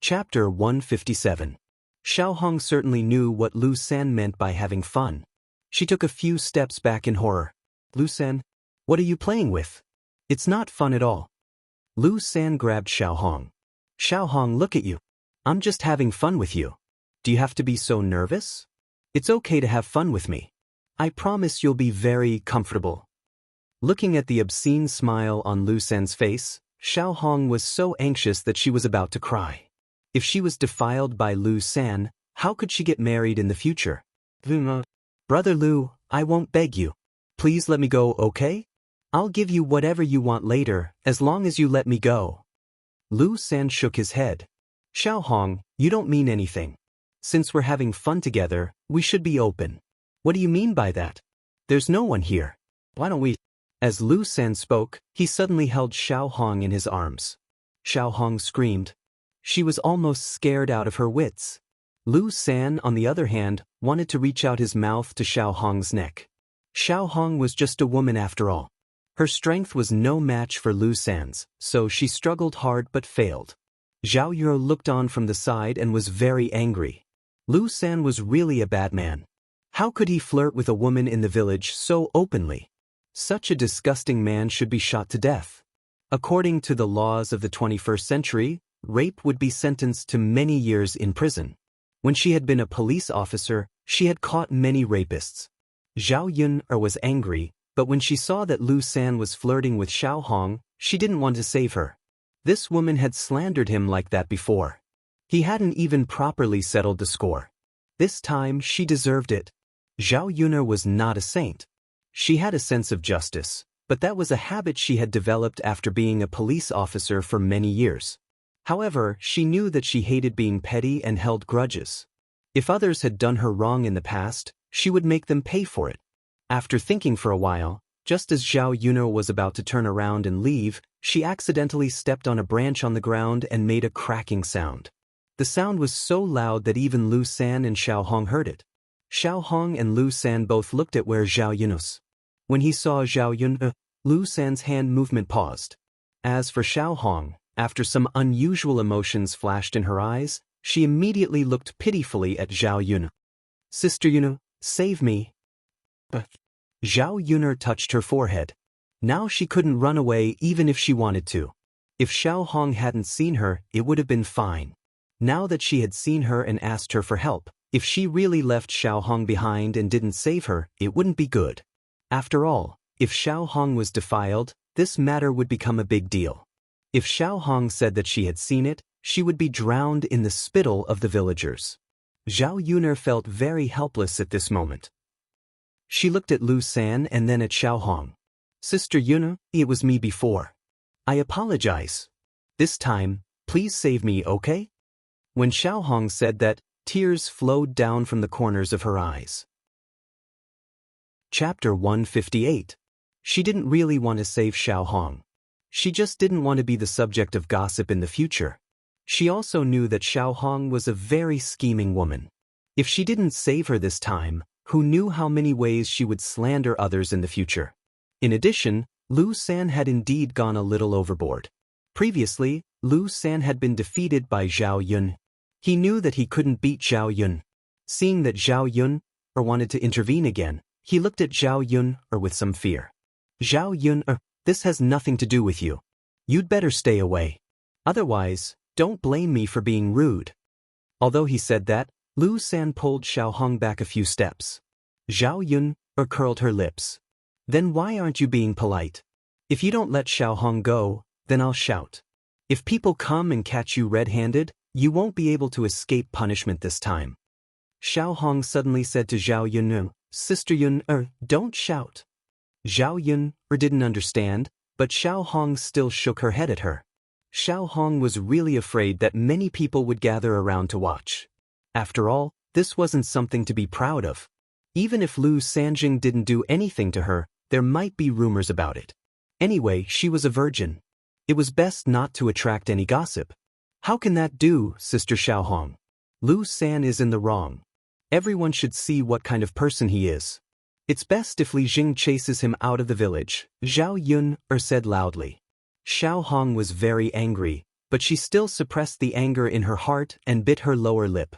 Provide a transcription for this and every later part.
Chapter 157. Xiaohong certainly knew what Lu San meant by having fun. She took a few steps back in horror. Lu San, what are you playing with? It's not fun at all. Lu San grabbed Xiaohong. Xiaohong, look at you. I'm just having fun with you. Do you have to be so nervous? It's okay to have fun with me. I promise you'll be very comfortable. Looking at the obscene smile on Lu San's face, Xiaohong was so anxious that she was about to cry. If she was defiled by Lu San, how could she get married in the future? Brother Lu, I won't beg you. Please let me go, okay? I'll give you whatever you want later, as long as you let me go. Lu San shook his head. Xiaohong, you don't mean anything. Since we're having fun together, we should be open. What do you mean by that? There's no one here. Why don't we? As Lu San spoke, he suddenly held Xiaohong in his arms. Xiaohong screamed. She was almost scared out of her wits. Lu San, on the other hand, wanted to reach out his mouth to Xiaohong's neck. Xiaohong was just a woman after all. Her strength was no match for Lu San's, so she struggled hard but failed. Zhao Yuro looked on from the side and was very angry. Lu San was really a bad man. How could he flirt with a woman in the village so openly? Such a disgusting man should be shot to death. According to the laws of the 21st century, rape would be sentenced to many years in prison. When she had been a police officer, she had caught many rapists. Zhao Yun was angry, but when she saw that Lu San was flirting with Xiaohong, she didn't want to save her. This woman had slandered him like that before. He hadn't even properly settled the score. This time she deserved it. Zhao Yun was not a saint. She had a sense of justice, but that was a habit she had developed after being a police officer for many years. However, she knew that she hated being petty and held grudges. If others had done her wrong in the past, she would make them pay for it. After thinking for a while, just as Zhao Yun was about to turn around and leave, she accidentally stepped on a branch on the ground and made a cracking sound. The sound was so loud that even Lu San and Xiaohong heard it. Xiaohong and Lu San both looked at where Zhao Yun was. When he saw Zhao Yun, Lu San's hand movement paused. As for Xiaohong, after some unusual emotions flashed in her eyes, she immediately looked pitifully at Zhao Yun. Sister Yun, save me. But Zhao Yun touched her forehead. Now she couldn't run away even if she wanted to. If Xiaohong hadn't seen her, it would have been fine. Now that she had seen her and asked her for help, if she really left Xiaohong behind and didn't save her, it wouldn't be good. After all, if Xiaohong was defiled, this matter would become a big deal. If Xiaohong said that she had seen it, she would be drowned in the spittle of the villagers. Zhao Yun felt very helpless at this moment. She looked at Lu San and then at Xiaohong. Sister Yun, it was me before. I apologize. This time, please save me, okay? When Xiaohong said that, tears flowed down from the corners of her eyes. Chapter 158. She didn't really want to save Xiaohong. She just didn't want to be the subject of gossip in the future. She also knew that Xiaohong was a very scheming woman. If she didn't save her this time, who knew how many ways she would slander others in the future? In addition, Lu San had indeed gone a little overboard. Previously, Lu San had been defeated by Zhao Yun. He knew that he couldn't beat Zhao Yun. Seeing that Zhao Yun wanted to intervene again, he looked at Zhao Yun with some fear. Zhao Yun, this has nothing to do with you. You'd better stay away. Otherwise, don't blame me for being rude. Although he said that, Lu San pulled Xiaohong back a few steps. Zhao Yun curled her lips. Then why aren't you being polite? If you don't let Xiaohong go, then I'll shout. If people come and catch you red-handed, you won't be able to escape punishment this time. Xiaohong suddenly said to Zhao Yun, Sister Yun, don't shout. Zhao Yun didn't understand, but Xiaohong still shook her head at her. Xiaohong was really afraid that many people would gather around to watch. After all, this wasn't something to be proud of. Even if Lu Sanjing didn't do anything to her, there might be rumors about it. Anyway, she was a virgin. It was best not to attract any gossip. How can that do, Sister Xiaohong? Lu San is in the wrong. Everyone should see what kind of person he is. It's best if Li Jing chases him out of the village, Zhao Yun said loudly. Xiaohong was very angry, but she still suppressed the anger in her heart and bit her lower lip.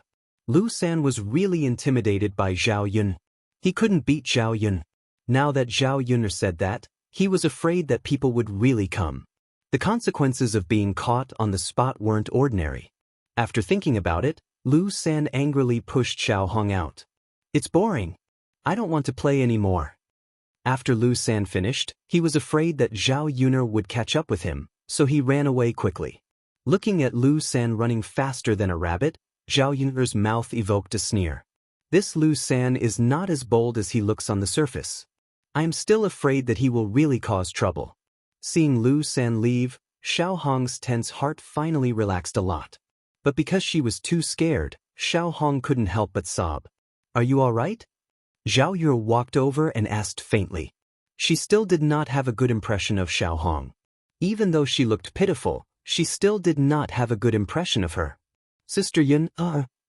Lu San was really intimidated by Zhao Yun. He couldn't beat Zhao Yun. Now that Zhao Yun said that, he was afraid that people would really come. The consequences of being caught on the spot weren't ordinary. After thinking about it, Lu San angrily pushed Xiao Hong out. It's boring. I don't want to play anymore. After Lu San finished, he was afraid that Zhao Yun would catch up with him, so he ran away quickly. Looking at Lu San running faster than a rabbit, Zhao Yun's mouth evoked a sneer. This Lu San is not as bold as he looks on the surface. I am still afraid that he will really cause trouble. Seeing Lu San leave, Xiao Hong's tense heart finally relaxed a lot. But because she was too scared, Xiao Hong couldn't help but sob. Are you all right? Zhao Yun walked over and asked faintly. She still did not have a good impression of Xiao Hong. Even though she looked pitiful, she still did not have a good impression of her. Sister Yun,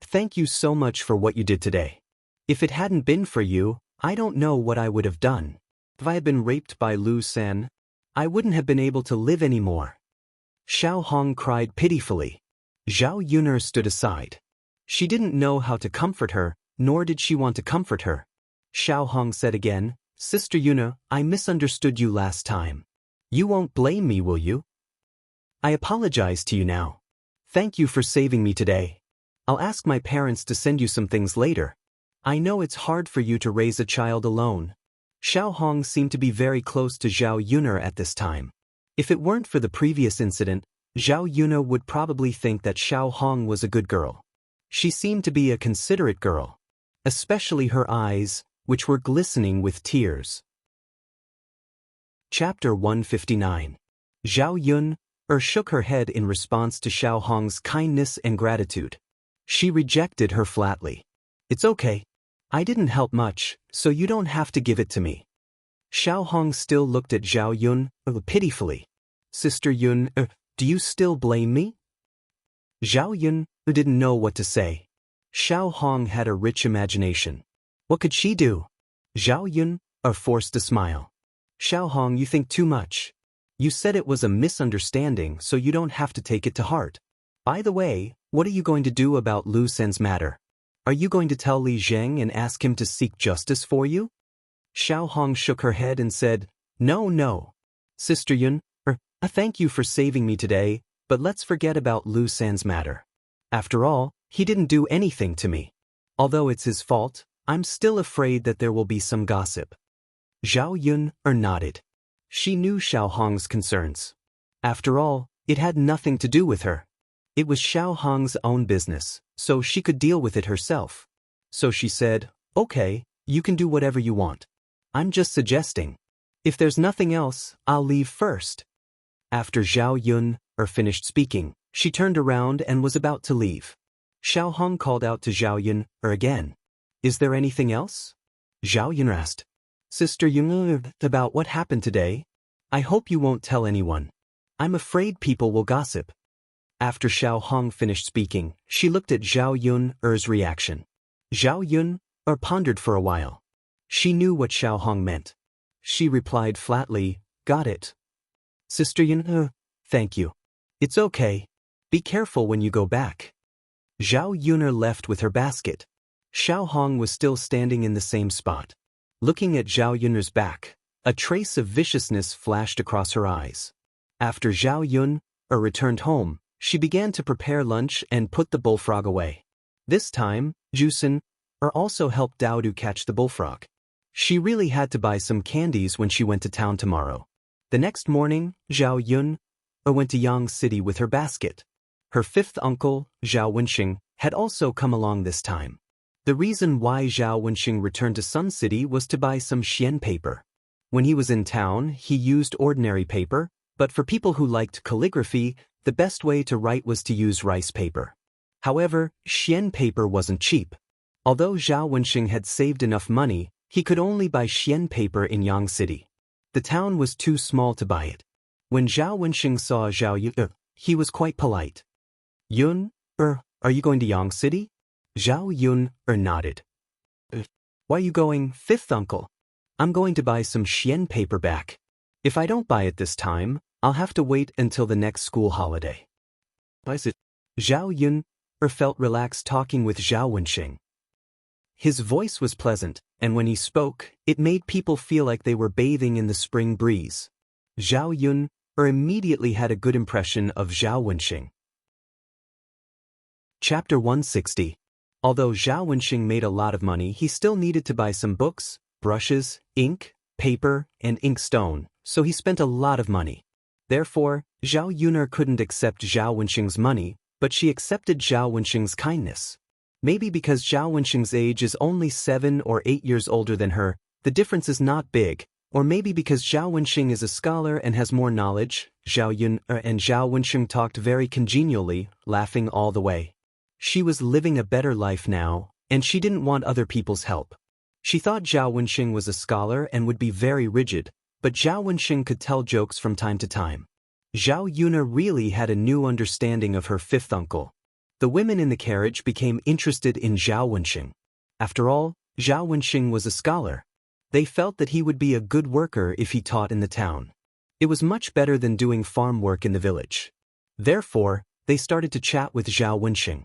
thank you so much for what you did today. If it hadn't been for you, I don't know what I would have done. If I had been raped by Lu San, I wouldn't have been able to live anymore. Xiao Hong cried pitifully. Zhao Yun stood aside. She didn't know how to comfort her, nor did she want to comfort her. Xiao Hong said again, Sister Yun, I misunderstood you last time. You won't blame me, will you? I apologize to you now. Thank you for saving me today. I'll ask my parents to send you some things later. I know it's hard for you to raise a child alone. Xiao Hong seemed to be very close to Zhao Yun at this time. If it weren't for the previous incident, Zhao Yun would probably think that Xiao Hong was a good girl. She seemed to be a considerate girl. Especially her eyes, which were glistening with tears. Chapter 159. Zhao Yun shook her head in response to Xiao Hong's kindness and gratitude. She rejected her flatly. It's okay. I didn't help much, so you don't have to give it to me. Xiao Hong still looked at Zhao Yun pitifully. Sister Yun, do you still blame me? Zhao Yun didn't know what to say. Xiao Hong had a rich imagination. What could she do? Zhao Yun forced a smile. Xiao Hong, you think too much. You said it was a misunderstanding, so you don't have to take it to heart. By the way, what are you going to do about Lu San's matter? Are you going to tell Li Zheng and ask him to seek justice for you? Xiao Hong shook her head and said, No. Sister Yun, I thank you for saving me today, but let's forget about Lu San's matter. After all, he didn't do anything to me. Although it's his fault, I'm still afraid that there will be some gossip. Zhao Yun nodded. She knew Xiao Hong's concerns. After all, it had nothing to do with her. It was Xiao Hong's own business, so she could deal with it herself. So she said, Okay, you can do whatever you want. I'm just suggesting. If there's nothing else, I'll leave first. After Zhao Yun finished speaking, she turned around and was about to leave. Xiao Hong called out to Zhao Yun again. Is there anything else? Zhao Yun asked. Sister Yun, about what happened today? I hope you won't tell anyone. I'm afraid people will gossip. After Xiao Hong finished speaking, she looked at Zhao Yun's reaction. Zhao Yun pondered for a while. She knew what Xiao Hong meant. She replied flatly, Got it. Sister Yun, thank you. It's okay. Be careful when you go back. Zhao Yun left with her basket. Xiao Hong was still standing in the same spot. Looking at Zhao Yun's back, a trace of viciousness flashed across her eyes. After Zhao Yun returned home, she began to prepare lunch and put the bullfrog away. This time, Jusun also helped Daodu catch the bullfrog. She really had to buy some candies when she went to town tomorrow. The next morning, Zhao Yun went to Yang City with her basket. Her fifth uncle, Zhao Wenxing, had also come along this time. The reason why Zhao Wenxing returned to Sun City was to buy some xian paper. When he was in town, he used ordinary paper, but for people who liked calligraphy, the best way to write was to use rice paper. However, xian paper wasn't cheap. Although Zhao Wenxing had saved enough money, he could only buy xian paper in Yang City. The town was too small to buy it. When Zhao Wenxing saw Zhao Yun, he was quite polite. Yun, are you going to Yang City? Zhao Yun nodded. Why are you going, fifth uncle? I'm going to buy some xian paper back. If I don't buy it this time, I'll have to wait until the next school holiday. Zhao Yun felt relaxed talking with Zhao Wenxing. His voice was pleasant, and when he spoke, it made people feel like they were bathing in the spring breeze. Zhao Yun immediately had a good impression of Zhao Wenxing. Chapter 160. Although Zhao Wenxing made a lot of money, he still needed to buy some books, brushes, ink, paper, and inkstone, so he spent a lot of money. Therefore, Zhao Yun couldn't accept Zhao Wenxing's money, but she accepted Zhao Wenxing's kindness. Maybe because Zhao Wenxing's age is only 7 or 8 years older than her, the difference is not big, or maybe because Zhao Wenxing is a scholar and has more knowledge. Zhao Yun and Zhao Wenxing talked very congenially, laughing all the way. She was living a better life now, and she didn't want other people's help. She thought Zhao Wenxing was a scholar and would be very rigid, but Zhao Wenxing could tell jokes from time to time. Zhao Yun really had a new understanding of her fifth uncle. The women in the carriage became interested in Zhao Wenxing. After all, Zhao Wenxing was a scholar. They felt that he would be a good worker if he taught in the town. It was much better than doing farm work in the village. Therefore, they started to chat with Zhao Wenxing.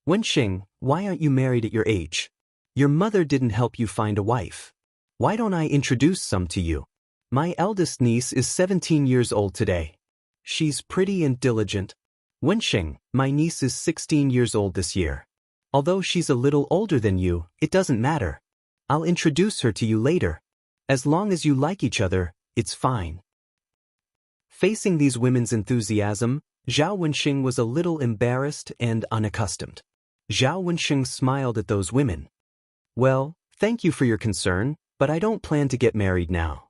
Wenxing, why aren't you married at your age? Your mother didn't help you find a wife. Why don't I introduce some to you? My eldest niece is 17 years old today. She's pretty and diligent. Wenxing, my niece is 16 years old this year. Although she's a little older than you, it doesn't matter. I'll introduce her to you later. As long as you like each other, it's fine. Facing these women's enthusiasm, Zhao Wenxing was a little embarrassed and unaccustomed. Zhao Wenxing smiled at those women. Well, thank you for your concern, but I don't plan to get married now.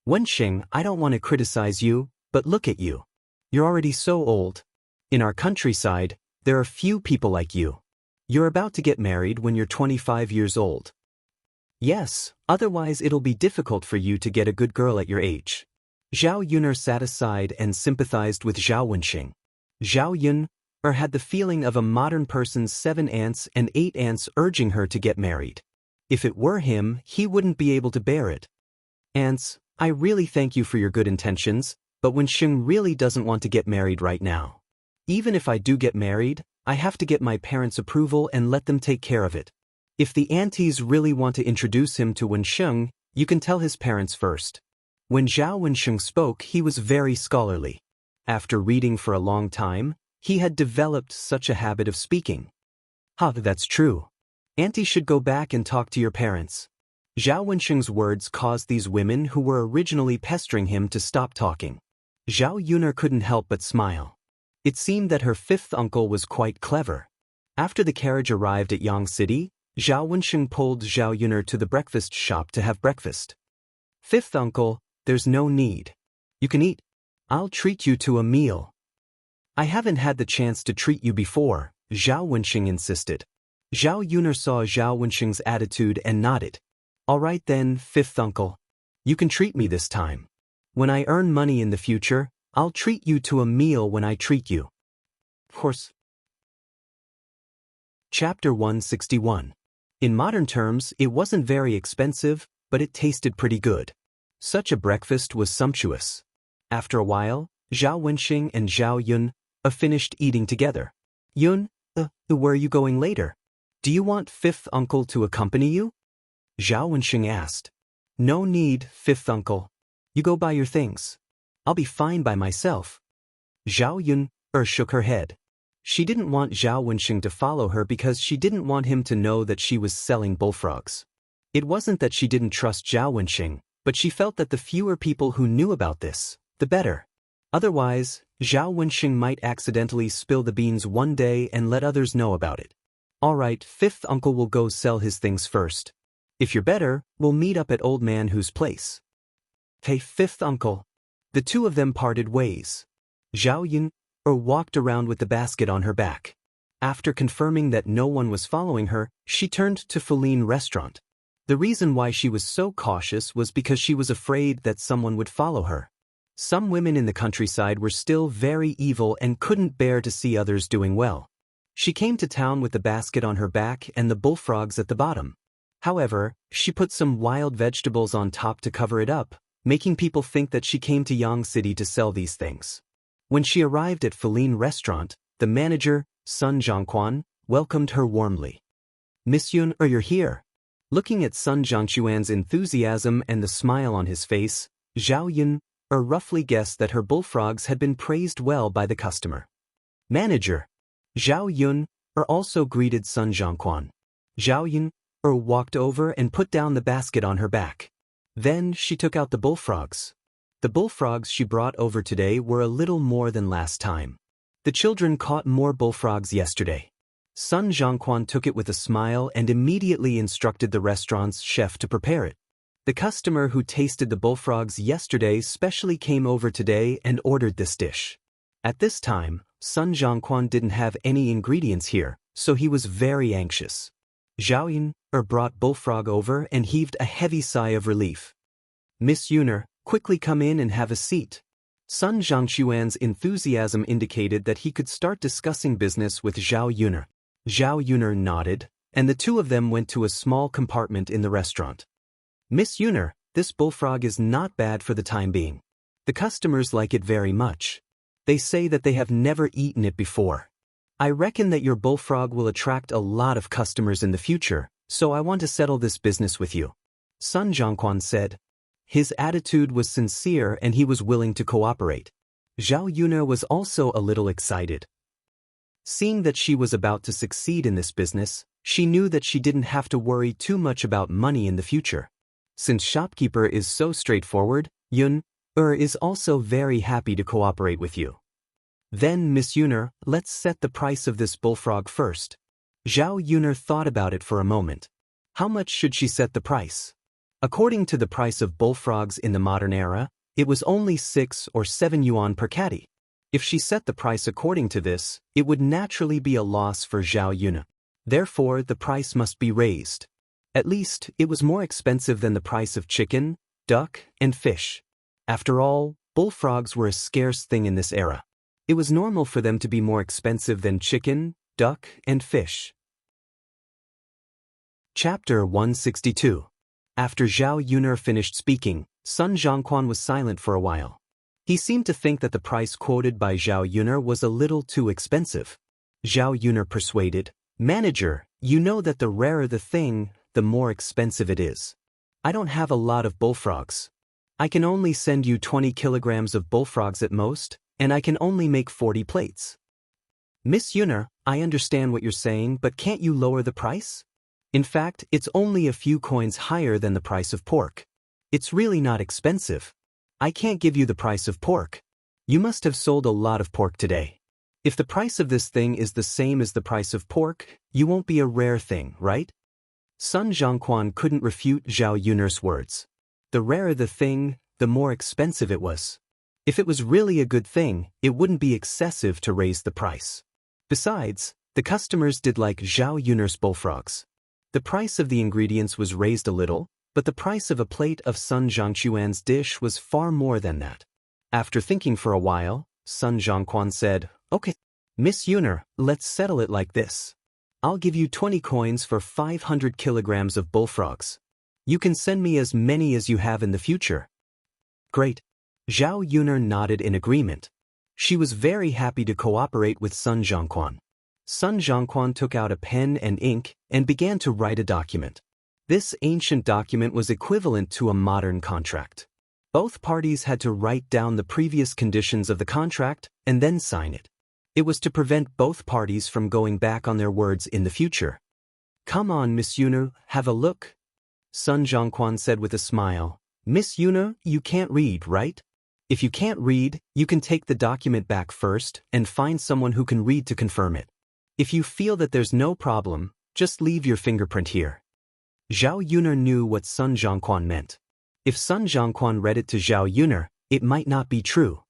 Wenxing, I don't want to criticize you, but look at you. You're already so old. In our countryside, there are few people like you. You're about to get married when you're 25 years old. Yes, otherwise it'll be difficult for you to get a good girl at your age. Zhao Yun sat aside and sympathized with Zhao Wenxing. Zhao Yun had the feeling of a modern person's 7 aunts and 8 aunts urging her to get married. If it were him, he wouldn't be able to bear it. Aunts, I really thank you for your good intentions, but Wenxing really doesn't want to get married right now. Even if I do get married, I have to get my parents' approval and let them take care of it. If the aunties really want to introduce him to Wenxing, you can tell his parents first. When Zhao Wenxing spoke, he was very scholarly. After reading for a long time, he had developed such a habit of speaking. That's true. Auntie should go back and talk to your parents. Zhao Wenxing's words caused these women who were originally pestering him to stop talking. Zhao Yun couldn't help but smile. It seemed that her fifth uncle was quite clever. After the carriage arrived at Yang City, Zhao Wenxing pulled Zhao Yun to the breakfast shop to have breakfast. Fifth uncle, there's no need. You can eat. I'll treat you to a meal. I haven't had the chance to treat you before, Zhao Wenxing insisted. Zhao Yun saw Zhao Wenxing's attitude and nodded. All right then, fifth uncle. You can treat me this time. When I earn money in the future, I'll treat you to a meal when I treat you. Of course. Chapter 161. In modern terms, it wasn't very expensive, but it tasted pretty good. Such a breakfast was sumptuous. After a while, Zhao Wenxing and Zhao Yun finished eating together. Yun, where are you going later? Do you want fifth uncle to accompany you? Zhao Wenxing asked. No need, fifth uncle. You go buy your things. I'll be fine by myself. Zhao Yun shook her head. She didn't want Zhao Wenxing to follow her because she didn't want him to know that she was selling bullfrogs. It wasn't that she didn't trust Zhao Wenxing, but she felt that the fewer people who knew about this, the better. Otherwise, Zhao Wenxing might accidentally spill the beans one day and let others know about it. All right, fifth uncle will go sell his things first. If you're better, we'll meet up at old man whose place. Hey, fifth uncle. The two of them parted ways. Zhao Yun walked around with the basket on her back. After confirming that no one was following her, she turned to Feline Restaurant. The reason why she was so cautious was because she was afraid that someone would follow her. Some women in the countryside were still very evil and couldn't bear to see others doing well. She came to town with the basket on her back and the bullfrogs at the bottom. However, she put some wild vegetables on top to cover it up, making people think that she came to Yang City to sell these things. When she arrived at Feline Restaurant, the manager, Sun Zhongquan, welcomed her warmly. Miss Yun, you're here. Looking at Sun Zhongquan's enthusiasm and the smile on his face, Zhao Yun roughly guessed that her bullfrogs had been praised well by the customer. Manager. Zhao Yun also greeted Sun Zhongquan. Zhao Yun walked over and put down the basket on her back. Then she took out the bullfrogs. The bullfrogs she brought over today were a little more than last time. The children caught more bullfrogs yesterday. Sun Zhongquan took it with a smile and immediately instructed the restaurant's chef to prepare it. The customer who tasted the bullfrogs yesterday specially came over today and ordered this dish. At this time, Sun Zhongquan didn't have any ingredients here, so he was very anxious. Zhao Yun brought bullfrog over and heaved a heavy sigh of relief. Miss Yun, quickly come in and have a seat. Sun Zhongquan's enthusiasm indicated that he could start discussing business with Zhao Yun. Zhao Yun nodded, and the two of them went to a small compartment in the restaurant. Miss Yun, this bullfrog is not bad for the time being. The customers like it very much. They say that they have never eaten it before. I reckon that your bullfrog will attract a lot of customers in the future, so I want to settle this business with you. Sun Zhongquan said. His attitude was sincere and he was willing to cooperate. Zhao Yun was also a little excited. Seeing that she was about to succeed in this business, she knew that she didn't have to worry too much about money in the future. Since shopkeeper is so straightforward, Yun is also very happy to cooperate with you. Then, Miss Yun, let's set the price of this bullfrog first. Zhao Yun thought about it for a moment. How much should she set the price? According to the price of bullfrogs in the modern era, it was only 6 or 7 yuan per catty. If she set the price according to this, it would naturally be a loss for Zhao Yun. Therefore, the price must be raised. At least, it was more expensive than the price of chicken, duck, and fish. After all, bullfrogs were a scarce thing in this era. It was normal for them to be more expensive than chicken, duck, and fish. Chapter 162. After Zhao Yun finished speaking, Sun Zhongquan was silent for a while. He seemed to think that the price quoted by Zhao Yun was a little too expensive. Zhao Yun persuaded, Manager, you know that the rarer the thing, the more expensive it is. I don't have a lot of bullfrogs. I can only send you 20 kilograms of bullfrogs at most, and I can only make 40 plates. Miss Yun, I understand what you're saying, but can't you lower the price? In fact, it's only a few coins higher than the price of pork. It's really not expensive. I can't give you the price of pork. You must have sold a lot of pork today. If the price of this thing is the same as the price of pork, you won't be a rare thing, right? Sun Zhongquan couldn't refute Zhao Yun's words. The rarer the thing, the more expensive it was. If it was really a good thing, it wouldn't be excessive to raise the price. Besides, the customers did like Zhao Yun's bullfrogs. The price of the ingredients was raised a little, but the price of a plate of Sun Zhongquan's dish was far more than that. After thinking for a while, Sun Zhongquan said, Okay, Miss Yun, let's settle it like this. I'll give you 20 coins for 500 kilograms of bullfrogs. You can send me as many as you have in the future. Great. Zhao Yun nodded in agreement. She was very happy to cooperate with Sun Zhongquan. Sun Zhongquan took out a pen and ink and began to write a document. This ancient document was equivalent to a modern contract. Both parties had to write down the previous conditions of the contract and then sign it. It was to prevent both parties from going back on their words in the future. Come on, Miss Yun, have a look. Sun Zhongquan said with a smile. Miss Yun, you can't read, right? If you can't read, you can take the document back first and find someone who can read to confirm it. If you feel that there's no problem, just leave your fingerprint here. Zhao Yun knew what Sun Zhongquan meant. If Sun Zhongquan read it to Zhao Yun, it might not be true.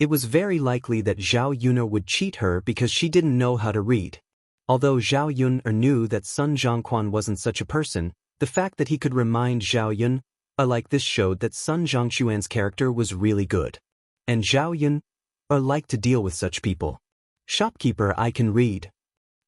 It was very likely that Zhao Yun would cheat her because she didn't know how to read. Although Zhao Yun knew that Sun Zhongquan wasn't such a person, the fact that he could remind Zhao Yun like this showed that Sun Zhongquan's character was really good. And Zhao Yun liked to deal with such people. Shopkeeper, I can read.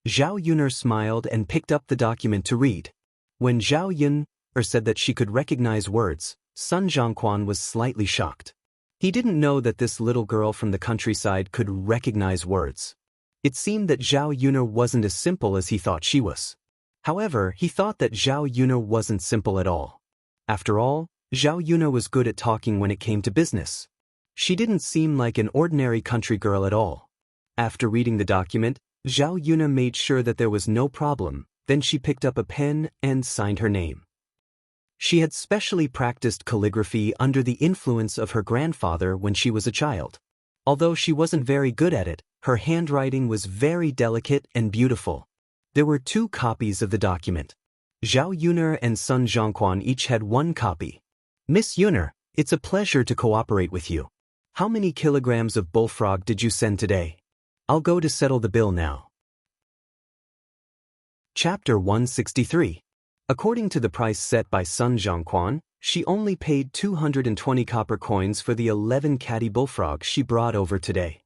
Zhao Yun smiled and picked up the document to read. When Zhao Yun said that she could recognize words, Sun Zhongquan was slightly shocked. He didn't know that this little girl from the countryside could recognize words. It seemed that Zhao Yun'er wasn't as simple as he thought she was. However, he thought that Zhao Yun'er wasn't simple at all. After all, Zhao Yun'er was good at talking when it came to business. She didn't seem like an ordinary country girl at all. After reading the document, Zhao Yun'er made sure that there was no problem, then she picked up a pen and signed her name. She had specially practiced calligraphy under the influence of her grandfather when she was a child. Although she wasn't very good at it, her handwriting was very delicate and beautiful. There were 2 copies of the document. Zhao Yun'er and Sun Zhongquan each had 1 copy. Miss Yun'er, it's a pleasure to cooperate with you. How many kilograms of bullfrog did you send today? I'll go to settle the bill now. Chapter 163. According to the price set by Sun Zhongquan, she only paid 220 copper coins for the 11 catty bullfrogs she brought over today.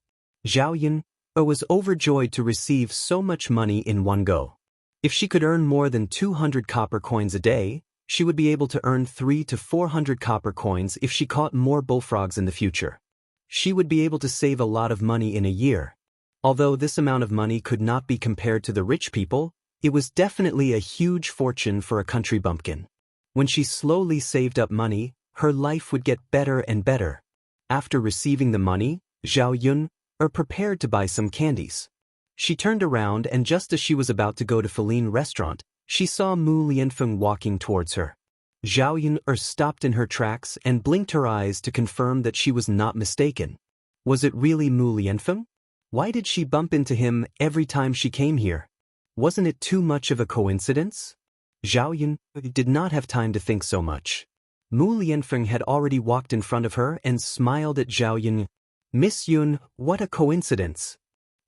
Zhao Yun'er was overjoyed to receive so much money in one go. If she could earn more than 200 copper coins a day, she would be able to earn 300 to 400 copper coins if she caught more bullfrogs in the future. She would be able to save a lot of money in a year. Although this amount of money could not be compared to the rich people, it was definitely a huge fortune for a country bumpkin. When she slowly saved up money, her life would get better and better. After receiving the money, Zhao Yun'er prepared to buy some candies. She turned around and just as she was about to go to Feline restaurant, she saw Mu Lianfeng walking towards her. Zhao Yun'er stopped in her tracks and blinked her eyes to confirm that she was not mistaken. Was it really Mu Lianfeng? Why did she bump into him every time she came here? Wasn't it too much of a coincidence? Zhao Yun'er did not have time to think so much. Mu Lianfeng had already walked in front of her and smiled at Zhao Yun'er. Miss Yun, what a coincidence.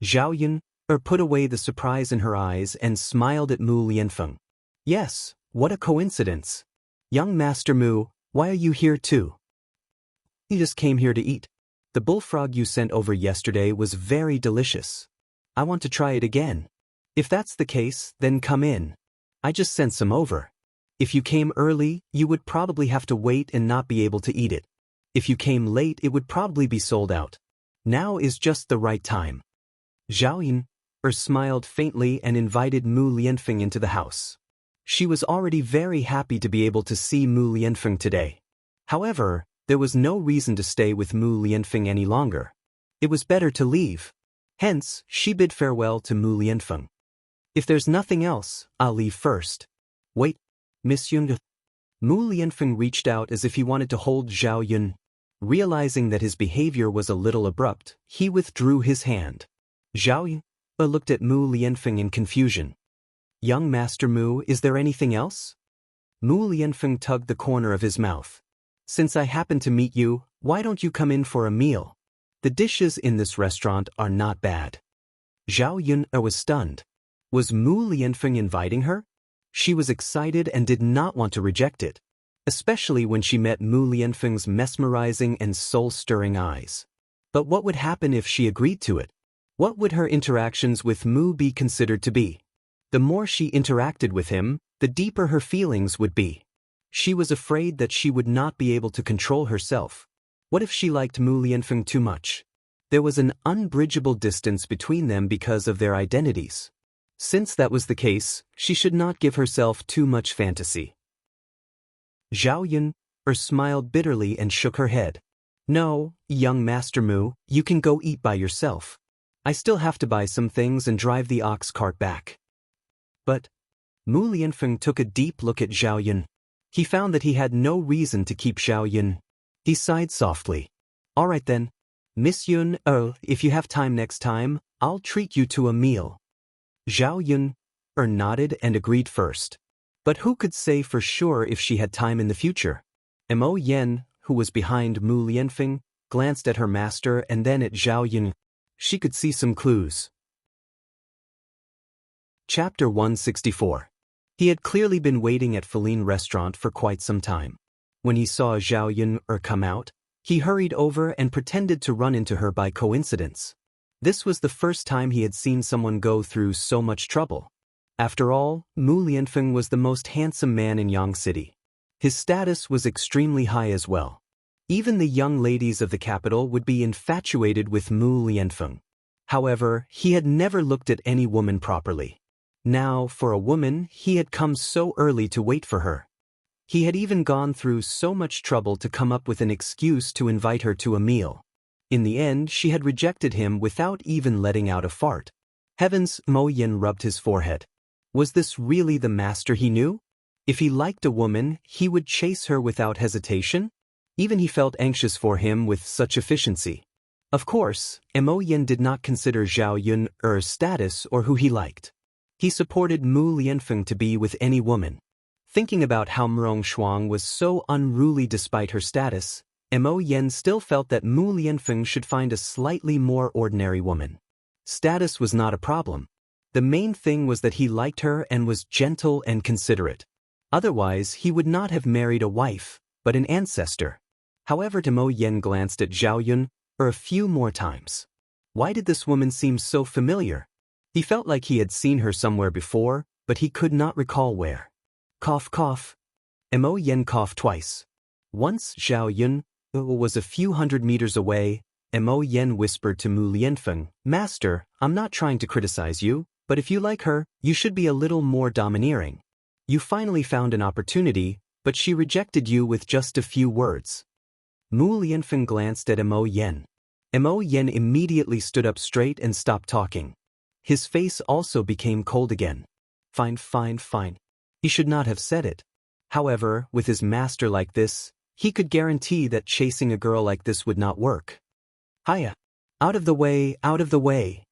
Zhao Yun'er put away the surprise in her eyes and smiled at Mu Lianfeng. Yes, what a coincidence. Young Master Mu, why are you here too? He just came here to eat. The bullfrog you sent over yesterday was very delicious. I want to try it again. If that's the case, then come in. I just sent some over. If you came early, you would probably have to wait and not be able to eat it. If you came late, it would probably be sold out. Now is just the right time. Zhao Yun'er smiled faintly and invited Mu Lianfeng into the house. She was already very happy to be able to see Mu Lianfeng today. However, there was no reason to stay with Mu Lianfeng any longer. It was better to leave. Hence, she bid farewell to Mu Lianfeng. If there's nothing else, I'll leave first. Wait, Miss Yun. Mu Lianfeng reached out as if he wanted to hold Zhao Yun. Realizing that his behavior was a little abrupt, he withdrew his hand. Zhao Yun looked at Mu Lianfeng in confusion. Young Master Mu, is there anything else? Mu Lianfeng tugged the corner of his mouth. Since I happen to meet you, why don't you come in for a meal? The dishes in this restaurant are not bad. Zhao Yun was stunned. Was Mu Lianfeng inviting her? She was excited and did not want to reject it, especially when she met Mu Lianfeng's mesmerizing and soul-stirring eyes. But what would happen if she agreed to it? What would her interactions with Mu be considered to be? The more she interacted with him, the deeper her feelings would be. She was afraid that she would not be able to control herself. What if she liked Mu Lianfeng too much? There was an unbridgeable distance between them because of their identities. Since that was the case, she should not give herself too much fantasy. Zhao Yun'er smiled bitterly and shook her head. No, young Master Mu, you can go eat by yourself. I still have to buy some things and drive the ox cart back. But Mu Lianfeng took a deep look at Zhao Yun. He found that he had no reason to keep Zhao Yun. He sighed softly. All right then, Miss Yun, if you have time next time, I'll treat you to a meal. Zhao Yun'er nodded and agreed first. But who could say for sure if she had time in the future? Mo Yen, who was behind Mu Lianfeng, glanced at her master and then at Zhao Yun. She could see some clues. Chapter 164. He had clearly been waiting at Feline restaurant for quite some time. When he saw Zhao Yun'er come out, he hurried over and pretended to run into her by coincidence. This was the first time he had seen someone go through so much trouble. After all, Mu Lianfeng was the most handsome man in Yang City. His status was extremely high as well. Even the young ladies of the capital would be infatuated with Mu Lianfeng. However, he had never looked at any woman properly. Now, for a woman, he had come so early to wait for her. He had even gone through so much trouble to come up with an excuse to invite her to a meal. In the end, she had rejected him without even letting out a fart. Heavens, Mo Yin rubbed his forehead. Was this really the master he knew? If he liked a woman, he would chase her without hesitation? Even he felt anxious for him with such efficiency. Of course, Mo Yin did not consider Zhao Yun's status or who he liked. He supported Mu Lianfeng to be with any woman. Thinking about how Murong Shuang was so unruly despite her status, Mo Yin still felt that Mu Lianfeng should find a slightly more ordinary woman. Status was not a problem. The main thing was that he liked her and was gentle and considerate. Otherwise, he would not have married a wife, but an ancestor. However, Mo Yin glanced at Zhao Yun a few more times. Why did this woman seem so familiar? He felt like he had seen her somewhere before, but he could not recall where. Cough, cough. Mo Yin coughed twice. Once Zhao Yun was a few hundred meters away, Mo Yin whispered to Mu Lianfeng, "Master, I'm not trying to criticize you, but if you like her, you should be a little more domineering. You finally found an opportunity, but she rejected you with just a few words." Mu Lianfeng glanced at Mo Yin. Mo Yin immediately stood up straight and stopped talking. His face also became cold again. Fine, fine, fine. He should not have said it. However, with his master like this, he could guarantee that chasing a girl like this would not work. Hiya! Out of the way, out of the way!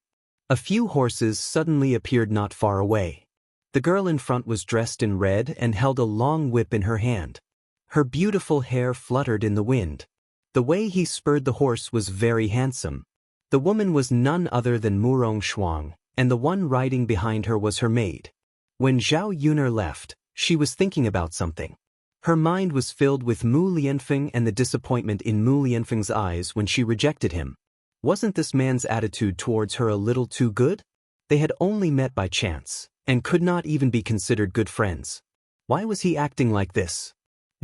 A few horses suddenly appeared not far away. The girl in front was dressed in red and held a long whip in her hand. Her beautiful hair fluttered in the wind. The way he spurred the horse was very handsome. The woman was none other than Murong Shuang, and the one riding behind her was her maid. When Zhao Yuner left, she was thinking about something. Her mind was filled with Mu Lianfeng and the disappointment in Mu Lianfeng's eyes when she rejected him. Wasn't this man's attitude towards her a little too good? They had only met by chance, and could not even be considered good friends. Why was he acting like this?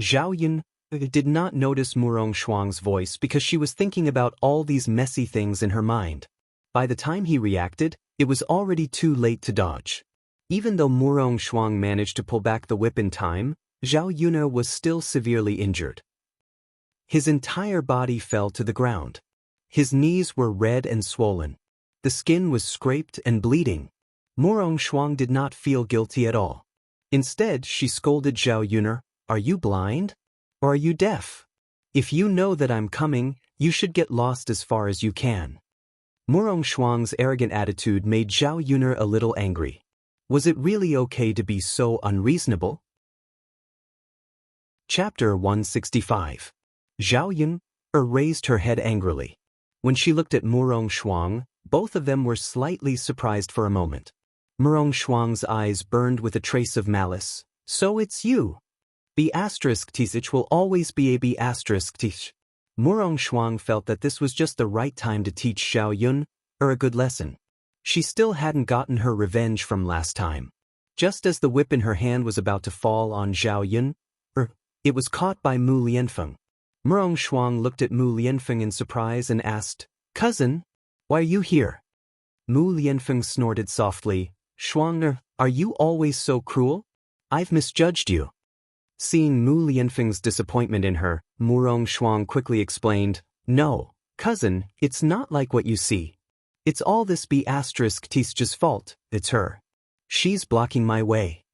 Zhao Yun did not notice Murong Shuang's voice because she was thinking about all these messy things in her mind. By the time he reacted, it was already too late to dodge. Even though Murong Shuang managed to pull back the whip in time, Zhao Yuna was still severely injured. His entire body fell to the ground. His knees were red and swollen. The skin was scraped and bleeding. Murong Shuang did not feel guilty at all. Instead, she scolded Zhao Yuna, "Are you blind? Or are you deaf? If you know that I'm coming, you should get lost as far as you can." Murong Shuang's arrogant attitude made Zhao Yuna a little angry. Was it really okay to be so unreasonable? Chapter 165. Zhao Yun raised her head angrily. When she looked at Murong Shuang, both of them were slightly surprised for a moment. Murong Shuang's eyes burned with a trace of malice. "So it's you. B** teach will always be a B** teach." Murong Shuang felt that this was just the right time to teach Zhao Yun a good lesson. She still hadn't gotten her revenge from last time. Just as the whip in her hand was about to fall on Zhao Yun, it was caught by Mu Lianfeng. Murong Shuang looked at Mu Lianfeng in surprise and asked, "Cousin, why are you here?" Mu Lianfeng snorted softly, "Shuang, are you always so cruel? I've misjudged you." Seeing Mu Lianfeng's disappointment in her, Murong Shuang quickly explained, "No, cousin, it's not like what you see. It's all this B** teacher's fault, it's her. She's blocking my way."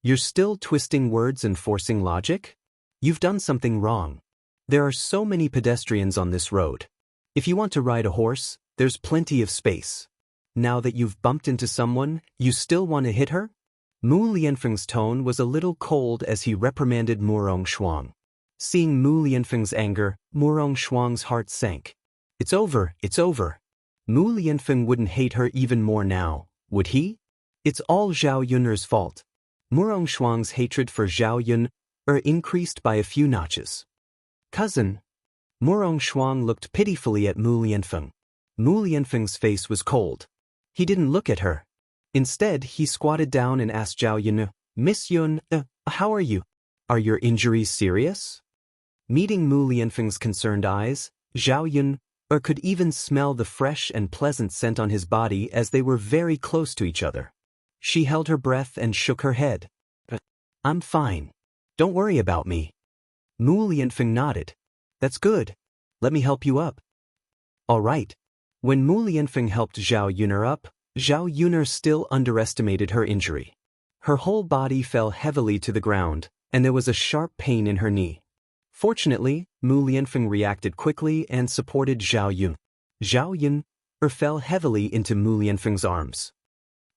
"You're still twisting words and forcing logic? You've done something wrong. There are so many pedestrians on this road. If you want to ride a horse, there's plenty of space. Now that you've bumped into someone, you still want to hit her?" Mu Lianfeng's tone was a little cold as he reprimanded Murong Shuang. Seeing Mu Lianfeng's anger, Murong Shuang's heart sank. It's over, it's over. Mu Lianfeng wouldn't hate her even more now, would he? It's all Zhao Yun's fault. Murong Shuang's hatred for Zhao Yun increased by a few notches. "Cousin." Murong Shuang looked pitifully at Mu Lianfeng. Mu Lianfeng's face was cold. He didn't look at her. Instead, he squatted down and asked Zhao Yun, "Miss Yun, how are you? Are your injuries serious?" Meeting Mu Lianfeng's concerned eyes, Zhao Yun or could even smell the fresh and pleasant scent on his body as they were very close to each other. She held her breath and shook her head. I'm fine. Don't worry about me. Mu Lianfeng nodded. That's good. Let me help you up. All right. When Mu Lianfeng helped Zhao Yuner up, Zhao Yuner still underestimated her injury. Her whole body fell heavily to the ground, and there was a sharp pain in her knee. Fortunately, Mu Lianfeng reacted quickly and supported Zhao Yun. Zhao Yun fell heavily into Mu Lianfeng's arms.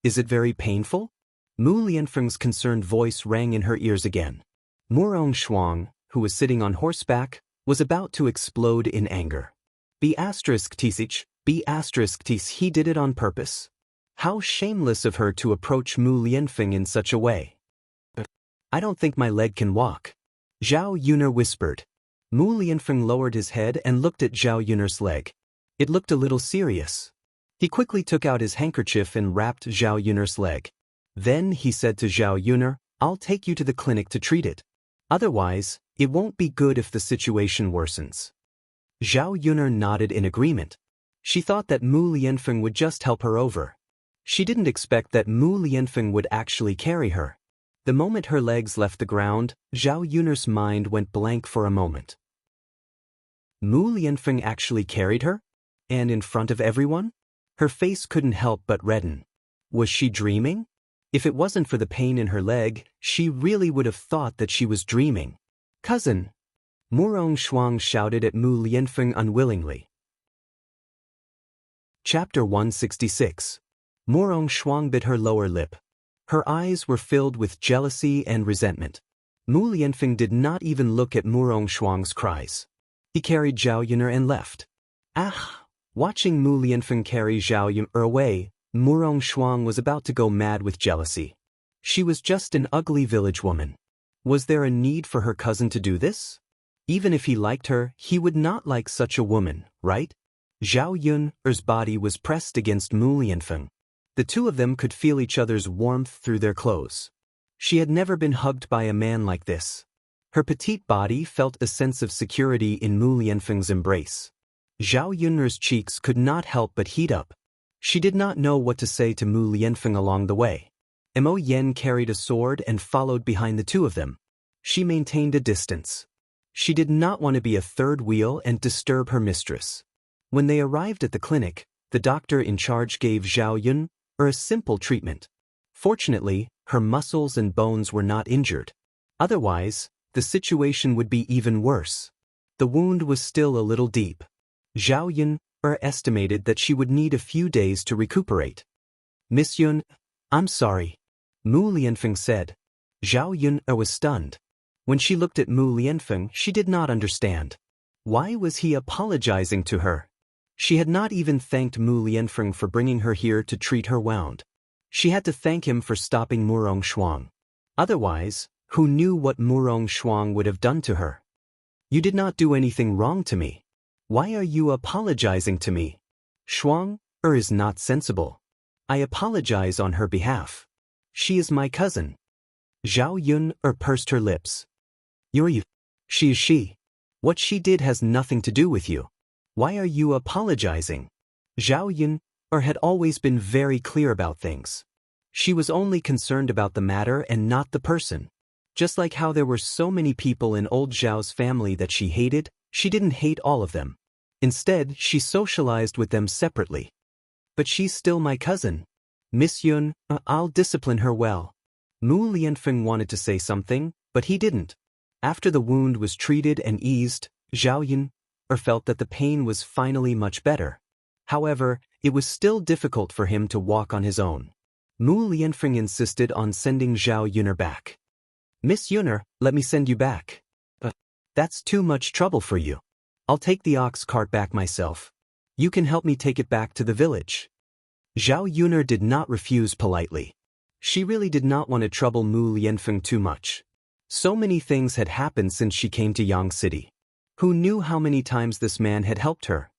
Is it very painful? Mu Lianfeng's concerned voice rang in her ears again. Murong Shuang, who was sitting on horseback, was about to explode in anger. B***tisich, B***tis, he did it on purpose. How shameless of her to approach Mu Lianfeng in such a way. I don't think my leg can walk. Zhao Yuner whispered. Mu Lianfeng lowered his head and looked at Zhao Yuner's leg. It looked a little serious. He quickly took out his handkerchief and wrapped Zhao Yuner's leg. Then he said to Zhao Yuner, I'll take you to the clinic to treat it. Otherwise, it won't be good if the situation worsens. Zhao Yuner nodded in agreement. She thought that Mu Lianfeng would just help her over. She didn't expect that Mu Lianfeng would actually carry her. The moment her legs left the ground, Zhao Yuner's mind went blank for a moment. Mu Lianfeng actually carried her? And in front of everyone? Her face couldn't help but redden. Was she dreaming? If it wasn't for the pain in her leg, she really would have thought that she was dreaming. Cousin! Murong Shuang shouted at Mu Lianfeng unwillingly. Chapter 166. Murong Shuang bit her lower lip. Her eyes were filled with jealousy and resentment. Mu Lianfeng did not even look at Murong Shuang's cries. He carried Zhao Yuner and left. Watching Mu Lianfeng carry Zhao Yuner away, Murong Shuang was about to go mad with jealousy. She was just an ugly village woman. Was there a need for her cousin to do this? Even if he liked her, he would not like such a woman, right? Zhao Yuner's body was pressed against Mu Lianfeng. The two of them could feel each other's warmth through their clothes. She had never been hugged by a man like this. Her petite body felt a sense of security in Mu Lianfeng's embrace. Zhao Yuner's cheeks could not help but heat up. She did not know what to say to Mu Lianfeng along the way. Mo Yen carried a sword and followed behind the two of them. She maintained a distance. She did not want to be a third wheel and disturb her mistress. When they arrived at the clinic, the doctor in charge gave Zhao Yuner a simple treatment. Fortunately, her muscles and bones were not injured. Otherwise, the situation would be even worse. The wound was still a little deep. Zhao Yuner estimated that she would need a few days to recuperate. Miss Yun, I'm sorry. Mu Lianfeng said. Zhao Yuner was stunned. When she looked at Mu Lianfeng, she did not understand. Why was he apologizing to her? She had not even thanked Mu Lianfeng for bringing her here to treat her wound. She had to thank him for stopping Murong Shuang. Otherwise, who knew what Murong Shuang would have done to her? You did not do anything wrong to me. Why are you apologizing to me? Shuang is not sensible. I apologize on her behalf. She is my cousin. Zhao Yuner pursed her lips. You're you. She is she. What she did has nothing to do with you. Why are you apologizing? Zhao Yuner had always been very clear about things. She was only concerned about the matter and not the person. Just like how there were so many people in old Zhao's family that she hated, she didn't hate all of them. Instead, she socialized with them separately. But she's still my cousin. Miss Yun, I'll discipline her well. Mu Lianfeng wanted to say something, but he didn't. After the wound was treated and eased, Zhao Yuner felt that the pain was finally much better. However, it was still difficult for him to walk on his own. Mu Lianfeng insisted on sending Zhao Yuner back. Miss Yuner, let me send you back. That's too much trouble for you. I'll take the ox cart back myself. You can help me take it back to the village. Zhao Yuner did not refuse politely. She really did not want to trouble Mu Lianfeng too much. So many things had happened since she came to Yang City. Who knew how many times this man had helped her?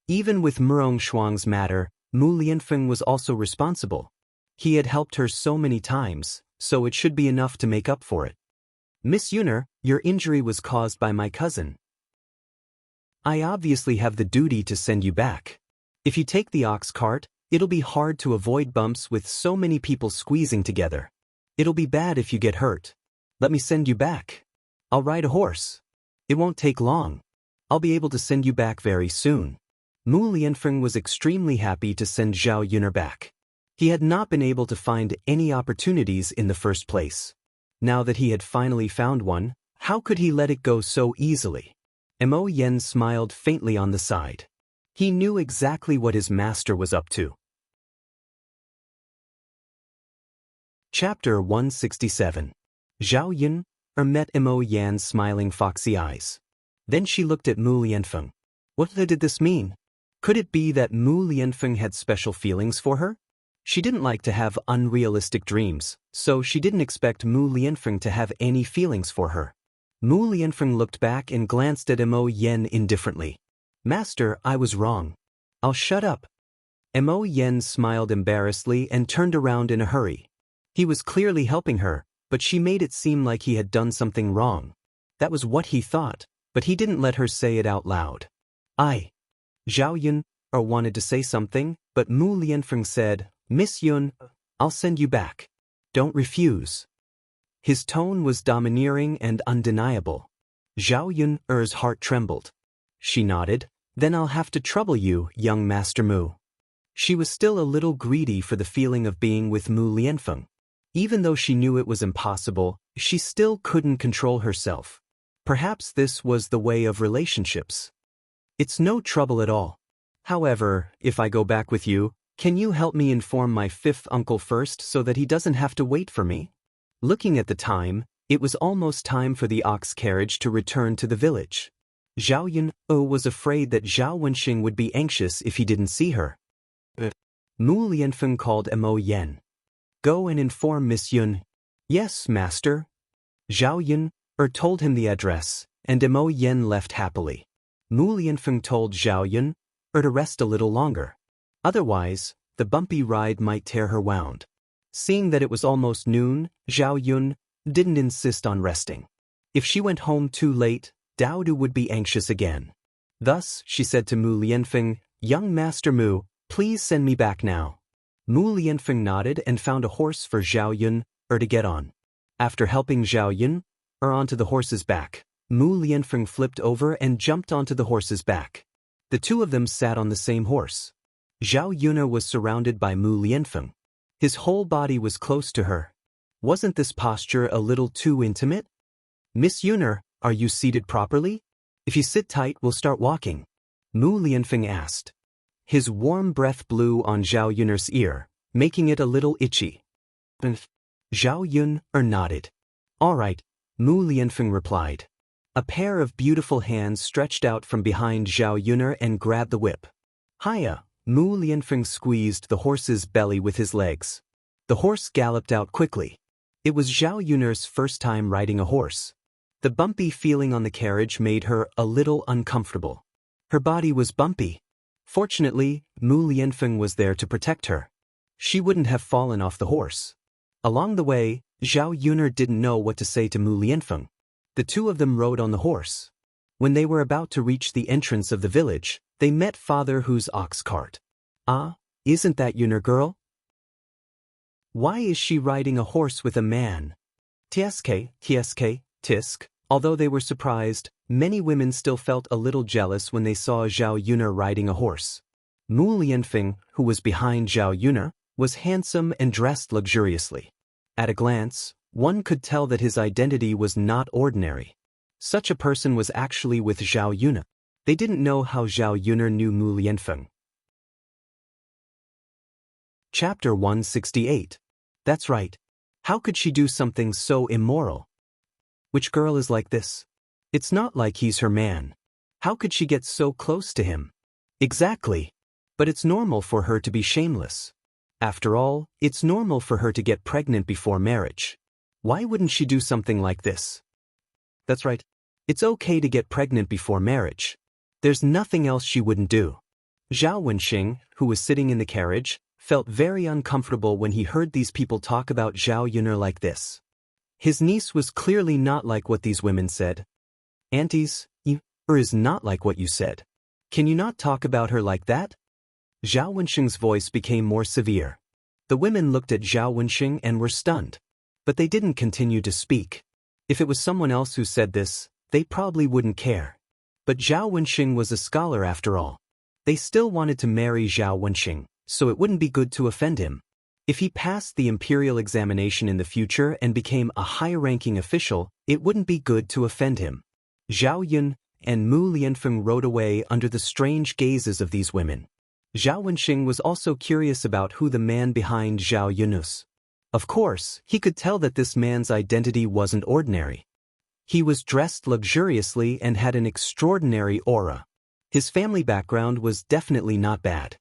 Even with Murong Shuang's matter, Mu Lianfeng was also responsible. He had helped her so many times, so it should be enough to make up for it. Miss Yuner, your injury was caused by my cousin. I obviously have the duty to send you back. If you take the ox cart, it'll be hard to avoid bumps with so many people squeezing together. It'll be bad if you get hurt. Let me send you back. I'll ride a horse. It won't take long. I'll be able to send you back very soon. Mu Lianfeng was extremely happy to send Zhao Yuner back. He had not been able to find any opportunities in the first place. Now that he had finally found one, how could he let it go so easily? Mo Yen smiled faintly on the side. He knew exactly what his master was up to. Chapter 167. Zhao Yun met Mo Yan's smiling foxy eyes. Then she looked at Mu Lianfeng. What did this mean? Could it be that Mu Lianfeng had special feelings for her? She didn't like to have unrealistic dreams, so she didn't expect Mu Lianfeng to have any feelings for her. Mu Lianfeng looked back and glanced at Mo Yen indifferently. Master, I was wrong. I'll shut up. Mo Yen smiled embarrassedly and turned around in a hurry. He was clearly helping her, but she made it seem like he had done something wrong. That was what he thought, but he didn't let her say it out loud. Zhao Yun wanted to say something, but Mu Lianfeng said, Miss Yun, I'll send you back. Don't refuse. His tone was domineering and undeniable. Zhao Yun's heart trembled. She nodded. Then I'll have to trouble you, young Master Mu. She was still a little greedy for the feeling of being with Mu Lianfeng. Even though she knew it was impossible, she still couldn't control herself. Perhaps this was the way of relationships. It's no trouble at all. However, if I go back with you, can you help me inform my fifth uncle first so that he doesn't have to wait for me? Looking at the time, it was almost time for the ox carriage to return to the village. Zhao Yun was afraid that Zhao Wenxing would be anxious if he didn't see her. Mu Lianfeng called Mo Yen. Go and inform Miss Yun. Yes, master. Zhao Yun told him the address, and Mo Yen left happily. Mu Lianfeng told Zhao Yun to rest a little longer. Otherwise, the bumpy ride might tear her wound. Seeing that it was almost noon, Zhao Yun didn't insist on resting. If she went home too late, Dao Du would be anxious again. Thus, she said to Mu Lianfeng, Young Master Mu, please send me back now. Mu Lianfeng nodded and found a horse for Zhao Yun to get on. After helping Zhao Yun onto the horse's back, Mu Lianfeng flipped over and jumped onto the horse's back. The two of them sat on the same horse. Zhao Yun was surrounded by Mu Lianfeng. His whole body was close to her. Wasn't this posture a little too intimate? Miss Yun, are you seated properly? If you sit tight, we'll start walking. Mu Lianfeng asked. His warm breath blew on Zhao Yun's ear, making it a little itchy. Zhao Yun nodded. All right, Mu Lianfeng replied. A pair of beautiful hands stretched out from behind Zhao Yun and grabbed the whip. Hiya! Mu Lianfeng squeezed the horse's belly with his legs. The horse galloped out quickly. It was Zhao Yun's first time riding a horse. The bumpy feeling on the carriage made her a little uncomfortable. Her body was bumpy. Fortunately, Mu Lianfeng was there to protect her. She wouldn't have fallen off the horse. Along the way, Zhao Yun didn't know what to say to Mu Lianfeng. The two of them rode on the horse. When they were about to reach the entrance of the village, they met Father Hu's ox cart. Isn't that Yun'er girl? Why is she riding a horse with a man? Tisk. Although they were surprised, many women still felt a little jealous when they saw Zhao Yun riding a horse. Mu Lianfeng, who was behind Zhao Yun, was handsome and dressed luxuriously. At a glance, one could tell that his identity was not ordinary. Such a person was actually with Zhao Yun. They didn't know how Zhao Yun knew Mu Lianfeng. Chapter 168. That's right. How could she do something so immoral? Which girl is like this? It's not like he's her man. How could she get so close to him? Exactly. But it's normal for her to be shameless. After all, it's normal for her to get pregnant before marriage. Why wouldn't she do something like this? That's right. It's okay to get pregnant before marriage. There's nothing else she wouldn't do. Zhao Wenxing, who was sitting in the carriage, felt very uncomfortable when he heard these people talk about Zhao Yun like this. His niece was clearly not like what these women said. Aunties, Is not like what you said. Can you not talk about her like that? Zhao Wenxing's voice became more severe. The women looked at Zhao Wenxing and were stunned. But they didn't continue to speak. If it was someone else who said this, they probably wouldn't care. But Zhao Wenxing was a scholar after all. They still wanted to marry Zhao Wenxing, so it wouldn't be good to offend him. If he passed the imperial examination in the future and became a high-ranking official, it wouldn't be good to offend him. Zhao Yun and Mu Lianfeng rode away under the strange gazes of these women. Zhao Wenxing was also curious about who the man behind Zhao Yun was. Of course, he could tell that this man's identity wasn't ordinary. He was dressed luxuriously and had an extraordinary aura. His family background was definitely not bad.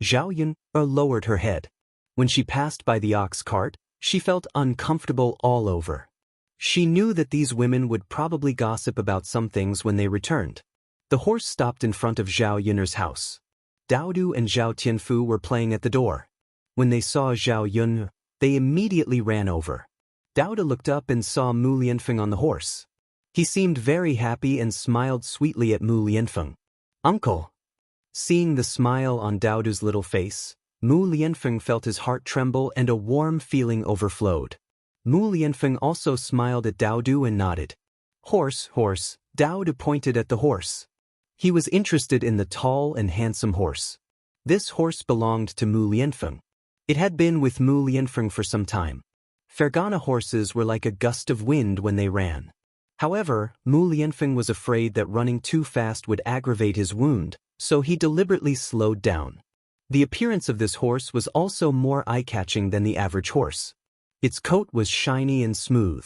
Zhao Yun lowered her head. When she passed by the ox cart, she felt uncomfortable all over. She knew that these women would probably gossip about some things when they returned. The horse stopped in front of Zhao Yun's house. Dao Du and Zhao Tianfu were playing at the door. When they saw Zhao Yun, they immediately ran over. Dao Du looked up and saw Mu Lianfeng on the horse. He seemed very happy and smiled sweetly at Mu Lianfeng. "Uncle." Seeing the smile on Dao Du's little face, Mu Lianfeng felt his heart tremble and a warm feeling overflowed. Mu Lianfeng also smiled at Dao Du and nodded. "Horse, horse," Dao Du pointed at the horse. He was interested in the tall and handsome horse. This horse belonged to Mu Lianfeng. It had been with Mu Lianfeng for some time. Fergana horses were like a gust of wind when they ran. However, Mu Lianfeng was afraid that running too fast would aggravate his wound, so he deliberately slowed down. The appearance of this horse was also more eye-catching than the average horse. Its coat was shiny and smooth.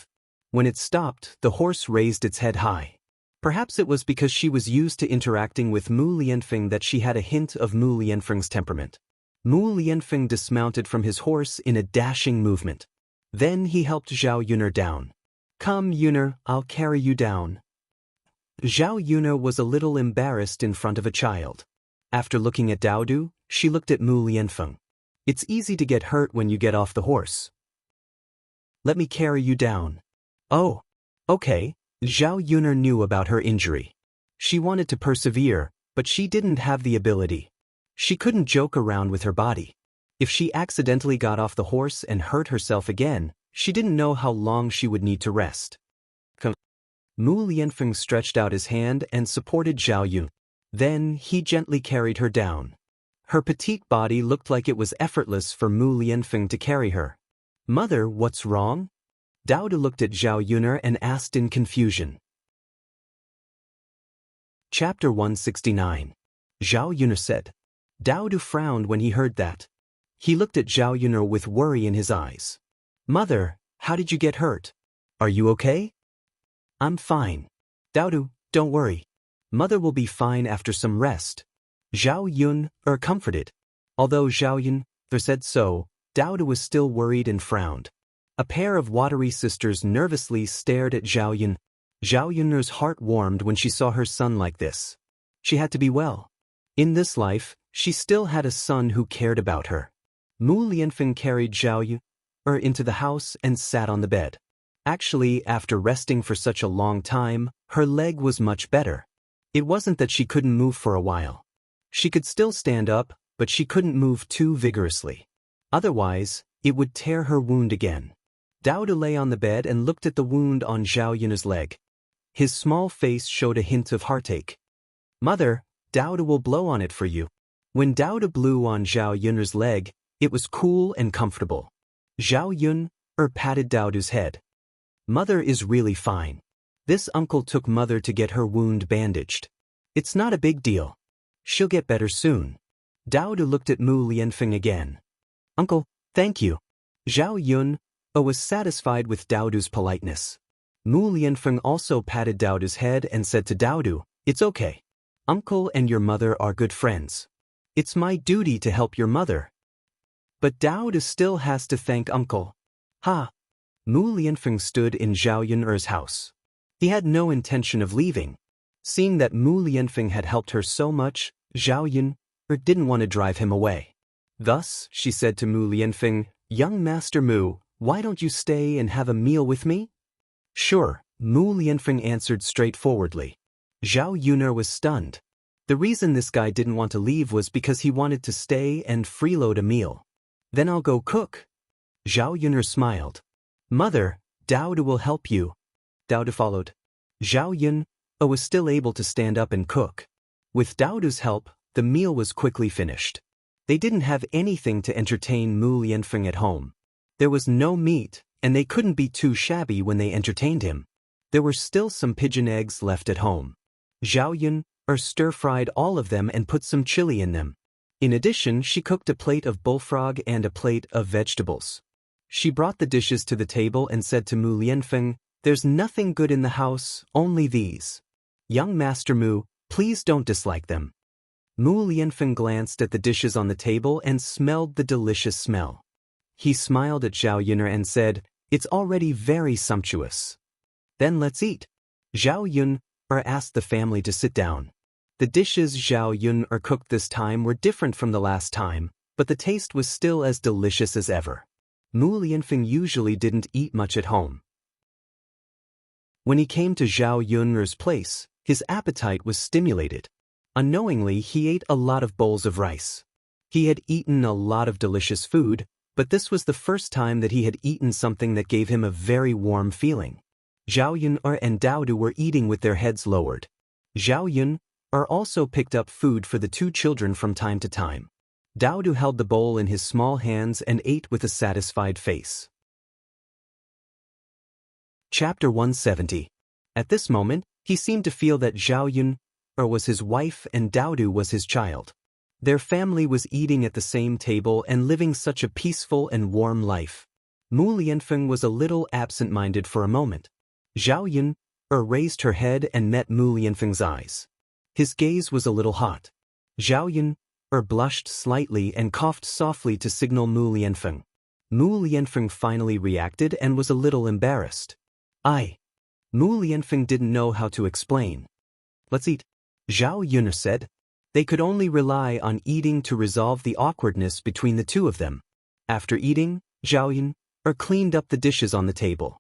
When it stopped, the horse raised its head high. Perhaps it was because she was used to interacting with Mu Lianfeng that she had a hint of Mu Lianfeng's temperament. Mu Lianfeng dismounted from his horse in a dashing movement. Then he helped Zhao Yun down. "Come, Yun, I'll carry you down." Zhao Yun was a little embarrassed in front of a child. After looking at Dao Du, she looked at Mu Lianfeng. "It's easy to get hurt when you get off the horse. Let me carry you down." "Oh, okay." Zhao Yun knew about her injury. She wanted to persevere, but she didn't have the ability. She couldn't joke around with her body. If she accidentally got off the horse and hurt herself again, she didn't know how long she would need to rest. Mu Lianfeng stretched out his hand and supported Zhao Yun. Then he gently carried her down. Her petite body looked like it was effortless for Mu Lianfeng to carry her. "Mother, what's wrong?" Dao Du looked at Zhao Yun and asked in confusion. Chapter 169. Zhao Yun said. Dao Du frowned when he heard that. He looked at Zhao Yun with worry in his eyes. "Mother, how did you get hurt? Are you okay?" "I'm fine." "Dao Du, don't worry. Mother will be fine after some rest." Zhao Yun comforted. Although Zhao Yun said so, Dao Du was still worried and frowned. A pair of watery sisters nervously stared at Zhao Yun. Zhao Yun's heart warmed when she saw her son like this. She had to be well. In this life, she still had a son who cared about her. Mu Lianfeng carried Zhao Yun into the house and sat on the bed. Actually, after resting for such a long time, her leg was much better. It wasn't that she couldn't move for a while. She could still stand up, but she couldn't move too vigorously. Otherwise, it would tear her wound again. Dao Du lay on the bed and looked at the wound on Zhao Yun's leg. His small face showed a hint of heartache. "Mother, Dao Du will blow on it for you." When Dao Du blew on Zhao Yun's leg, it was cool and comfortable. Zhao Yun patted Dao Du's head. "Mother is really fine. This uncle took Mother to get her wound bandaged. It's not a big deal. She'll get better soon." Dao Du looked at Mu Lianfeng again. "Uncle, thank you." Zhao Yun was satisfied with Dao Du's politeness. Mu Lianfeng also patted Dao Du's head and said to Dao Du, "It's okay. Uncle and your mother are good friends. It's my duty to help your mother." But Dao Du still has to thank Uncle. "Ha!" Mu Lianfeng stood in Zhao Yun's house. He had no intention of leaving. Seeing that Mu Lianfeng had helped her so much, Zhao Yun didn't want to drive him away. Thus, she said to Mu Lianfeng, "Young Master Mu, why don't you stay and have a meal with me?" "Sure," Mu Lianfeng answered straightforwardly. Zhao Yun'er was stunned. The reason this guy didn't want to leave was because he wanted to stay and freeload a meal. Then I'll go cook. Zhao Yun'er smiled. Mother, Dao will help you. Dao followed. Zhao Yun was still able to stand up and cook. With Dao's help, the meal was quickly finished. They didn't have anything to entertain Mu Lianfeng at home. There was no meat, and they couldn't be too shabby when they entertained him. There were still some pigeon eggs left at home. Zhao Yun stir-fried all of them and put some chili in them. In addition, she cooked a plate of bullfrog and a plate of vegetables. She brought the dishes to the table and said to Mu Lianfeng, "There's nothing good in the house, only these. Young Master Mu, please don't dislike them." Mu Lianfeng glanced at the dishes on the table and smelled the delicious smell. He smiled at Zhao Yun'er and said, "It's already very sumptuous. Then let's eat." Zhao Yun asked the family to sit down. The dishes Zhao Yun cooked this time were different from the last time, but the taste was still as delicious as ever. Mu Lianfeng usually didn't eat much at home. When he came to Zhao Yun'er's place, his appetite was stimulated. Unknowingly, he ate a lot of bowls of rice. He had eaten a lot of delicious food, but this was the first time that he had eaten something that gave him a very warm feeling. Zhao Yun'er and Dao were eating with their heads lowered. Zhao Yun'er also picked up food for the two children from time to time. Dao held the bowl in his small hands and ate with a satisfied face. Chapter 170. At this moment, he seemed to feel that Zhao Yun'er was his wife and Dao was his child. Their family was eating at the same table and living such a peaceful and warm life. Mu Lianfeng was a little absent-minded for a moment. Zhao Yun'er raised her head and met Mu Lianfeng's eyes. His gaze was a little hot. Zhao Yun'er blushed slightly and coughed softly to signal Mu Lianfeng. Mu Lianfeng finally reacted and was a little embarrassed. Mu Lianfeng didn't know how to explain. "Let's eat," Zhao Yun'er said. They could only rely on eating to resolve the awkwardness between the two of them. After eating, Zhao Yun'er cleaned up the dishes on the table.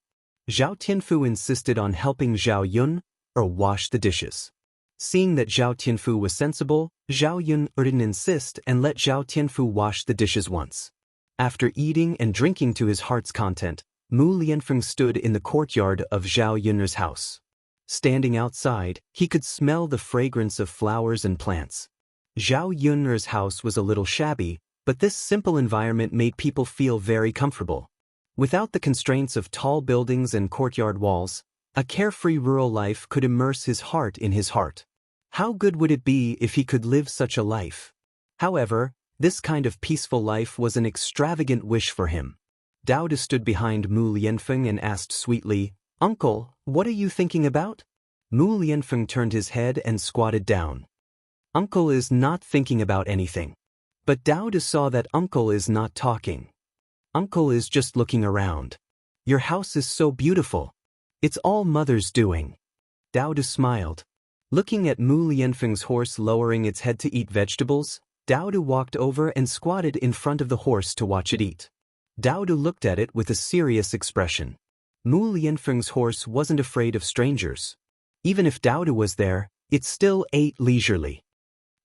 Zhao Tianfu insisted on helping Zhao Yun'er wash the dishes. Seeing that Zhao Tianfu was sensible, Zhao Yun'er didn't insist and let Zhao Tianfu wash the dishes once. After eating and drinking to his heart's content, Mu Lianfeng stood in the courtyard of Zhao Yun'er's house. Standing outside, he could smell the fragrance of flowers and plants. Zhao Yun'er's house was a little shabby, but this simple environment made people feel very comfortable. Without the constraints of tall buildings and courtyard walls, a carefree rural life could immerse his heart in his heart. How good would it be if he could live such a life? However, this kind of peaceful life was an extravagant wish for him. Dao stood behind Mu Lianfeng and asked sweetly, "Uncle, what are you thinking about?" Mu Lianfeng turned his head and squatted down. Uncle is not thinking about anything. But Dao saw that Uncle is not talking. Uncle is just looking around. Your house is so beautiful. It's all Mother's doing. Dao smiled. Looking at Mu Lianfeng's horse lowering its head to eat vegetables, Dao walked over and squatted in front of the horse to watch it eat. Dao looked at it with a serious expression. Mu Lianfeng's horse wasn't afraid of strangers. Even if Dao was there, it still ate leisurely.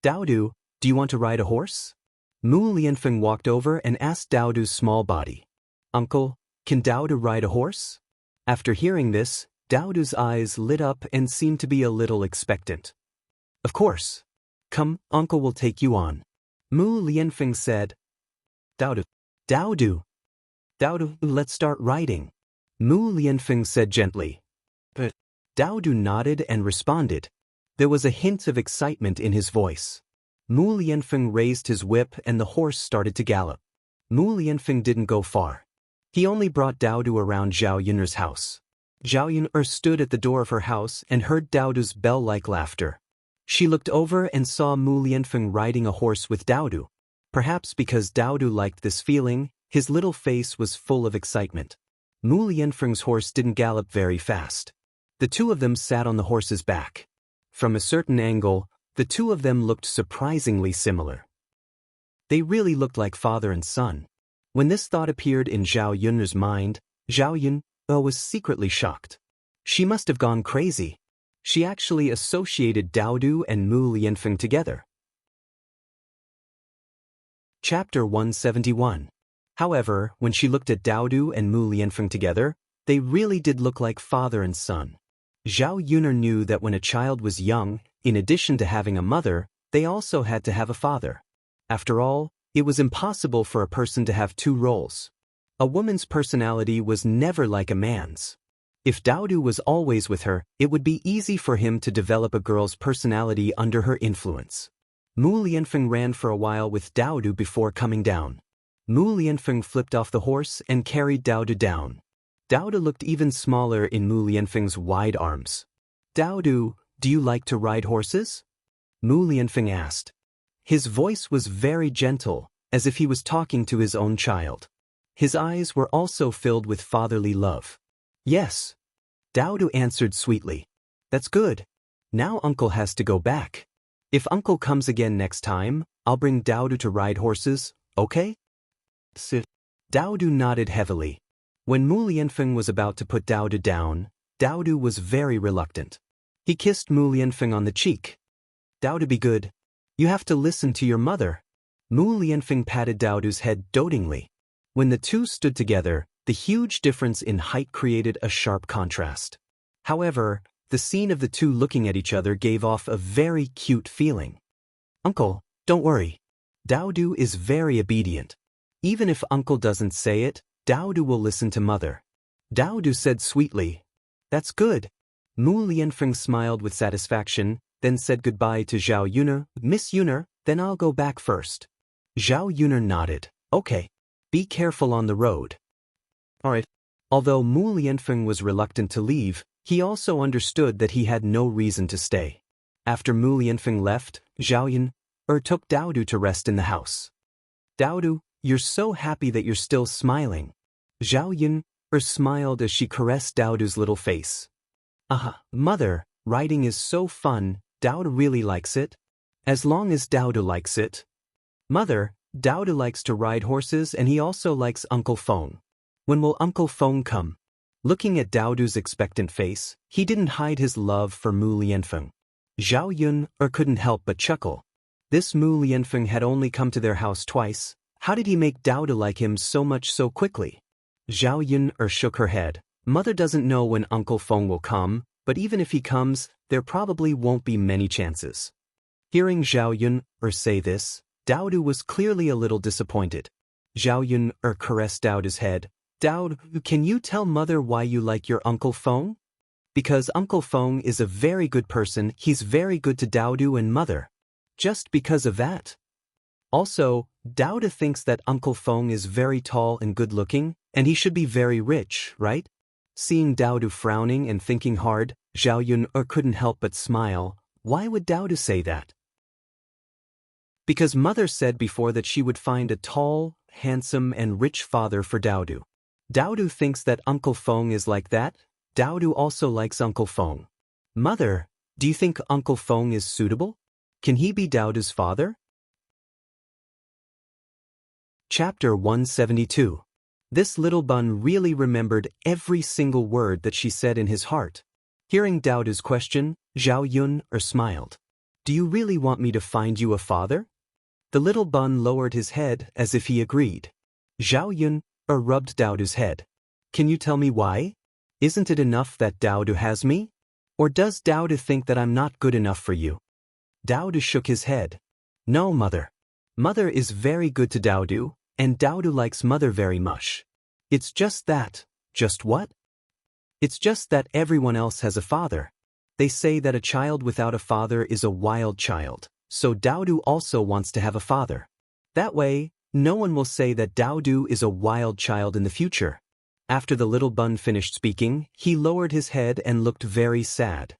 "Dao, do you want to ride a horse?" Mu Lianfeng walked over and asked Dao's small body. "Uncle, can Dao ride a horse?" After hearing this, Dao's eyes lit up and seemed to be a little expectant. "Of course. Come, Uncle will take you on." Mu Lianfeng said. Dao, let's start riding." Mu Lianfeng said gently. But Dao nodded and responded. There was a hint of excitement in his voice. Mu Lianfeng raised his whip and the horse started to gallop. Mu Lianfeng didn't go far. He only brought Dao around Zhao Yun'er's house. Zhao Yun'er stood at the door of her house and heard Dao's bell-like laughter. She looked over and saw Mu Lianfeng riding a horse with Dao. Perhaps because Dao liked this feeling, his little face was full of excitement. Mu Lianfeng's horse didn't gallop very fast. The two of them sat on the horse's back. From a certain angle, the two of them looked surprisingly similar. They really looked like father and son. When this thought appeared in Zhao Yun'er's mind, Zhao Yun'er was secretly shocked. She must have gone crazy. She actually associated Daodu and Mu Lianfeng together. Chapter 171. However, when she looked at Daodu and Mu Lianfeng together, they really did look like father and son. Zhao Yuner knew that when a child was young, in addition to having a mother, they also had to have a father. After all, it was impossible for a person to have two roles. A woman's personality was never like a man's. If Daodu was always with her, it would be easy for him to develop a girl's personality under her influence. Mu Lianfeng ran for a while with Daodu before coming down. Mu Lianfeng flipped off the horse and carried Daodu down. Daodu looked even smaller in Mu Lianfeng's wide arms. "Daodu, do you like to ride horses?" Mu Lianfeng asked. His voice was very gentle, as if he was talking to his own child. His eyes were also filled with fatherly love. "Yes." Daodu answered sweetly. "That's good. Now Uncle has to go back. If Uncle comes again next time, I'll bring Daodu to ride horses, okay?" Daodu nodded heavily. When Mu Lianfeng was about to put Daodu down, Daodu was very reluctant. He kissed Mu Lianfeng on the cheek. "Daodu, be good. You have to listen to your mother." Mu Lianfeng patted Daodu's head dotingly. When the two stood together, the huge difference in height created a sharp contrast. However, the scene of the two looking at each other gave off a very cute feeling. "Uncle, don't worry. Daodu is very obedient. Even if Uncle doesn't say it, Daodu will listen to Mother." Daodu said sweetly. "That's good." Mu Lianfeng smiled with satisfaction, then said goodbye to Zhao Yuner. "Miss Yuner, then I'll go back first." Zhao Yuner nodded. "Okay. Be careful on the road." "All right." Although Mu Lianfeng was reluctant to leave, he also understood that he had no reason to stay. After Mu Lianfeng left, Zhao Yuner took Daodu to rest in the house. "Daodu, you're so happy that you're still smiling." Zhao Yuner smiled as she caressed Daodu's little face. Mother, riding is so fun. Daodu really likes it. As long as Daodu likes it." "Mother, Daodu likes to ride horses and he also likes Uncle Feng. When will Uncle Feng come?" Looking at Daodu's expectant face, he didn't hide his love for Mu Lianfeng. Zhao Yuner couldn't help but chuckle. This Mu Lianfeng had only come to their house twice. How did he make Daodu like him so much so quickly? Zhao Yuner shook her head. "Mother doesn't know when Uncle Feng will come, but even if he comes, there probably won't be many chances." Hearing Zhao Yuner say this, Daodu was clearly a little disappointed. Zhao Yuner caressed Daodu's head. "Daodu, can you tell Mother why you like your Uncle Feng?" "Because Uncle Feng is a very good person. He's very good to Daodu and Mother." "Just because of that?" "Also, Daodu thinks that Uncle Feng is very tall and good-looking, and he should be very rich, right?" Seeing Daodu frowning and thinking hard, Zhao Yuner couldn't help but smile. Why would Daodu say that? "Because Mother said before that she would find a tall, handsome, and rich father for Daodu. Daodu thinks that Uncle Feng is like that. Daodu also likes Uncle Feng." "Mother, do you think Uncle Feng is suitable? Can he be Daodu's father?" Chapter 172. This little bun really remembered every single word that she said in his heart. Hearing Daodu's question, Zhao Yuner smiled. "Do you really want me to find you a father?" The little bun lowered his head as if he agreed. Zhao Yuner rubbed Daodu's head. "Can you tell me why? Isn't it enough that Daodu has me? Or does Daodu think that I'm not good enough for you?" Daodu shook his head. "No, Mother. Mother is very good to Daodu, and Daodu likes Mother very much. It's just that." "Just what?" "It's just that everyone else has a father. They say that a child without a father is a wild child, so Daodu also wants to have a father. That way, no one will say that Daodu is a wild child in the future." After the little bun finished speaking, he lowered his head and looked very sad.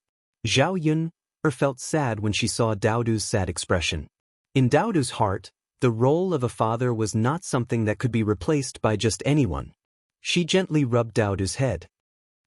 Zhao Yuner felt sad when she saw Daodu's sad expression. In Daodu's heart, the role of a father was not something that could be replaced by just anyone. She gently rubbed Daodu's head.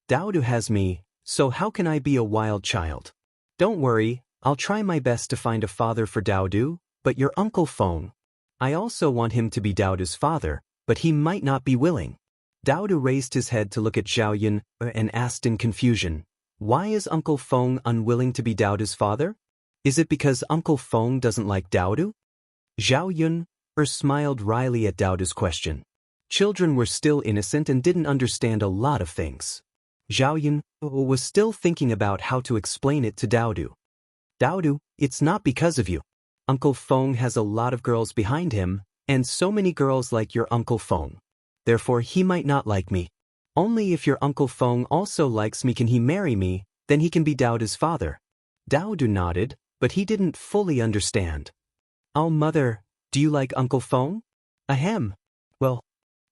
"Daodu has me, so how can I be a wild child? Don't worry, I'll try my best to find a father for Daodu, but your Uncle Feng, I also want him to be Daodu's father, but he might not be willing." Daodu raised his head to look at Zhao Yuner and asked in confusion, Why is Uncle Feng unwilling to be Daodu's father? Is it because Uncle Feng doesn't like Daodu? Zhao Yun smiled wryly at Daodu's question. Children were still innocent and didn't understand a lot of things. Zhao Yun was still thinking about how to explain it to Daodu. Daodu, it's not because of you. Uncle Feng has a lot of girls behind him, and so many girls like your Uncle Feng. Therefore he might not like me. Only if your Uncle Feng also likes me can he marry me, then he can be Daodu's father. Daodu nodded, but he didn't fully understand. Oh mother, do you like Uncle Feng? Ahem. Well,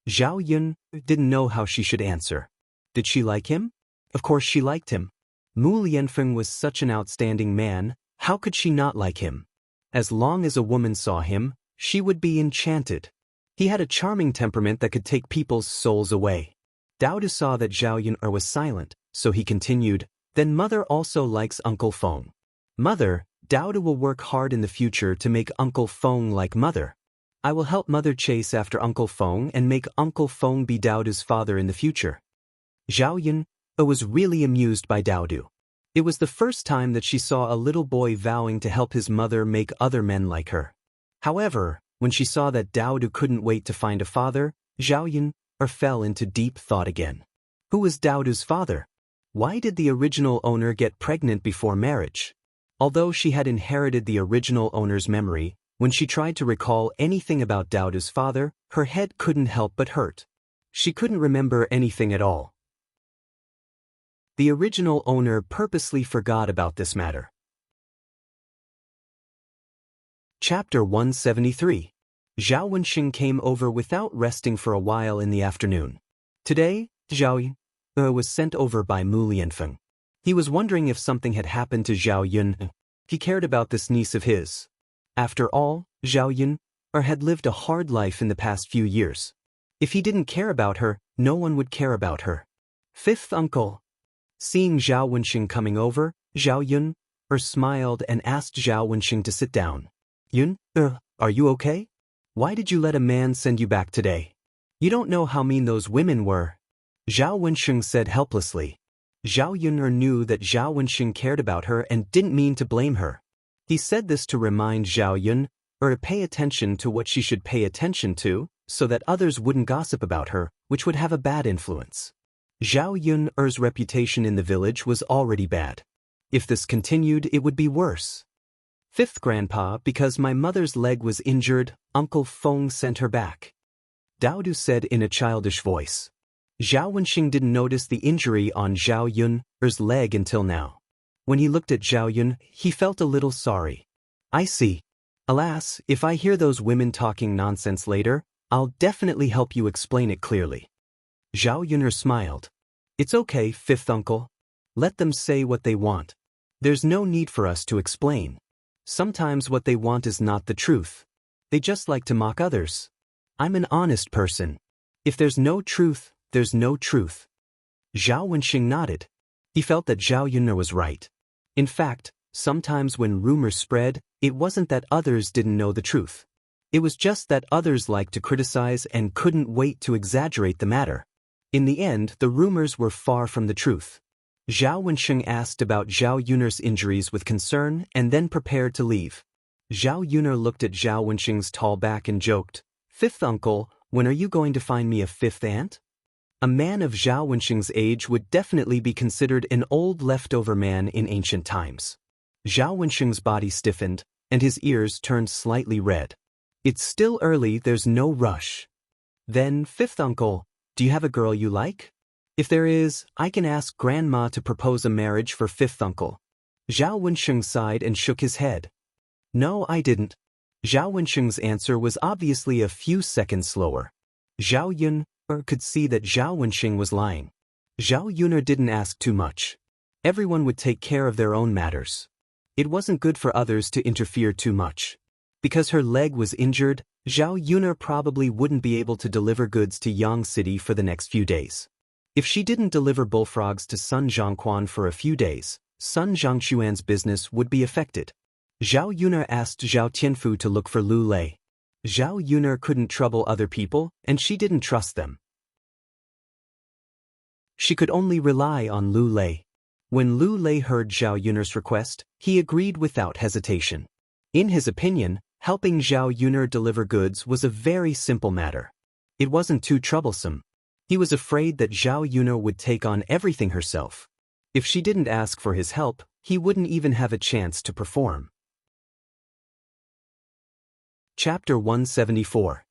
Zhao Yun didn't know how she should answer. Did she like him? Of course she liked him. Mu Lianfeng was such an outstanding man, how could she not like him? As long as a woman saw him, she would be enchanted. He had a charming temperament that could take people's souls away. Daodu saw that Zhao Yun was silent, so he continued, then mother also likes Uncle Feng. Mother, Daodu will work hard in the future to make Uncle Feng like mother. I will help mother chase after Uncle Feng and make Uncle Feng be Daodu's father in the future. Zhao Yun was really amused by Daodu. It was the first time that she saw a little boy vowing to help his mother make other men like her. However, when she saw that Daodu couldn't wait to find a father, Zhao Yun fell into deep thought again. Who was Daodu's father? Why did the original owner get pregnant before marriage? Although she had inherited the original owner's memory, when she tried to recall anything about Daodu's father, her head couldn't help but hurt. She couldn't remember anything at all. The original owner purposely forgot about this matter. Chapter 173. Zhao Wenxing came over without resting for a while in the afternoon. Today, Zhao Yun was sent over by Mu Lianfeng. He was wondering if something had happened to Zhao Yun. He cared about this niece of his. After all, Zhao Yun had lived a hard life in the past few years. If he didn't care about her, no one would care about her. Fifth uncle. Seeing Zhao Wenxing coming over, Zhao Yun smiled and asked Zhao Wenxing to sit down. Yun, are you okay? Why did you let a man send you back today? You don't know how mean those women were. Zhao Wenxing said helplessly. Zhao Yun knew that Zhao Wenxing cared about her and didn't mean to blame her. He said this to remind Zhao Yun to pay attention to what she should pay attention to, so that others wouldn't gossip about her, which would have a bad influence. Zhao Yun's reputation in the village was already bad. If this continued, it would be worse. Fifth grandpa, because my mother's leg was injured, Uncle Feng sent her back. Daodu said in a childish voice. Zhao Wenxing didn't notice the injury on Zhao Yun's leg until now. When he looked at Zhao Yun, he felt a little sorry. I see. Alas, if I hear those women talking nonsense later, I'll definitely help you explain it clearly. Zhao Yun smiled. It's okay, fifth uncle. Let them say what they want. There's no need for us to explain. Sometimes what they want is not the truth. They just like to mock others. I'm an honest person. If there's no truth, there's no truth. Zhao Wenxing nodded. He felt that Zhao Yun was right. In fact, sometimes when rumors spread, it wasn't that others didn't know the truth. It was just that others liked to criticize and couldn't wait to exaggerate the matter. In the end, the rumors were far from the truth. Zhao Wenxing asked about Zhao Yun's injuries with concern and then prepared to leave. Zhao Yun looked at Zhao Wenxing's tall back and joked, Fifth uncle, when are you going to find me a fifth aunt? A man of Zhao Wenxing's age would definitely be considered an old leftover man in ancient times. Zhao Wenxing's body stiffened, and his ears turned slightly red. It's still early, there's no rush. Then, fifth uncle, do you have a girl you like? If there is, I can ask grandma to propose a marriage for fifth uncle. Zhao Wenxing sighed and shook his head. No, I didn't. Zhao Wenxing's answer was obviously a few seconds slower. Zhao Yun could see that Zhao Wenxing was lying. Zhao Yun didn't ask too much. Everyone would take care of their own matters. It wasn't good for others to interfere too much. Because her leg was injured, Zhao Yun probably wouldn't be able to deliver goods to Yang City for the next few days. If she didn't deliver bullfrogs to Sun Zhongquan for a few days, Sun Zhongquan's business would be affected. Zhao Yun asked Zhao Tianfu to look for Lu Lei. Zhao Yun couldn't trouble other people, and she didn't trust them. She could only rely on Lu Lei. When Lu Lei heard Zhao Yun'er's request, he agreed without hesitation. In his opinion, helping Zhao Yun'er deliver goods was a very simple matter. It wasn't too troublesome. He was afraid that Zhao Yun'er would take on everything herself. If she didn't ask for his help, he wouldn't even have a chance to perform. Chapter 174.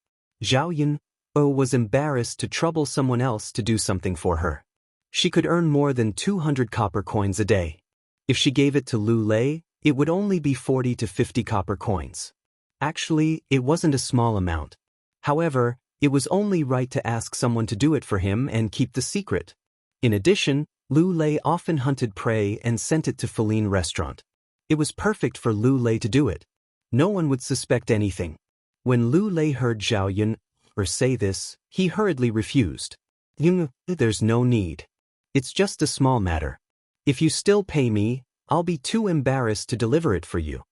Zhao Yun'er was embarrassed to trouble someone else to do something for her. She could earn more than 200 copper coins a day. If she gave it to Lu Lei, it would only be 40 to 50 copper coins. Actually, it wasn't a small amount. However, it was only right to ask someone to do it for him and keep the secret. In addition, Lu Lei often hunted prey and sent it to Feline restaurant. It was perfect for Lu Lei to do it. No one would suspect anything. When Lu Lei heard Zhao Yun'er say this, he hurriedly refused. There's no need. It's just a small matter. If you still pay me, I'll be too embarrassed to deliver it for you.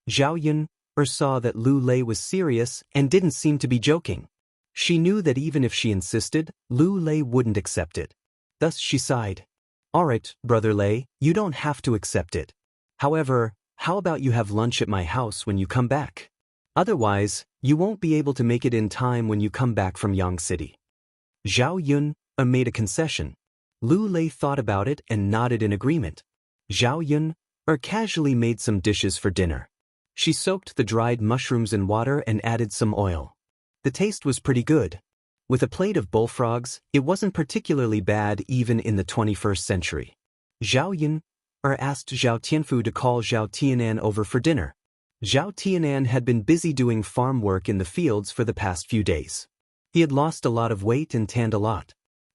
Zhao Yun'er saw that Lu Lei was serious and didn't seem to be joking. She knew that even if she insisted, Lu Lei wouldn't accept it. Thus she sighed. Alright, Brother Lei, you don't have to accept it. However, how about you have lunch at my house when you come back? Otherwise, you won't be able to make it in time when you come back from Yang City. Zhao Yun'er made a concession. Lu Lei thought about it and nodded in agreement. Zhao Yun'er casually made some dishes for dinner. She soaked the dried mushrooms in water and added some oil. The taste was pretty good. With a plate of bullfrogs, it wasn't particularly bad even in the 21st century. Zhao Yun'er asked Zhao Tianfu to call Zhao Tianan over for dinner. Zhao Tianan had been busy doing farm work in the fields for the past few days. He had lost a lot of weight and tanned a lot.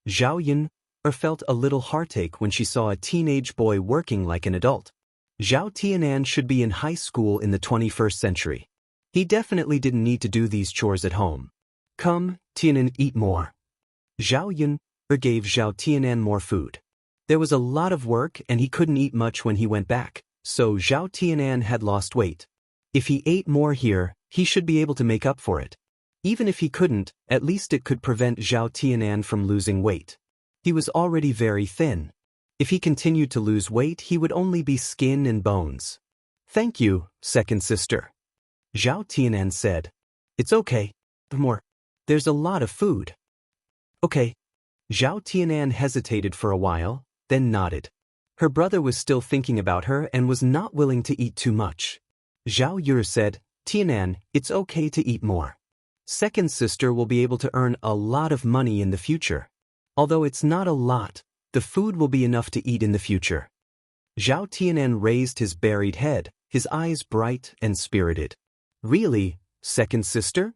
Zhao Yun'er felt a little heartache when she saw a teenage boy working like an adult. Zhao Tianan should be in high school in the 21st century. He definitely didn't need to do these chores at home. Come, Tianan, eat more. Zhao Yun'er gave Zhao Tianan more food. There was a lot of work and he couldn't eat much when he went back, so Zhao Tianan had lost weight. If he ate more here, he should be able to make up for it. Even if he couldn't, at least it could prevent Zhao Tianan from losing weight. He was already very thin. If he continued to lose weight, he would only be skin and bones. Thank you, second sister. Zhao Tianan said. It's okay. More. There's a lot of food. Okay. Zhao Tianan hesitated for a while, then nodded. Her brother was still thinking about her and was not willing to eat too much. Zhao Yun'er said, Tianan, it's okay to eat more. Second sister will be able to earn a lot of money in the future. Although it's not a lot, the food will be enough to eat in the future. Zhao Tianan raised his buried head, his eyes bright and spirited. Really, second sister?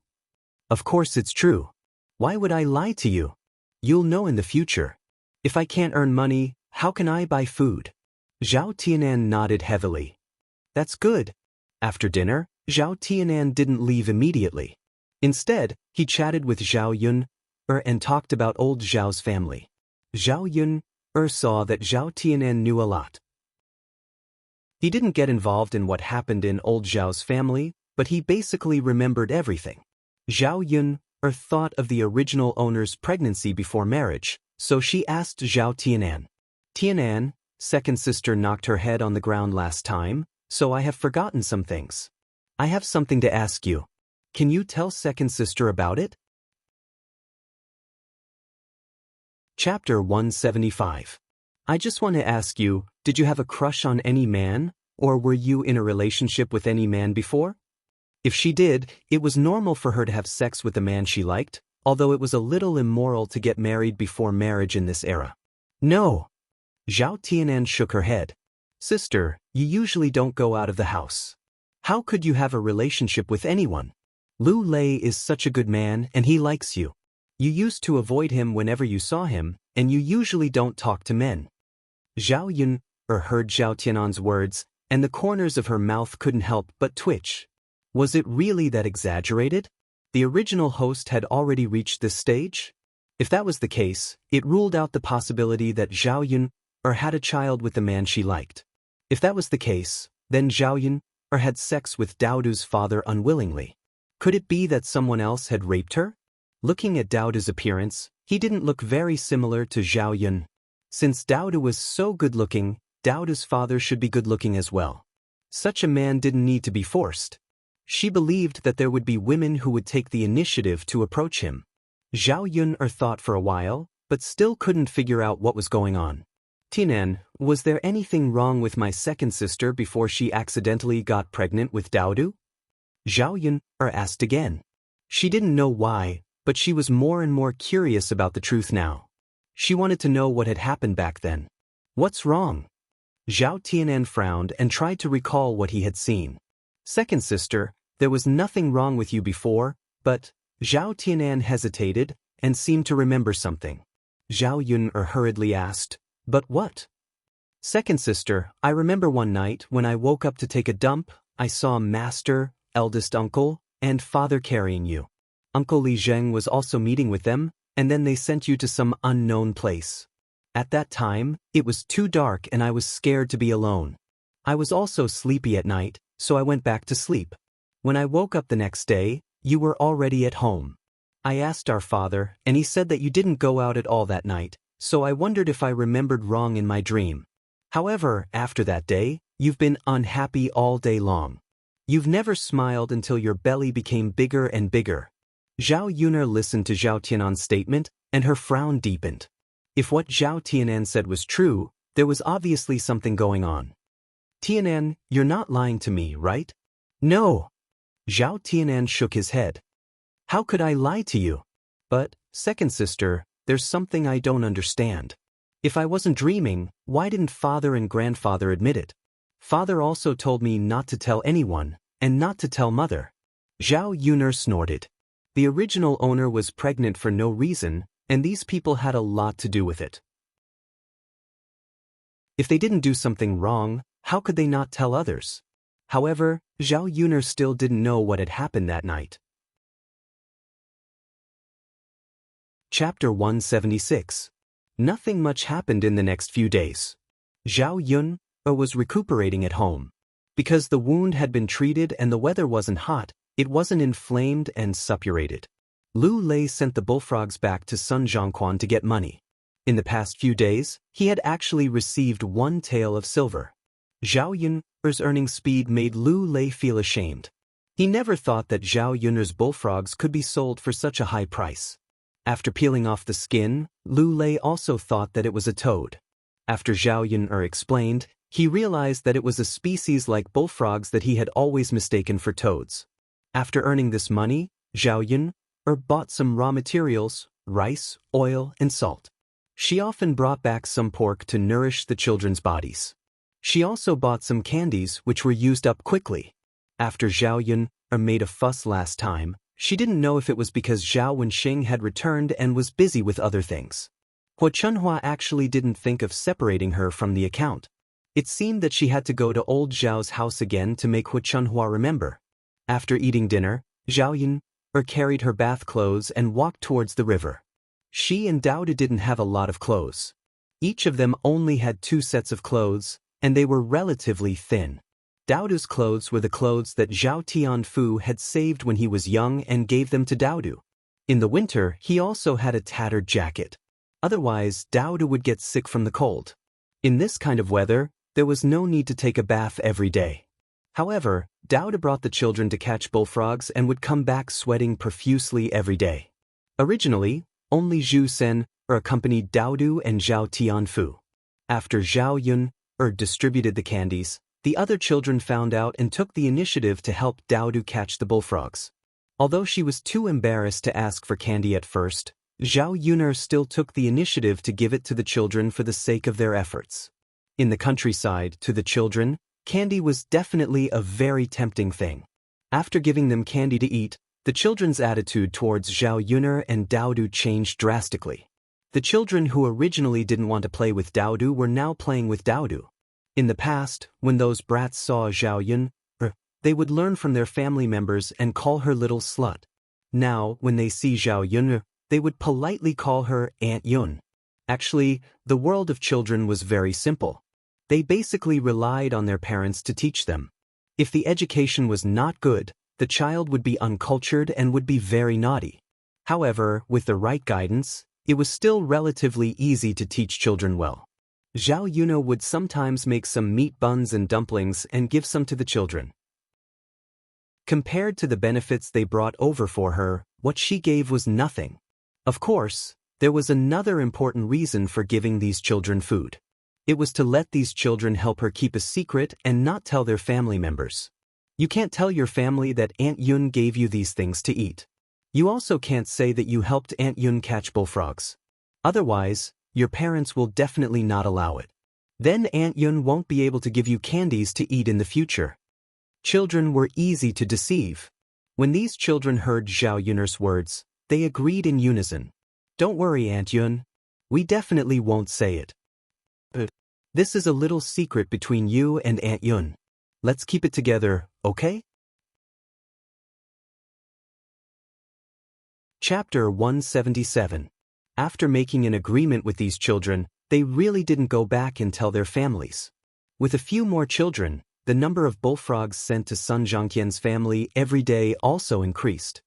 Of course it's true. Why would I lie to you? You'll know in the future. If I can't earn money, how can I buy food? Zhao Tianan nodded heavily. That's good. After dinner, Zhao Tianan didn't leave immediately. Instead, he chatted with Zhao Yun'er and talked about old Zhao's family. Zhao Yun'er saw that Zhao Tianan knew a lot. He didn't get involved in what happened in old Zhao's family, but he basically remembered everything. Zhao Yun'er thought of the original owner's pregnancy before marriage, so she asked Zhao Tianan. Tianan, second sister knocked her head on the ground last time, so I have forgotten some things. I have something to ask you. Can you tell second sister about it? Chapter 175. I just want to ask you, did you have a crush on any man, or were you in a relationship with any man before? If she did, it was normal for her to have sex with the man she liked, although it was a little immoral to get married before marriage in this era. No. Zhao Tianan shook her head. Sister, you usually don't go out of the house. How could you have a relationship with anyone? Lu Lei is such a good man and he likes you. You used to avoid him whenever you saw him, and you usually don't talk to men. Zhao Yun'er heard Zhao Tianan's words, and the corners of her mouth couldn't help but twitch. Was it really that exaggerated? The original host had already reached this stage? If that was the case, it ruled out the possibility that Zhao Yun'er had a child with the man she liked. If that was the case, then Zhao Yun'er had sex with Daodu's father unwillingly. Could it be that someone else had raped her? Looking at Daodu's appearance, he didn't look very similar to Zhao Yun. Since Daodu was so good-looking, Daoda's father should be good-looking as well. Such a man didn't need to be forced. She believed that there would be women who would take the initiative to approach him. Zhao Yun'er thought for a while, but still couldn't figure out what was going on. Tianan, was there anything wrong with my second sister before she accidentally got pregnant with Daodu? Zhao Yun'er asked again. She didn't know why, but she was more and more curious about the truth now. She wanted to know what had happened back then. What's wrong? Zhao Tianan frowned and tried to recall what he had seen. Second sister, there was nothing wrong with you before, but Zhao Tianan hesitated and seemed to remember something. Zhao Yun'er hurriedly asked, but what? Second sister, I remember one night when I woke up to take a dump, I saw master, eldest uncle, and father carrying you. Uncle Li Zheng was also meeting with them, and then they sent you to some unknown place. At that time, it was too dark and I was scared to be alone. I was also sleepy at night, so I went back to sleep. When I woke up the next day, you were already at home. I asked our father, and he said that you didn't go out at all that night, so I wondered if I remembered wrong in my dream. However, after that day, you've been unhappy all day long. You've never smiled until your belly became bigger and bigger. Zhao Yun'er listened to Zhao Tianan's statement, and her frown deepened. If what Zhao Tianan said was true, there was obviously something going on. Tianan, you're not lying to me, right? No. Zhao Tianan shook his head. How could I lie to you? But, second sister, there's something I don't understand. If I wasn't dreaming, why didn't father and grandfather admit it? Father also told me not to tell anyone, and not to tell mother. Zhao Yun'er snorted. The original owner was pregnant for no reason, and these people had a lot to do with it. If they didn't do something wrong, how could they not tell others? However, Zhao Yun'er still didn't know what had happened that night. Chapter 176. Nothing much happened in the next few days. Zhao Yun'er was recuperating at home. Because the wound had been treated and the weather wasn't hot, it wasn't inflamed and suppurated. Lu Lei sent the bullfrogs back to Sun Zhongquan to get money. In the past few days, he had actually received 1 tael of silver. Zhao Yun'er's earning speed made Lu Lei feel ashamed. He never thought that Zhao Yun'er's bullfrogs could be sold for such a high price. After peeling off the skin, Lu Lei also thought that it was a toad. After Zhao Yun'er explained, he realized that it was a species like bullfrogs that he had always mistaken for toads. After earning this money, Zhao Yun'er bought some raw materials, rice, oil, and salt. She often brought back some pork to nourish the children's bodies. She also bought some candies which were used up quickly. After Zhao Yun'er made a fuss last time, she didn't know if it was because Zhao Wenxing had returned and was busy with other things. Hua Chunhua actually didn't think of separating her from the account. It seemed that she had to go to old Zhao's house again to make Hua Chunhua remember. After eating dinner, Zhao Yun'er carried her bath clothes and walked towards the river. She and Daoda didn't have a lot of clothes. Each of them only had 2 sets of clothes, and they were relatively thin. Daoda's clothes were the clothes that Zhao Tianfu had saved when he was young and gave them to Daodu. In the winter, he also had a tattered jacket. Otherwise, Daoda would get sick from the cold. In this kind of weather, there was no need to take a bath every day. However, Daoda brought the children to catch bullfrogs and would come back sweating profusely every day. Originally, only Zhu Sen accompanied Daodu and Zhao Tianfu. After Zhao Yun'er distributed the candies, the other children found out and took the initiative to help Daodu catch the bullfrogs. Although she was too embarrassed to ask for candy at first, Zhao Yun'er still took the initiative to give it to the children for the sake of their efforts. In the countryside, to the children, candy was definitely a very tempting thing. After giving them candy to eat, the children's attitude towards Zhao Yun'er and Daodu changed drastically. The children who originally didn't want to play with Daodu were now playing with Daodu. In the past, when those brats saw Zhao Yun'er, they would learn from their family members and call her little slut. Now, when they see Zhao Yun'er, they would politely call her Aunt Yun. Actually, the world of children was very simple. They basically relied on their parents to teach them. If the education was not good, the child would be uncultured and would be very naughty. However, with the right guidance, it was still relatively easy to teach children well. Zhao Yuna would sometimes make some meat buns and dumplings and give some to the children. Compared to the benefits they brought over for her, what she gave was nothing. Of course, there was another important reason for giving these children food. It was to let these children help her keep a secret and not tell their family members. You can't tell your family that Aunt Yun gave you these things to eat. You also can't say that you helped Aunt Yun catch bullfrogs. Otherwise, your parents will definitely not allow it. Then Aunt Yun won't be able to give you candies to eat in the future. Children were easy to deceive. When these children heard Zhao Yun's words, they agreed in unison. Don't worry, Aunt Yun. We definitely won't say it. But this is a little secret between you and Aunt Yun. Let's keep it together, okay? Chapter 177. After making an agreement with these children, they really didn't go back and tell their families. With a few more children, the number of bullfrogs sent to Sun Zhangqian's family every day also increased.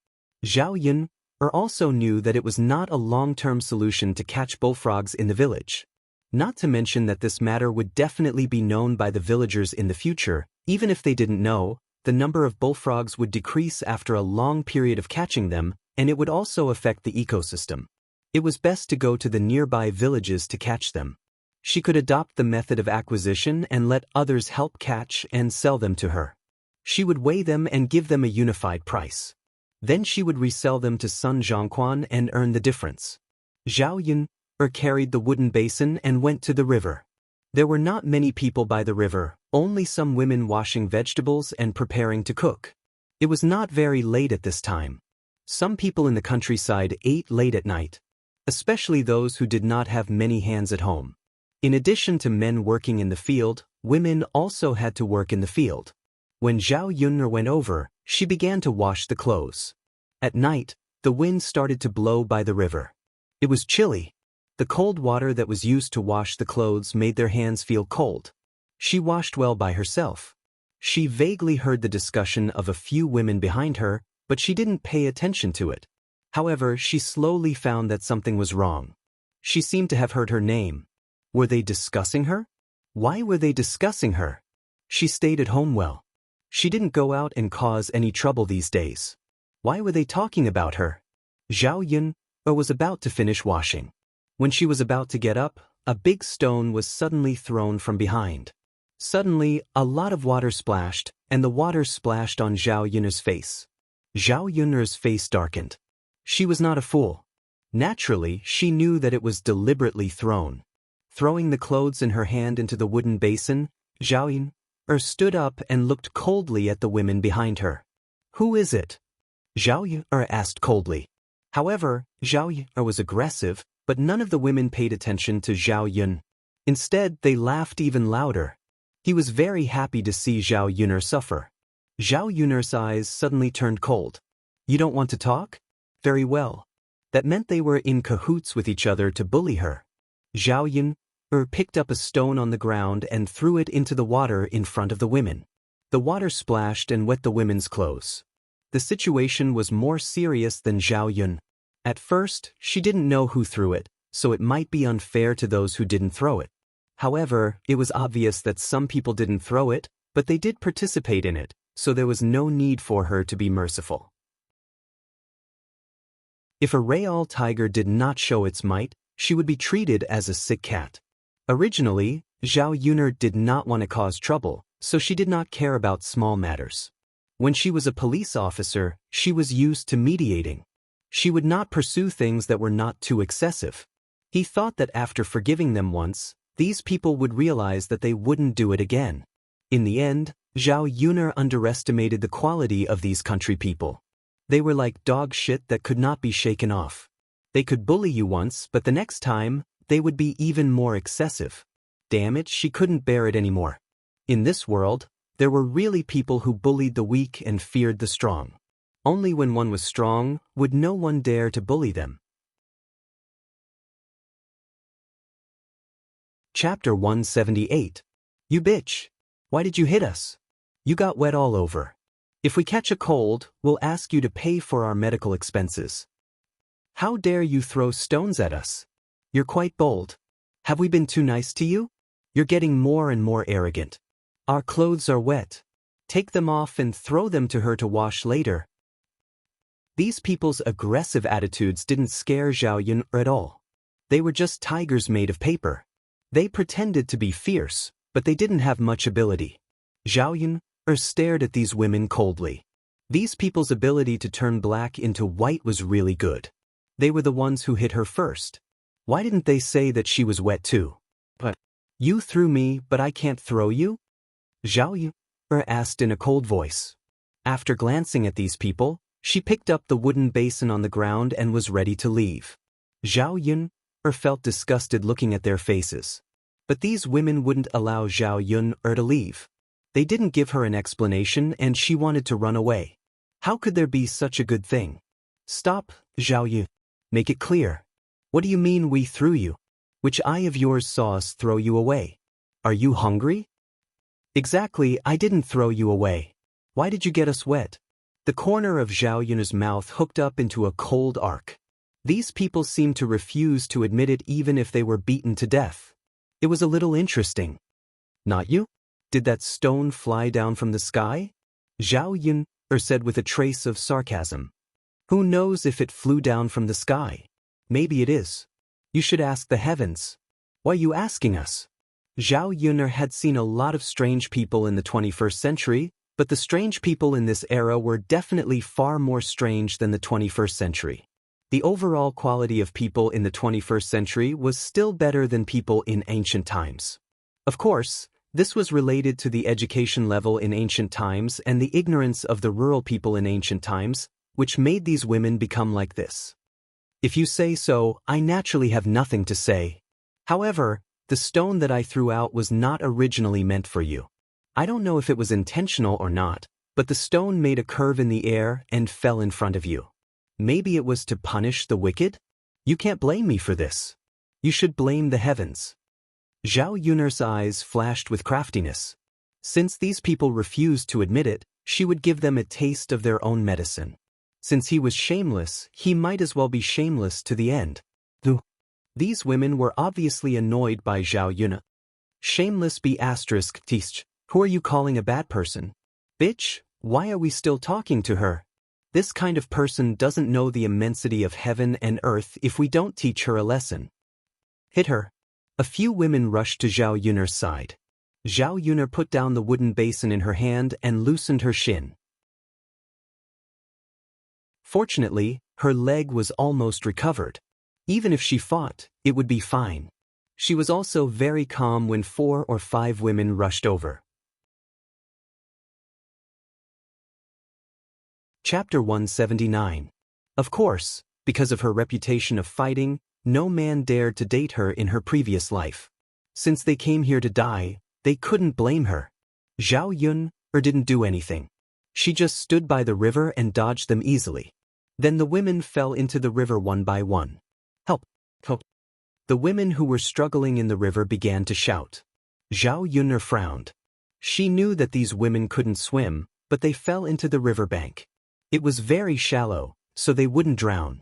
Zhao Yun also knew that it was not a long-term solution to catch bullfrogs in the village. Not to mention that this matter would definitely be known by the villagers in the future. Even if they didn't know, the number of bullfrogs would decrease after a long period of catching them, and it would also affect the ecosystem. It was best to go to the nearby villages to catch them. She could adopt the method of acquisition and let others help catch and sell them to her. She would weigh them and give them a unified price. Then she would resell them to Sun Zhangquan and earn the difference. Zhao Yun carried the wooden basin and went to the river. There were not many people by the river, only some women washing vegetables and preparing to cook. It was not very late at this time. Some people in the countryside ate late at night, especially those who did not have many hands at home. In addition to men working in the field, women also had to work in the field. When Zhao Yun went over, she began to wash the clothes. At night, the wind started to blow by the river. It was chilly. The cold water that was used to wash the clothes made their hands feel cold. She washed well by herself. She vaguely heard the discussion of a few women behind her, but she didn't pay attention to it. However, she slowly found that something was wrong. She seemed to have heard her name. Were they discussing her? Why were they discussing her? She stayed at home well. She didn't go out and cause any trouble these days. Why were they talking about her? Zhao Yun was about to finish washing. When she was about to get up, a big stone was suddenly thrown from behind. Suddenly, a lot of water splashed, and the water splashed on Zhao Yun's face. Zhao Yun's face darkened. She was not a fool. Naturally, she knew that it was deliberately thrown. Throwing the clothes in her hand into the wooden basin, Zhao Yun stood up and looked coldly at the women behind her. Who is it? Zhao Yun asked coldly. However, Zhao Yun was aggressive, but none of the women paid attention to Zhao Yun. Instead, they laughed even louder. He was very happy to see Zhao Yun suffer. Zhao Yun's eyes suddenly turned cold. You don't want to talk? Very well. That meant they were in cahoots with each other to bully her. Zhao Yun picked up a stone on the ground and threw it into the water in front of the women. The water splashed and wet the women's clothes. The situation was more serious than Zhao Yun. At first, she didn't know who threw it, so it might be unfair to those who didn't throw it. However, it was obvious that some people didn't throw it, but they did participate in it, so there was no need for her to be merciful. If a real tiger did not show its might, she would be treated as a sick cat. Originally, Zhao Yun did not want to cause trouble, so she did not care about small matters. When she was a police officer, she was used to mediating. She would not pursue things that were not too excessive. He thought that after forgiving them once, these people would realize that they wouldn't do it again. In the end, Zhao Yun underestimated the quality of these country people. They were like dog shit that could not be shaken off. They could bully you once, but the next time, they would be even more excessive. Damn it, she couldn't bear it anymore. In this world, there were really people who bullied the weak and feared the strong. Only when one was strong would no one dare to bully them. Chapter 178. You bitch. Why did you hit us? You got wet all over. If we catch a cold, we'll ask you to pay for our medical expenses. How dare you throw stones at us? You're quite bold. Have we been too nice to you? You're getting more and more arrogant. Our clothes are wet. Take them off and throw them to her to wash later. These people's aggressive attitudes didn't scare Zhao Yun at all. They were just tigers made of paper. They pretended to be fierce, but they didn't have much ability. Zhao Yun stared at these women coldly. These people's ability to turn black into white was really good. They were the ones who hit her first. Why didn't they say that she was wet too? But you threw me, but I can't throw you? Zhao Yun asked in a cold voice. After glancing at these people, she picked up the wooden basin on the ground and was ready to leave. Zhao Yun felt disgusted looking at their faces. But these women wouldn't allow Zhao Yun to leave. They didn't give her an explanation and she wanted to run away. How could there be such a good thing? Stop, Zhao Yun. Make it clear. What do you mean we threw you? Which eye of yours saw us throw you away? Are you hungry? Exactly, I didn't throw you away. Why did you get us wet? The corner of Zhao Yun's mouth hooked up into a cold arc. These people seemed to refuse to admit it even if they were beaten to death. It was a little interesting. Not you? Did that stone fly down from the sky? Zhao Yun said with a trace of sarcasm. Who knows if it flew down from the sky? Maybe it is. You should ask the heavens. Why are you asking us? Zhao Yun had seen a lot of strange people in the 21st century, but the strange people in this era were definitely far more strange than the 21st century. The overall quality of people in the 21st century was still better than people in ancient times. Of course, this was related to the education level in ancient times and the ignorance of the rural people in ancient times, which made these women become like this. If you say so, I naturally have nothing to say. However, the stone that I threw out was not originally meant for you. I don't know if it was intentional or not, but the stone made a curve in the air and fell in front of you. Maybe it was to punish the wicked? You can't blame me for this. You should blame the heavens. Zhao Yun's eyes flashed with craftiness. Since these people refused to admit it, she would give them a taste of their own medicine. Since he was shameless, he might as well be shameless to the end. These women were obviously annoyed by Zhao Yun. Shameless be asterisk teach. Who are you calling a bad person? Bitch, why are we still talking to her? This kind of person doesn't know the immensity of heaven and earth if we don't teach her a lesson. Hit her. A few women rushed to Zhao Yun's side. Zhao Yun put down the wooden basin in her hand and loosened her shin. Fortunately, her leg was almost recovered. Even if she fought, it would be fine. She was also very calm when 4 or 5 women rushed over. Chapter 179. Of course, because of her reputation of fighting, no man dared to date her in her previous life. Since they came here to die, they couldn't blame her. Zhao Yun didn't do anything. She just stood by the river and dodged them easily. Then the women fell into the river one by one. Help! Help! The women who were struggling in the river began to shout. Zhao Yun frowned. She knew that these women couldn't swim, but they fell into the riverbank. It was very shallow, so they wouldn't drown.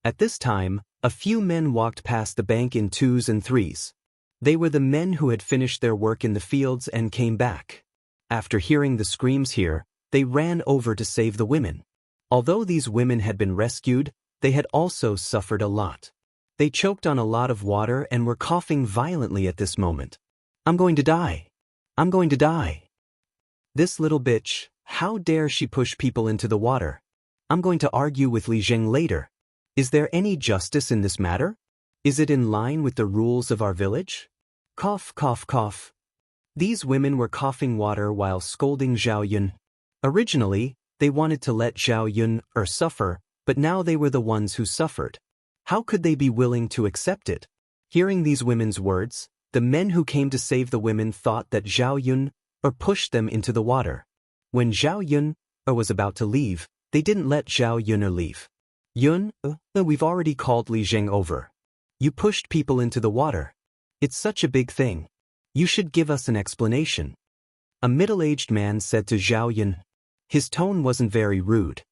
At this time, a few men walked past the bank in 2s and 3s. They were the men who had finished their work in the fields and came back. After hearing the screams here, they ran over to save the women. Although these women had been rescued, they had also suffered a lot. They choked on a lot of water and were coughing violently at this moment. I'm going to die. I'm going to die. This little bitch, how dare she push people into the water? I'm going to argue with Li Zheng later. Is there any justice in this matter? Is it in line with the rules of our village? Cough, cough, cough. These women were coughing water while scolding Zhao Yun. Originally, they wanted to let Zhao Yun suffer, but now they were the ones who suffered. How could they be willing to accept it? Hearing these women's words, the men who came to save the women thought that Zhao Yun pushed them into the water. When Zhao Yun was about to leave, they didn't let Zhao Yun leave. Yun, we've already called Li Zheng over. You pushed people into the water. It's such a big thing. You should give us an explanation. A middle-aged man said to Zhao Yun. His tone wasn't very rude.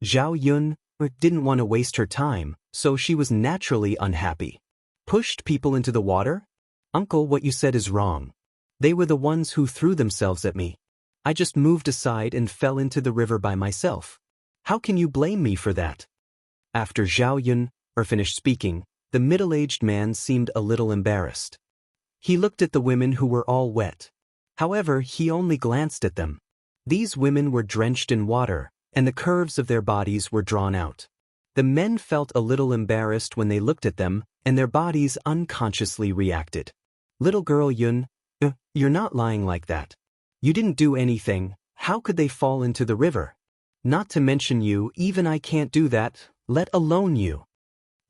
Zhao Yun didn't want to waste her time, so she was naturally unhappy. Pushed people into the water? Uncle, what you said is wrong. They were the ones who threw themselves at me. I just moved aside and fell into the river by myself. How can you blame me for that? After Zhao Yun finished speaking, the middle-aged man seemed a little embarrassed. He looked at the women who were all wet. However, he only glanced at them. These women were drenched in water, and the curves of their bodies were drawn out. The men felt a little embarrassed when they looked at them, and their bodies unconsciously reacted. Little girl Yun, you're not lying like that. You didn't do anything. How could they fall into the river? Not to mention you, even I can't do that, let alone you.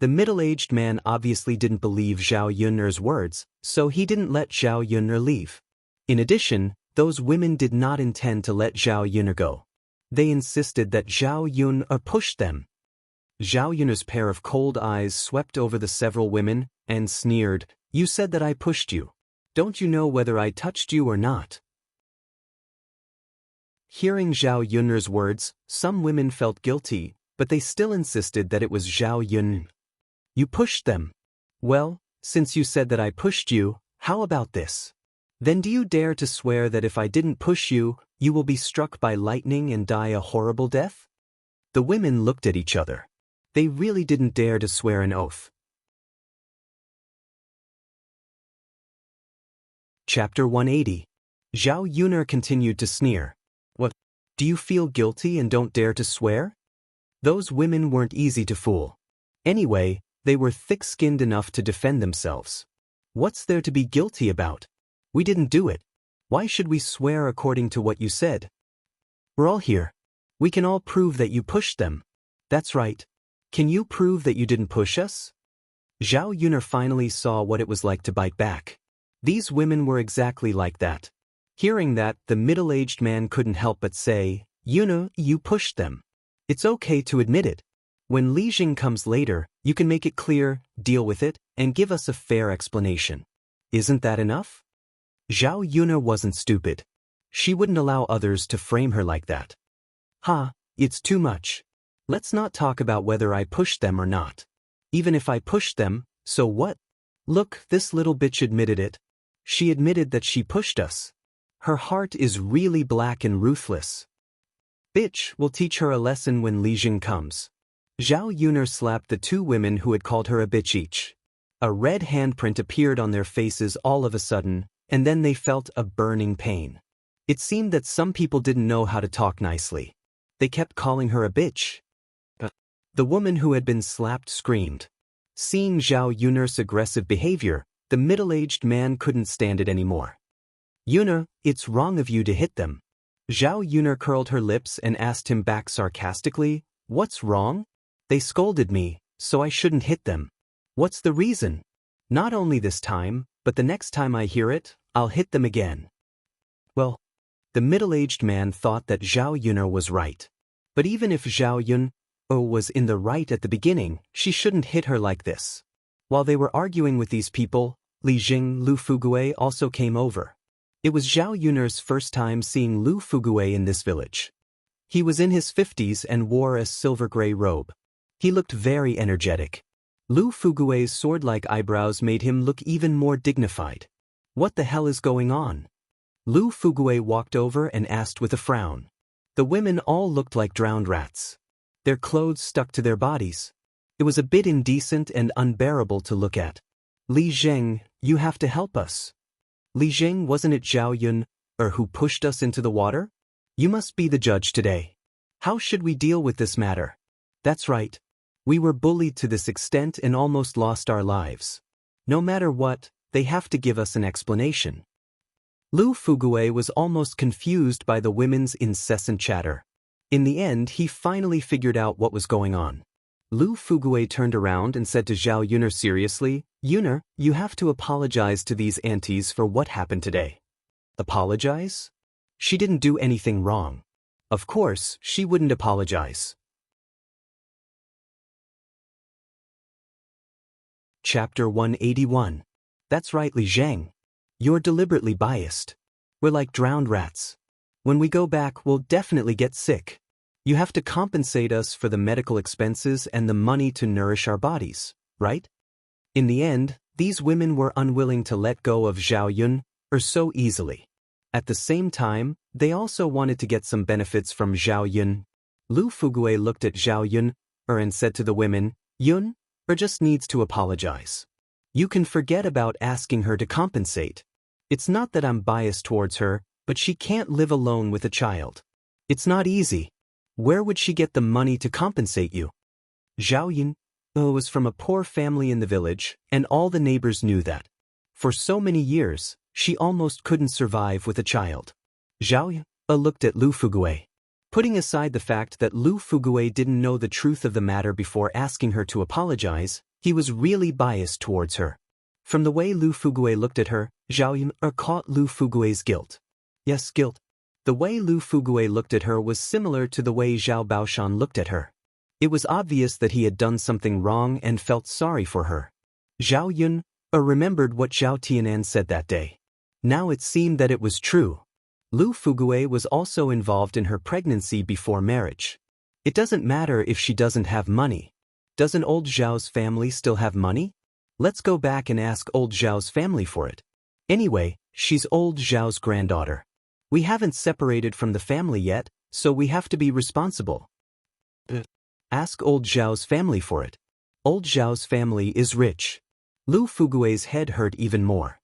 The middle-aged man obviously didn't believe Zhao Yun'er's words, so he didn't let Zhao Yun'er leave. In addition, those women did not intend to let Zhao Yun'er go. They insisted that Zhao Yun'er pushed them. Zhao Yun'er's pair of cold eyes swept over the several women and sneered, "You said that I pushed you. Don't you know whether I touched you or not?" Hearing Zhao Yun'er's words, some women felt guilty, but they still insisted that it was Zhao Yun. "You pushed them. Well, since you said that I pushed you, how about this? Then do you dare to swear that if I didn't push you, you will be struck by lightning and die a horrible death?" The women looked at each other. They really didn't dare to swear an oath. Chapter 180. Zhao Yun'er continued to sneer. "What? Do you feel guilty and don't dare to swear?" Those women weren't easy to fool. Anyway, they were thick-skinned enough to defend themselves. What's there to be guilty about? We didn't do it. Why should we swear according to what you said? We're all here. We can all prove that you pushed them. That's right. Can you prove that you didn't push us? Zhao Yun'er finally saw what it was like to bite back. These women were exactly like that. Hearing that, the middle-aged man couldn't help but say, "Yun'er, you pushed them. It's okay to admit it. When Li Jing comes later, you can make it clear, deal with it, and give us a fair explanation. Isn't that enough?" Zhao Yun'er wasn't stupid. She wouldn't allow others to frame her like that. It's too much. Let's not talk about whether I pushed them or not. Even if I pushed them, so what? Look, this little bitch admitted it. She admitted that she pushed us. Her heart is really black and ruthless. Bitch, we'll teach her a lesson when Li Jing comes. Zhao Yun'er slapped the two women who had called her a bitch each. A red handprint appeared on their faces all of a sudden, and then they felt a burning pain. It seemed that some people didn't know how to talk nicely. They kept calling her a bitch. The woman who had been slapped screamed. Seeing Zhao Yun'er's aggressive behavior, the middle-aged man couldn't stand it anymore. "Yun'er, it's wrong of you to hit them." Zhao Yun'er curled her lips and asked him back sarcastically, "What's wrong? They scolded me, so I shouldn't hit them. What's the reason? Not only this time, but the next time I hear it, I'll hit them again." Well, the middle-aged man thought that Zhao Yun'er was right. But even if Zhao Yun'er was in the right at the beginning, she shouldn't hit her like this. While they were arguing with these people, Li Jing Lu Fugue also came over. It was Zhao Yun'er's first time seeing Lu Fugue in this village. He was in his 50s and wore a silver-gray robe. He looked very energetic. Lu Fugue's sword-like eyebrows made him look even more dignified. What the hell is going on? Lu Fugue walked over and asked with a frown. The women all looked like drowned rats. Their clothes stuck to their bodies. It was a bit indecent and unbearable to look at. "Li Jing, you have to help us." "Li Jing, wasn't it Zhao Yun'er who pushed us into the water? You must be the judge today. How should we deal with this matter?" "That's right. We were bullied to this extent and almost lost our lives. No matter what, they have to give us an explanation." Lu Fugue was almost confused by the women's incessant chatter. In the end, he finally figured out what was going on. Lu Fugue turned around and said to Zhao Yun'er seriously, "Yun'er, you have to apologize to these aunties for what happened today." Apologize? She didn't do anything wrong. Of course, she wouldn't apologize. Chapter 181. That's right, Li Jing. You're deliberately biased. We're like drowned rats. When we go back, we'll definitely get sick. You have to compensate us for the medical expenses and the money to nourish our bodies, right? In the end, these women were unwilling to let go of Zhao or so easily. At the same time, they also wanted to get some benefits from Zhao Yun. Lu Fugui looked at Zhao Yun and said to the women, Yun just needs to apologize. You can forget about asking her to compensate. It's not that I'm biased towards her, but she can't live alone with a child. It's not easy. Where would she get the money to compensate you? Zhao Yun was from a poor family in the village, and all the neighbors knew that. For so many years, she almost couldn't survive with a child. Zhao Yun looked at Lu Fugui. Putting aside the fact that Lu Fugui didn't know the truth of the matter before asking her to apologize, he was really biased towards her. From the way Lu Fugui looked at her, Zhao Yun caught Lu Fugui's guilt. Yes, guilt. The way Lu Fugui looked at her was similar to the way Zhao Baoshan looked at her. It was obvious that he had done something wrong and felt sorry for her. Zhao Yun remembered what Zhao Tianan said that day. Now it seemed that it was true. Lu Fugui was also involved in her pregnancy before marriage. It doesn't matter if she doesn't have money. Doesn't old Zhao's family still have money? Let's go back and ask old Zhao's family for it. Anyway, she's old Zhao's granddaughter. We haven't separated from the family yet, so we have to be responsible. Ask old Zhao's family for it. Old Zhao's family is rich. Lu Fugui's head hurt even more.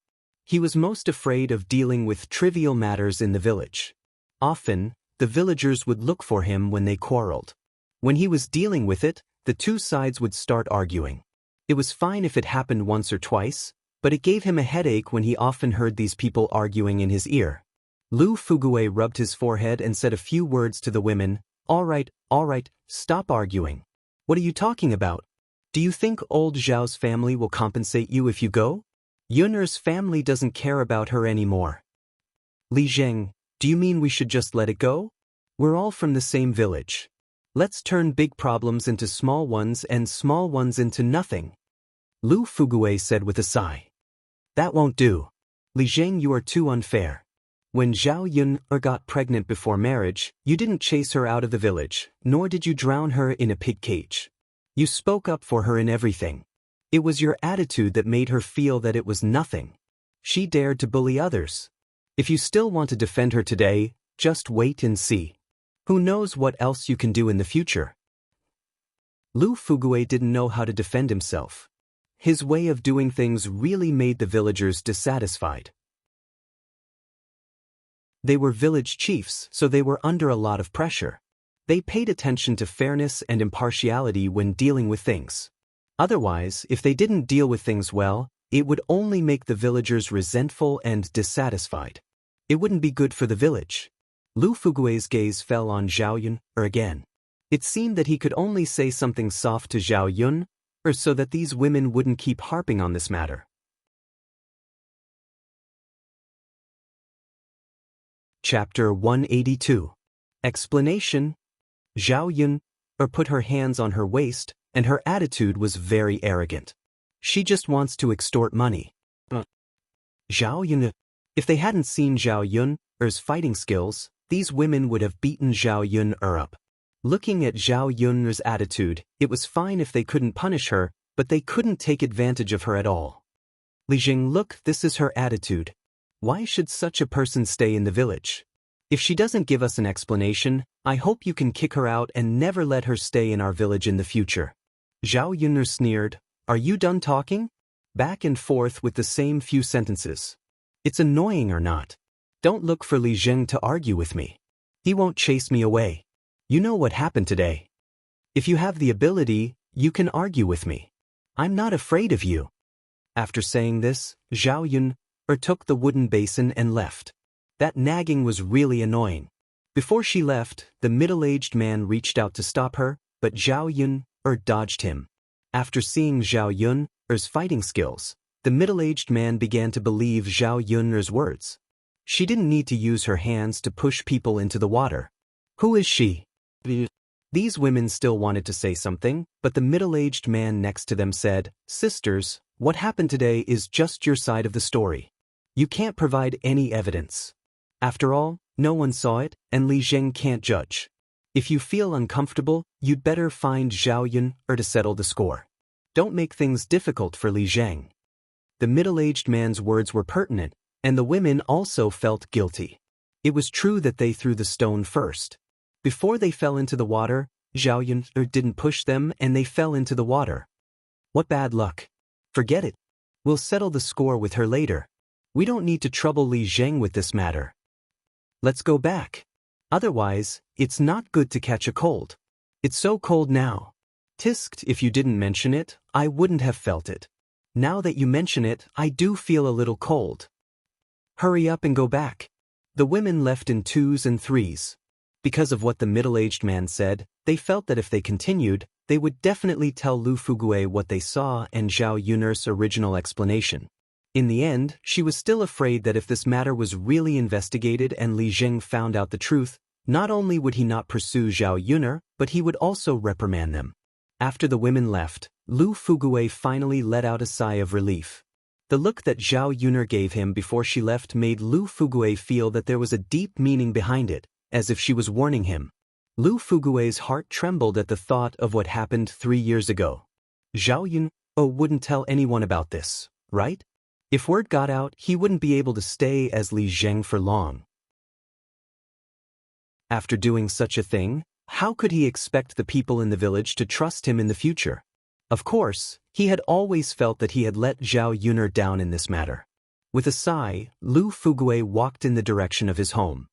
He was most afraid of dealing with trivial matters in the village. Often, the villagers would look for him when they quarreled. When he was dealing with it, the two sides would start arguing. It was fine if it happened once or twice, but it gave him a headache when he often heard these people arguing in his ear. Lu Fugui rubbed his forehead and said a few words to the women. All right, stop arguing. What are you talking about? Do you think old Zhao's family will compensate you if you go? Yun'er's family doesn't care about her anymore. Li Zheng, do you mean we should just let it go? We're all from the same village. Let's turn big problems into small ones and small ones into nothing. Lu Fugui said with a sigh. That won't do. Li Zheng, you are too unfair. When Zhao Yun got pregnant before marriage, you didn't chase her out of the village, nor did you drown her in a pig cage. You spoke up for her in everything. It was your attitude that made her feel that it was nothing. She dared to bully others. If you still want to defend her today, just wait and see. Who knows what else you can do in the future? Lu Fugui didn't know how to defend himself. His way of doing things really made the villagers dissatisfied. They were village chiefs, so they were under a lot of pressure. They paid attention to fairness and impartiality when dealing with things. Otherwise, if they didn't deal with things well, it would only make the villagers resentful and dissatisfied. It wouldn't be good for the village. Lu Fugui's gaze fell on Zhao Yun again. It seemed that he could only say something soft to Zhao Yun so that these women wouldn't keep harping on this matter. Chapter 182. Explanation. Zhao Yun put her hands on her waist, and her attitude was very arrogant. She just wants to extort money. Zhao Yun. If they hadn't seen Zhao Yun's fighting skills, these women would have beaten Zhao Yun up. Looking at Zhao Yun's attitude, it was fine if they couldn't punish her, but they couldn't take advantage of her at all. Li Jing, look, this is her attitude. Why should such a person stay in the village? If she doesn't give us an explanation, I hope you can kick her out and never let her stay in our village in the future. Zhao Yun sneered. Are you done talking? Back and forth with the same few sentences. It's annoying or not? Don't look for Li Zheng to argue with me. He won't chase me away. You know what happened today. If you have the ability, you can argue with me. I'm not afraid of you. After saying this, Zhao Yun took the wooden basin and left. That nagging was really annoying. Before she left, the middle-aged man reached out to stop her, but Zhao Yun dodged him. After seeing Zhao Yun's fighting skills, the middle-aged man began to believe Zhao Yun's words. She didn't need to use her hands to push people into the water. Who is she? These women still wanted to say something, but the middle-aged man next to them said, Sisters, what happened today is just your side of the story. You can't provide any evidence. After all, no one saw it, and Li Zheng can't judge. If you feel uncomfortable, you'd better find Zhao Yun to settle the score. Don't make things difficult for Li Zheng. The middle-aged man's words were pertinent, And the women also felt guilty. It was true that they threw the stone first. Before they fell into the water, Zhao Yun didn't push them and they fell into the water. What bad luck. Forget it. We'll settle the score with her later. We don't need to trouble Li Zheng with this matter. Let's go back. Otherwise, it's not good to catch a cold. It's so cold now. Tisked, if you didn't mention it, I wouldn't have felt it. Now that you mention it, I do feel a little cold. Hurry up and go back. The women left in twos and threes. Because of what the middle-aged man said, they felt that if they continued, they would definitely tell Lu Fugui what they saw and Zhao Yun'er's original explanation. In the end, she was still afraid that if this matter was really investigated and Li Zheng found out the truth, not only would he not pursue Zhao Yun'er, but he would also reprimand them. After the women left, Lu Fugui finally let out a sigh of relief. The look that Zhao Yun'er gave him before she left made Lu Fugui feel that there was a deep meaning behind it, as if she was warning him. Lu Fugui's heart trembled at the thought of what happened 3 years ago. Zhao Yun'er wouldn't tell anyone about this, right? If word got out, he wouldn't be able to stay as Li Zheng for long. After doing such a thing, how could he expect the people in the village to trust him in the future? Of course, he had always felt that he had let Zhao Yun'er down in this matter. With a sigh, Lu Fugui walked in the direction of his home.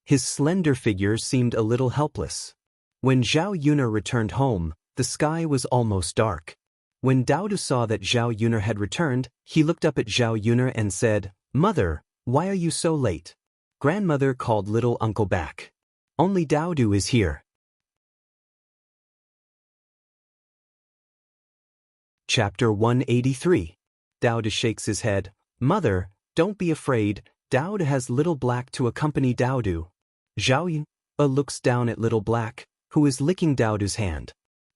His slender figure seemed a little helpless. When Zhao Yun'er returned home, the sky was almost dark. When Daodu saw that Zhao Yun'er had returned, he looked up at Zhao Yun'er and said, "Mother, why are you so late?" Grandmother called little uncle back. "Only Daodu is here." Chapter 183. Daodu shakes his head. "Mother, don't be afraid, Daodu has Little Black to accompany Daodu." Zhao Yun'er looks down at Little Black, who is licking Daodu's hand.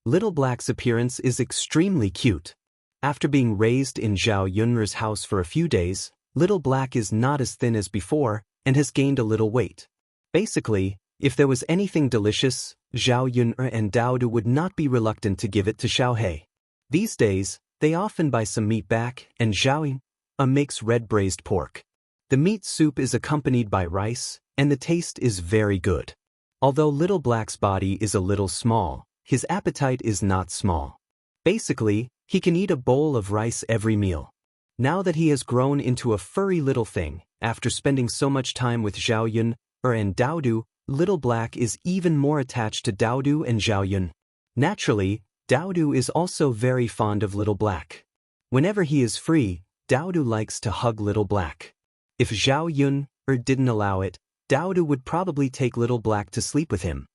Little Black's appearance is extremely cute. After being raised in Zhao Yun'er's house for a few days, Little Black is not as thin as before and has gained a little weight. Basically, if there was anything delicious, Zhao Yun'er and Daodu would not be reluctant to give it to Xiaohei. These days, they often buy some meat back, and Zhao Yun'er makes red braised pork. The meat soup is accompanied by rice, and the taste is very good. Although Little Black's body is a little small, his appetite is not small. Basically, he can eat a bowl of rice every meal. Now that he has grown into a furry little thing, after spending so much time with Zhao Yun'er and Daodu, Little Black is even more attached to Daodu and Zhao Yun'er. Naturally, Daodu is also very fond of Little Black. Whenever he is free, Daodu likes to hug Little Black. If Zhao Yun'er didn't allow it, Daodu would probably take Little Black to sleep with him.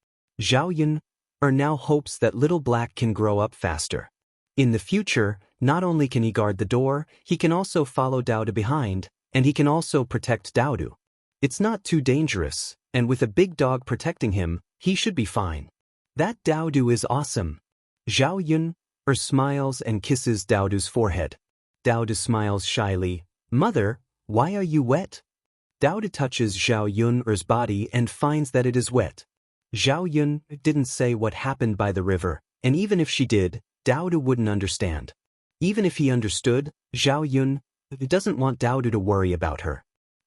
Zhao Yun'er now hopes that Little Black can grow up faster. In the future, not only can he guard the door, he can also follow Daodu behind, and he can also protect Daodu. It's not too dangerous, and with a big dog protecting him, he should be fine. That Daodu is awesome. Zhao Yun'er smiles and kisses Daodu's forehead. Daodu smiles shyly. "Mother, why are you wet?" Daodu touches Zhao Yun'er's body and finds that it is wet. Zhao Yun'er didn't say what happened by the river, and even if she did, Daodu wouldn't understand. Even if he understood, Zhao Yun'er doesn't want Daodu to worry about her.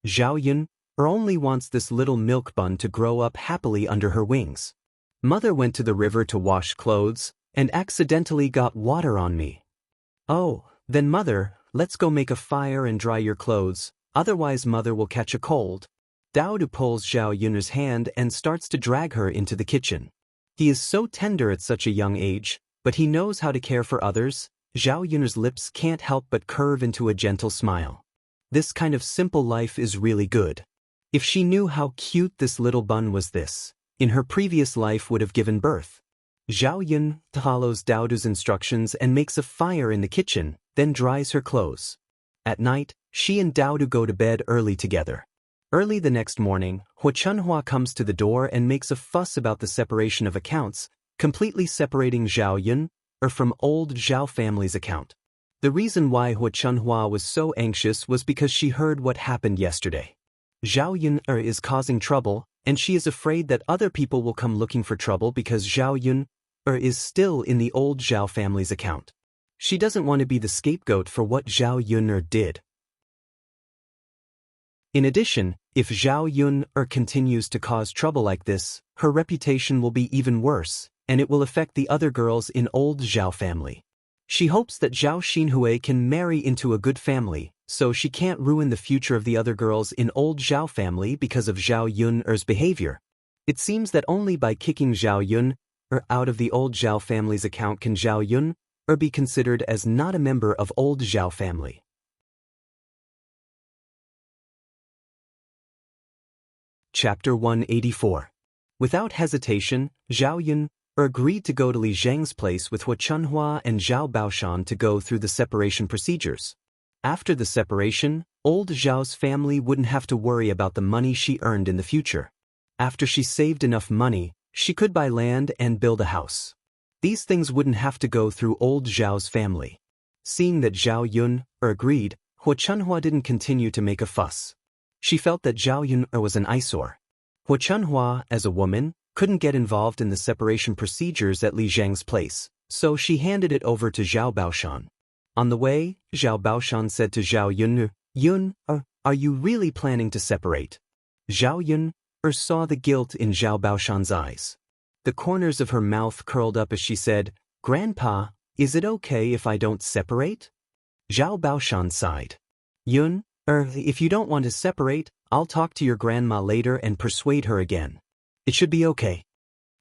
Zhao Yun'er only wants this little milk bun to grow up happily under her wings. "Mother went to the river to wash clothes, and accidentally got water on me." "Oh, then Mother, let's go make a fire and dry your clothes, otherwise Mother will catch a cold." Daodu pulls Zhao Yun'er's hand and starts to drag her into the kitchen. He is so tender at such a young age, but he knows how to care for others. Zhao Yun'er's lips can't help but curve into a gentle smile. This kind of simple life is really good. If she knew how cute this little bun was, this, in her previous life, would have given birth. Zhao Yun'er follows Daodu's instructions and makes a fire in the kitchen, then dries her clothes. At night, she and Daodu go to bed early together. Early the next morning, Hua Chunhua comes to the door and makes a fuss about the separation of accounts, completely separating Zhao Yun'er from old Zhao family's account. The reason why Hua Chunhua was so anxious was because she heard what happened yesterday. Zhao Yun'er is causing trouble, and she is afraid that other people will come looking for trouble because Zhao Yun'er is still in the old Zhao family's account. She doesn't want to be the scapegoat for what Zhao Yun'er did. In addition, if Zhao Yun continues to cause trouble like this, her reputation will be even worse, and it will affect the other girls in old Zhao family. She hopes that Zhao Xinhui can marry into a good family, so she can't ruin the future of the other girls in old Zhao family because of Zhao Yun's behavior. It seems that only by kicking Zhao Yun out of the old Zhao family's account can Zhao Yun be considered as not a member of old Zhao family. Chapter 184. Without hesitation, Zhao Yun agreed to go to Li Zheng's place with Hua Chunhua and Zhao Baoshan to go through the separation procedures. After the separation, old Zhao's family wouldn't have to worry about the money she earned in the future. After she saved enough money, she could buy land and build a house. These things wouldn't have to go through old Zhao's family. Seeing that Zhao Yun agreed, Hua Chunhua didn't continue to make a fuss. She felt that Zhao Yun was an eyesore. Hua Chunhua, as a woman, couldn't get involved in the separation procedures at Li Zheng's place, so she handed it over to Zhao Baoshan. On the way, Zhao Baoshan said to Zhao Yun, "Yun, are you really planning to separate?" Zhao Yun saw the guilt in Zhao Baoshan's eyes. The corners of her mouth curled up as she said, "Grandpa, is it okay if I don't separate?" Zhao Baoshan sighed. "Yun, if you don't want to separate, I'll talk to your grandma later and persuade her again. It should be okay."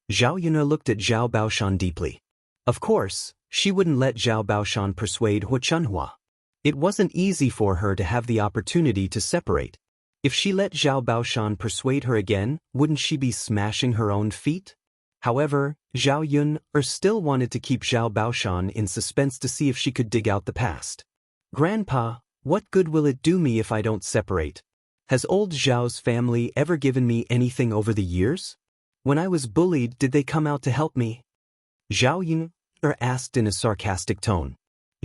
Zhao Yun looked at Zhao Baoshan deeply. Of course, she wouldn't let Zhao Baoshan persuade Hua Chunhua. It wasn't easy for her to have the opportunity to separate. If she let Zhao Baoshan persuade her again, wouldn't she be smashing her own feet? However, Zhao Yun still wanted to keep Zhao Baoshan in suspense to see if she could dig out the past. "Grandpa, what good will it do me if I don't separate? Has old Zhao's family ever given me anything over the years? When I was bullied, did they come out to help me?" Zhao Yun asked in a sarcastic tone.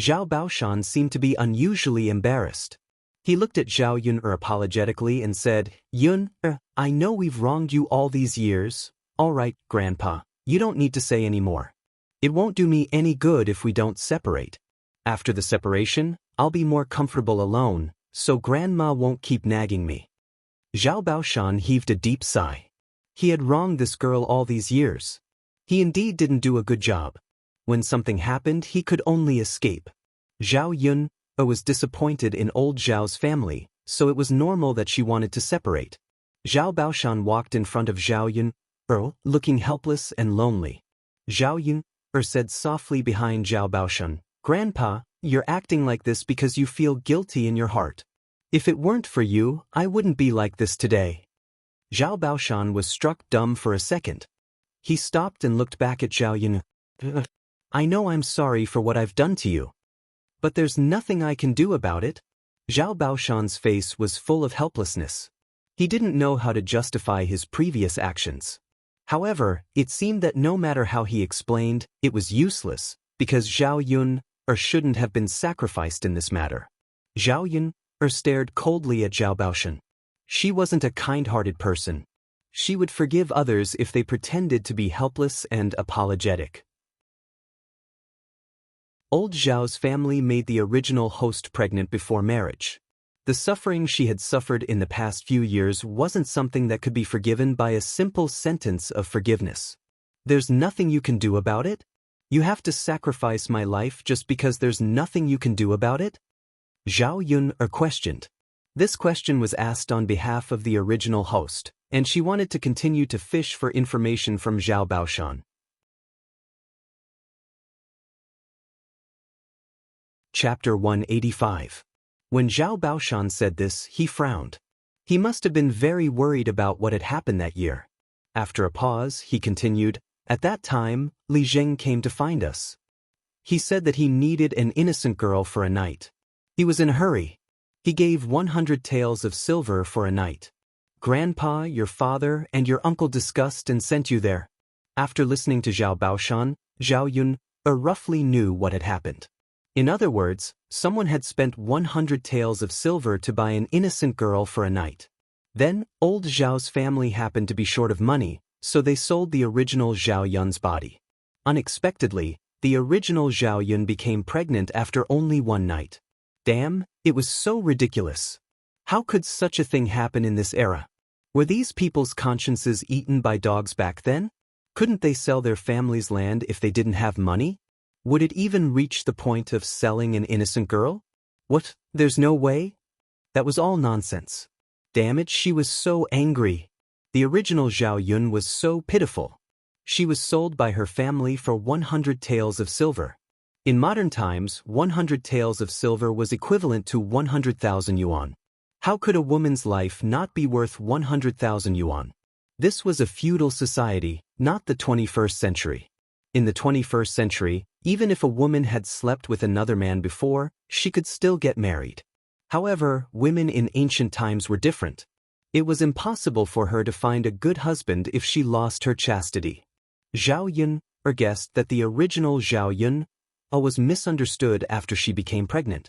Zhao Baoshan seemed to be unusually embarrassed. He looked at Zhao Yun apologetically and said, "Yun, I know we've wronged you all these years. All right, Grandpa, you don't need to say any more. It won't do me any good if we don't separate. After the separation, I'll be more comfortable alone, so Grandma won't keep nagging me." Zhao Baoshan heaved a deep sigh. He had wronged this girl all these years. He indeed didn't do a good job. When something happened, he could only escape. Zhao Yun was disappointed in old Zhao's family, so it was normal that she wanted to separate. Zhao Baoshan walked in front of Zhao Yun, looking helpless and lonely. Zhao Yun said softly behind Zhao Baoshan, "Grandpa, you're acting like this because you feel guilty in your heart. If it weren't for you, I wouldn't be like this today." Zhao Baoshan was struck dumb for a second. He stopped and looked back at Zhao Yun. "I know I'm sorry for what I've done to you. But there's nothing I can do about it." Zhao Baoshan's face was full of helplessness. He didn't know how to justify his previous actions. However, it seemed that no matter how he explained, it was useless, because Zhao Yun shouldn't have been sacrificed in this matter. Zhao Yun stared coldly at Zhao Baoshan. She wasn't a kind-hearted person. She would forgive others if they pretended to be helpless and apologetic. Old Zhao's family made the original host pregnant before marriage. The suffering she had suffered in the past few years wasn't something that could be forgiven by a simple sentence of forgiveness. "There's nothing you can do about it? You have to sacrifice my life just because there's nothing you can do about it?" Zhao Yun questioned. This question was asked on behalf of the original host, and she wanted to continue to fish for information from Zhao Baoshan. Chapter 185. When Zhao Baoshan said this, he frowned. He must have been very worried about what had happened that year. After a pause, he continued, "At that time, Li Zheng came to find us. He said that he needed an innocent girl for a night. He was in a hurry. He gave 100 taels of silver for a night. Grandpa, your father, and your uncle discussed and sent you there." After listening to Zhao Baoshan, Zhao Yun roughly knew what had happened. In other words, someone had spent 100 taels of silver to buy an innocent girl for a night. Then, old Zhao's family happened to be short of money, so they sold the original Zhao Yun's body. Unexpectedly, the original Zhao Yun became pregnant after only one night. Damn, it was so ridiculous. How could such a thing happen in this era? Were these people's consciences eaten by dogs back then? Couldn't they sell their family's land if they didn't have money? Would it even reach the point of selling an innocent girl? What? There's no way? That was all nonsense. Damn it, she was so angry. The original Zhao Yun was so pitiful. She was sold by her family for 100 taels of silver. In modern times, 100 taels of silver was equivalent to 100,000 yuan. How could a woman's life not be worth 100,000 yuan? This was a feudal society, not the 21st century. In the 21st century, even if a woman had slept with another man before, she could still get married. However, women in ancient times were different. It was impossible for her to find a good husband if she lost her chastity. Zhao Yun guessed that the original Zhao Yun was misunderstood after she became pregnant.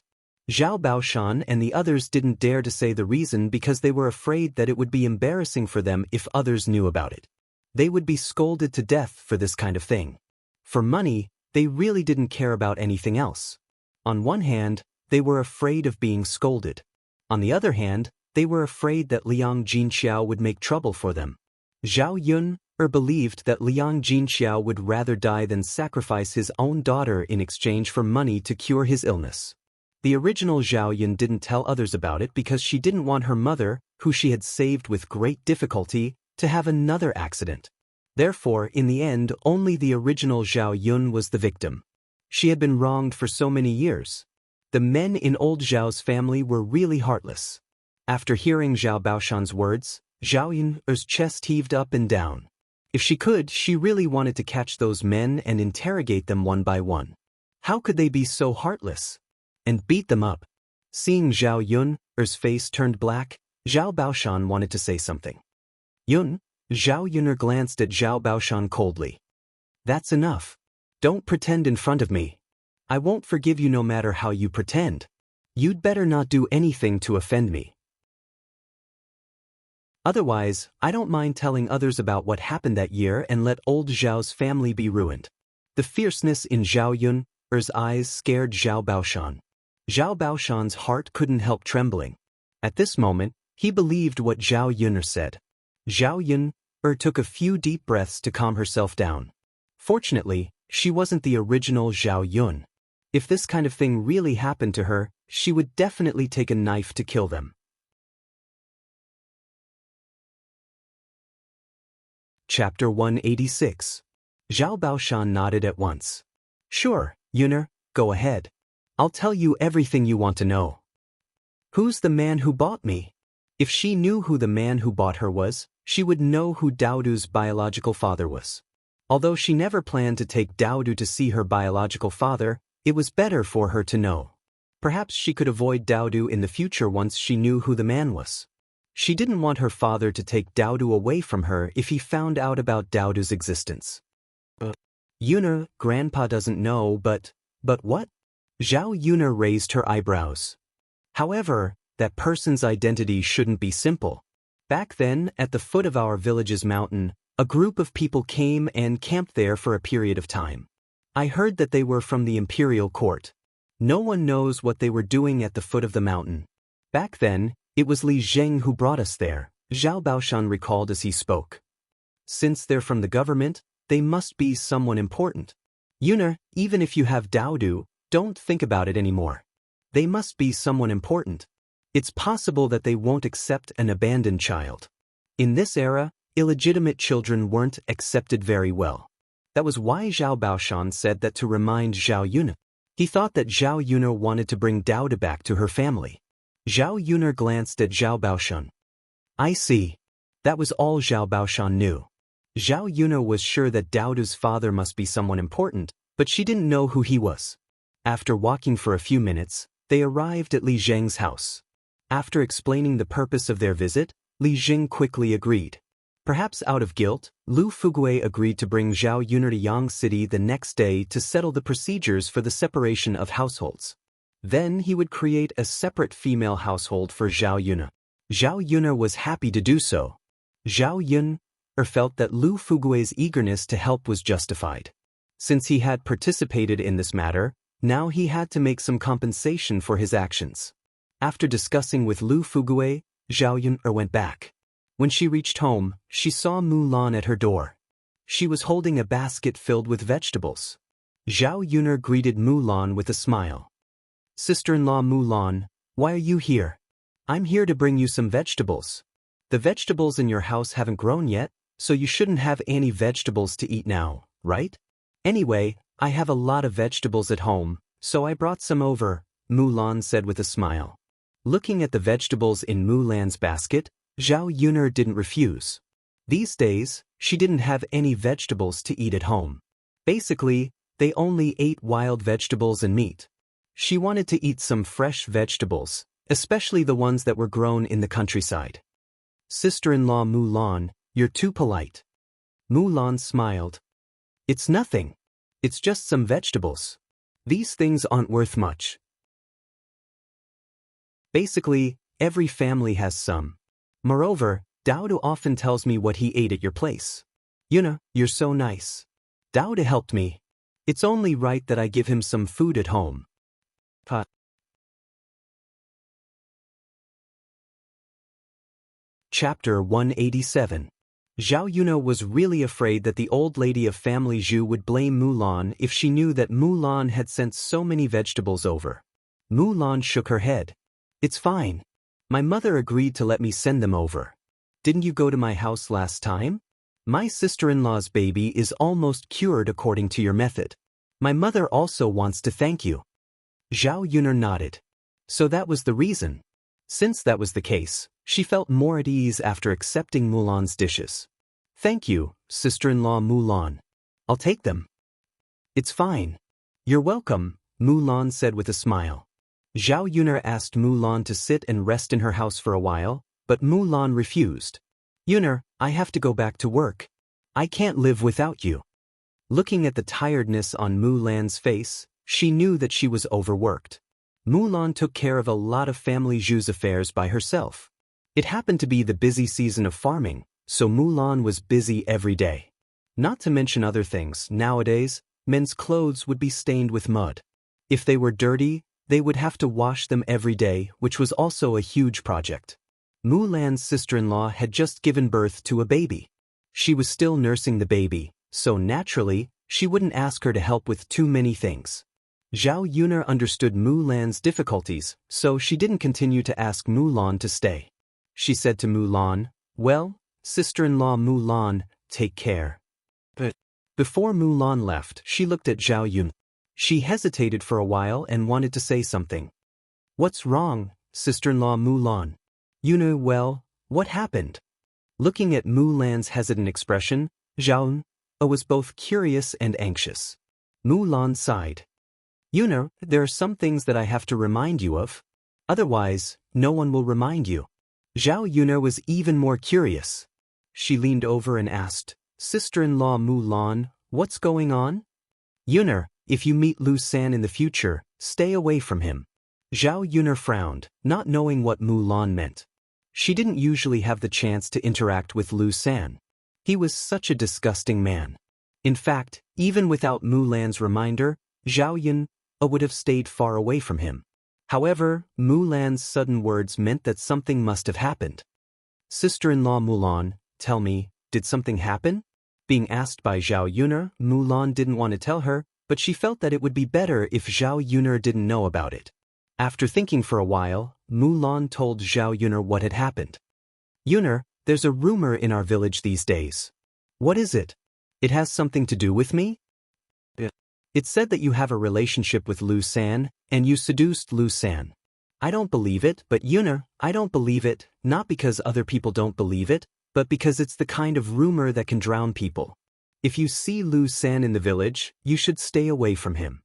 Zhao Baoshan and the others didn't dare to say the reason because they were afraid that it would be embarrassing for them if others knew about it. They would be scolded to death for this kind of thing. For money, they really didn't care about anything else. On one hand, they were afraid of being scolded. On the other hand, they were afraid that Liang Jinxiao would make trouble for them. Zhao Yun believed that Liang Jinxiao would rather die than sacrifice his own daughter in exchange for money to cure his illness. The original Zhao Yun didn't tell others about it because she didn't want her mother, who she had saved with great difficulty, to have another accident. Therefore, in the end, only the original Zhao Yun was the victim. She had been wronged for so many years. The men in old Zhao's family were really heartless. After hearing Zhao Baoshan's words, Zhao Yun's chest heaved up and down. If she could, she really wanted to catch those men and interrogate them one by one. How could they be so heartless? And beat them up. Seeing Zhao Yun's face turned black, Zhao Baoshan wanted to say something. Yun? Zhao Yun glanced at Zhao Baoshan coldly. That's enough. Don't pretend in front of me. I won't forgive you no matter how you pretend. You'd better not do anything to offend me. Otherwise, I don't mind telling others about what happened that year and let old Zhao's family be ruined. The fierceness in Zhao Yun's eyes scared Zhao Baoshan. Zhao Baoshan's heart couldn't help trembling. At this moment, he believed what Zhao Yun said. Zhao Yun took a few deep breaths to calm herself down. Fortunately, she wasn't the original Zhao Yun. If this kind of thing really happened to her, she would definitely take a knife to kill them. Chapter 186. Zhao Baoshan nodded at once. Sure, Yuner, go ahead. I'll tell you everything you want to know. Who's the man who bought me? If she knew who the man who bought her was, she would know who Daodu's biological father was. Although she never planned to take Daodu to see her biological father, it was better for her to know. Perhaps she could avoid Daodu in the future once she knew who the man was. She didn't want her father to take Daodu away from her if he found out about Daodu's existence. Yuner, Grandpa doesn't know, but what? Zhao Yuner raised her eyebrows. However, that person's identity shouldn't be simple. Back then, at the foot of our village's mountain, a group of people came and camped there for a period of time. I heard that they were from the imperial court. No one knows what they were doing at the foot of the mountain. Back then, it was Li Zheng who brought us there, Zhao Baoshan recalled as he spoke. Since they're from the government, they must be someone important. Yuner, even if you have Daodu, don't think about it anymore. They must be someone important. It's possible that they won't accept an abandoned child. In this era, illegitimate children weren't accepted very well. That was why Zhao Baoshan said that to remind Zhao Yuner. He thought that Zhao Yuner wanted to bring Daodu back to her family. Zhao Yuner glanced at Zhao Baoshan. I see. That was all Zhao Baoshan knew. Zhao Yuner was sure that Daodu's father must be someone important, but she didn't know who he was. After walking for a few minutes, they arrived at Li Zheng's house. After explaining the purpose of their visit, Li Zheng quickly agreed. Perhaps out of guilt, Lu Fugui agreed to bring Zhao Yuner to Yang City the next day to settle the procedures for the separation of households. Then he would create a separate female household for Zhao Yuner. Zhao Yuner was happy to do so. Zhao Yuner felt that Lu Fugui's eagerness to help was justified. Since he had participated in this matter, now he had to make some compensation for his actions. After discussing with Lu Fugue, Zhao Yun'er went back. When she reached home, she saw Mulan at her door. She was holding a basket filled with vegetables. Zhao Yun'er greeted Mulan with a smile. "Sister-in-law Mulan, why are you here?" "I'm here to bring you some vegetables. The vegetables in your house haven't grown yet, so you shouldn't have any vegetables to eat now, right? Anyway, I have a lot of vegetables at home, so I brought some over," Mulan said with a smile. Looking at the vegetables in Mulan's basket, Zhao Yun'er didn't refuse. These days, she didn't have any vegetables to eat at home. Basically, they only ate wild vegetables and meat. She wanted to eat some fresh vegetables, especially the ones that were grown in the countryside. "Sister-in-law Mulan, you're too polite." Mulan smiled. "It's nothing. It's just some vegetables. These things aren't worth much. Basically, every family has some. Moreover, Daoda often tells me what he ate at your place. You're so nice. Daoda helped me. It's only right that I give him some food at home." Chapter 187. Zhao Yun'er was really afraid that the old lady of family Zhu would blame Mulan if she knew that Mulan had sent so many vegetables over. Mulan shook her head. "It's fine. My mother agreed to let me send them over. Didn't you go to my house last time? My sister-in-law's baby is almost cured according to your method. My mother also wants to thank you." Zhao Yun'er nodded. So that was the reason. Since that was the case, she felt more at ease after accepting Mulan's dishes. "Thank you, sister-in-law Mulan. I'll take them." "It's fine. You're welcome," Mulan said with a smile. Zhao Yun'er asked Mulan to sit and rest in her house for a while, but Mulan refused. "Yun'er, I have to go back to work. I can't live without you." Looking at the tiredness on Mulan's face, she knew that she was overworked. Mulan took care of a lot of family Zhu's affairs by herself. It happened to be the busy season of farming, so Mulan was busy every day. Not to mention other things, nowadays, men's clothes would be stained with mud. If they were dirty, they would have to wash them every day, which was also a huge project. Mulan's sister-in-law had just given birth to a baby. She was still nursing the baby, so naturally, she wouldn't ask her to help with too many things. Zhao Yun'er understood Mulan's difficulties, so she didn't continue to ask Mulan to stay. She said to Mulan, "Well, sister-in-law Mulan, take care." But before Mulan left, she looked at Zhao Yun. She hesitated for a while and wanted to say something. "What's wrong, sister-in-law Mulan?" "Yun'er, well, what happened?" Looking at Mulan's hesitant expression, Zhao Yun was both curious and anxious. Mulan sighed. "Yun'er, there are some things that I have to remind you of. Otherwise, no one will remind you." Zhao Yun'er was even more curious. She leaned over and asked, "Sister-in-law Mulan, what's going on?" "Yun'er, if you meet Lu San in the future, stay away from him." Zhao Yun'er frowned, not knowing what Mulan meant. She didn't usually have the chance to interact with Lu San. He was such a disgusting man. In fact, even without Mulan's reminder, Zhao Yun would have stayed far away from him. However, Mulan's sudden words meant that something must have happened. "Sister-in-law Mulan, tell me, did something happen?" Being asked by Zhao Yun'er, Mulan didn't want to tell her, but she felt that it would be better if Zhao Yun'er didn't know about it. After thinking for a while, Mulan told Zhao Yun'er what had happened. "Yun'er, there's a rumor in our village these days." "What is it? It has something to do with me?" "It said that you have a relationship with Lu San, and you seduced Lu San." "I don't believe it, but Yun'er, I don't believe it, not because other people don't believe it, but because it's the kind of rumor that can drown people. If you see Lu San in the village, you should stay away from him.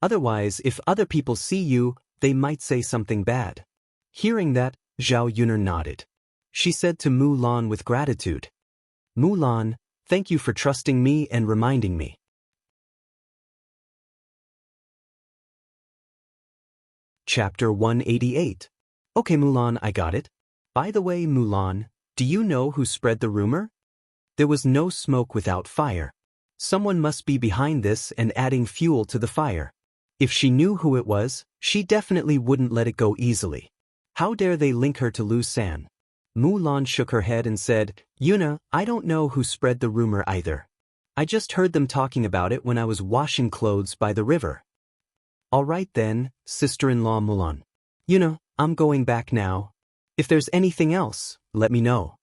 Otherwise, if other people see you, they might say something bad." Hearing that, Zhao Yun'er nodded. She said to Mulan with gratitude, "Mulan, thank you for trusting me and reminding me." Chapter 188. "Okay Mulan, I got it. By the way, Mulan, do you know who spread the rumor? There was no smoke without fire. Someone must be behind this and adding fuel to the fire." If she knew who it was, she definitely wouldn't let it go easily. How dare they link her to Lu San? Mulan shook her head and said, Yuna, I don't know who spread the rumor either. I just heard them talking about it when I was washing clothes by the river. All right then, sister-in-law Mulan. Yuna, I'm going back now. If there's anything else, let me know.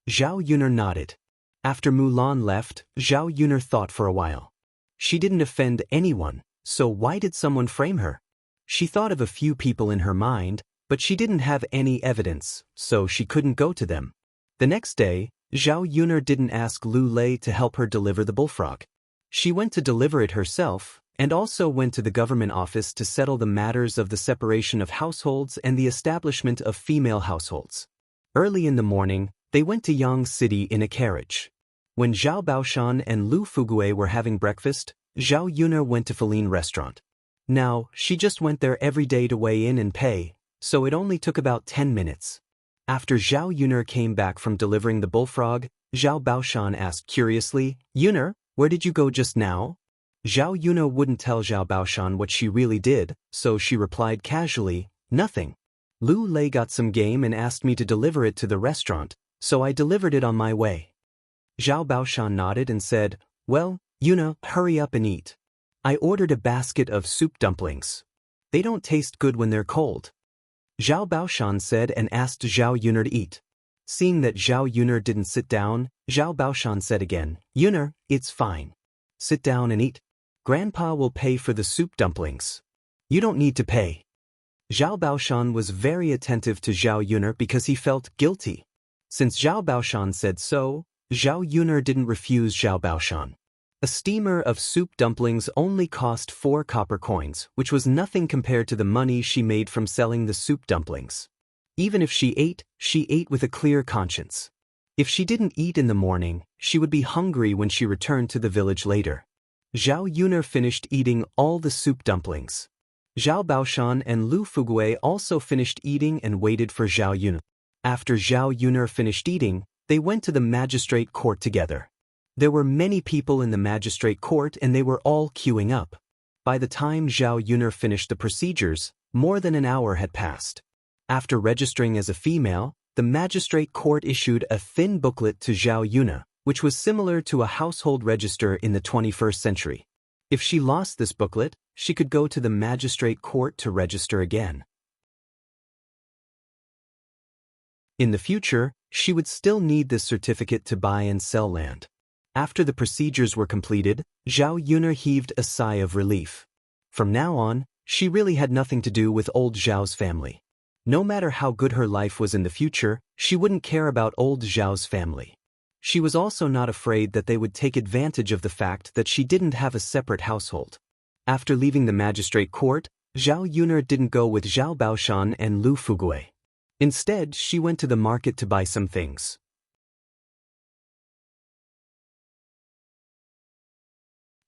Zhao Yuner nodded. After Mulan left, Zhao Yuner thought for a while. She didn't offend anyone, so why did someone frame her? She thought of a few people in her mind, but she didn't have any evidence, so she couldn't go to them. The next day, Zhao Yuner didn't ask Lu Lei to help her deliver the bullfrog. She went to deliver it herself, and also went to the government office to settle the matters of the separation of households and the establishment of female households. Early in the morning, they went to Yang City in a carriage. When Zhao Baoshan and Lu Fugue were having breakfast, Zhao Yuner went to Feline restaurant. Now, she just went there every day to weigh in and pay, so it only took about 10 minutes. After Zhao Yuner came back from delivering the bullfrog, Zhao Baoshan asked curiously, Yuner, where did you go just now? Zhao Yuner wouldn't tell Zhao Baoshan what she really did, so she replied casually, nothing. Lu Lei got some game and asked me to deliver it to the restaurant, so I delivered it on my way. Zhao Baoshan nodded and said, well, Yuna, hurry up and eat. I ordered a basket of soup dumplings. They don't taste good when they're cold. Zhao Baoshan said and asked Zhao Yuner to eat. Seeing that Zhao Yuner didn't sit down, Zhao Baoshan said again, Yuner, it's fine. Sit down and eat. Grandpa will pay for the soup dumplings. You don't need to pay. Zhao Baoshan was very attentive to Zhao Yuner because he felt guilty. Since Zhao Baoshan said so, Zhao Yuner didn't refuse Zhao Baoshan. A steamer of soup dumplings only cost 4 copper coins, which was nothing compared to the money she made from selling the soup dumplings. Even if she ate with a clear conscience. If she didn't eat in the morning, she would be hungry when she returned to the village later. Zhao Yuner finished eating all the soup dumplings. Zhao Baoshan and Lu Fugue also finished eating and waited for Zhao Yuner. After Zhao Yuner finished eating, they went to the magistrate court together. There were many people in the magistrate court and they were all queuing up. By the time Zhao Yuner finished the procedures, more than an hour had passed. After registering as a female, the magistrate court issued a thin booklet to Zhao Yuner, which was similar to a household register in the 21st century. If she lost this booklet, she could go to the magistrate court to register again. In the future, she would still need this certificate to buy and sell land. After the procedures were completed, Zhao Yuner heaved a sigh of relief. From now on, she really had nothing to do with old Zhao's family. No matter how good her life was in the future, she wouldn't care about old Zhao's family. She was also not afraid that they would take advantage of the fact that she didn't have a separate household. After leaving the magistrate court, Zhao Yuner didn't go with Zhao Baoshan and Lu Fugue. Instead, she went to the market to buy some things.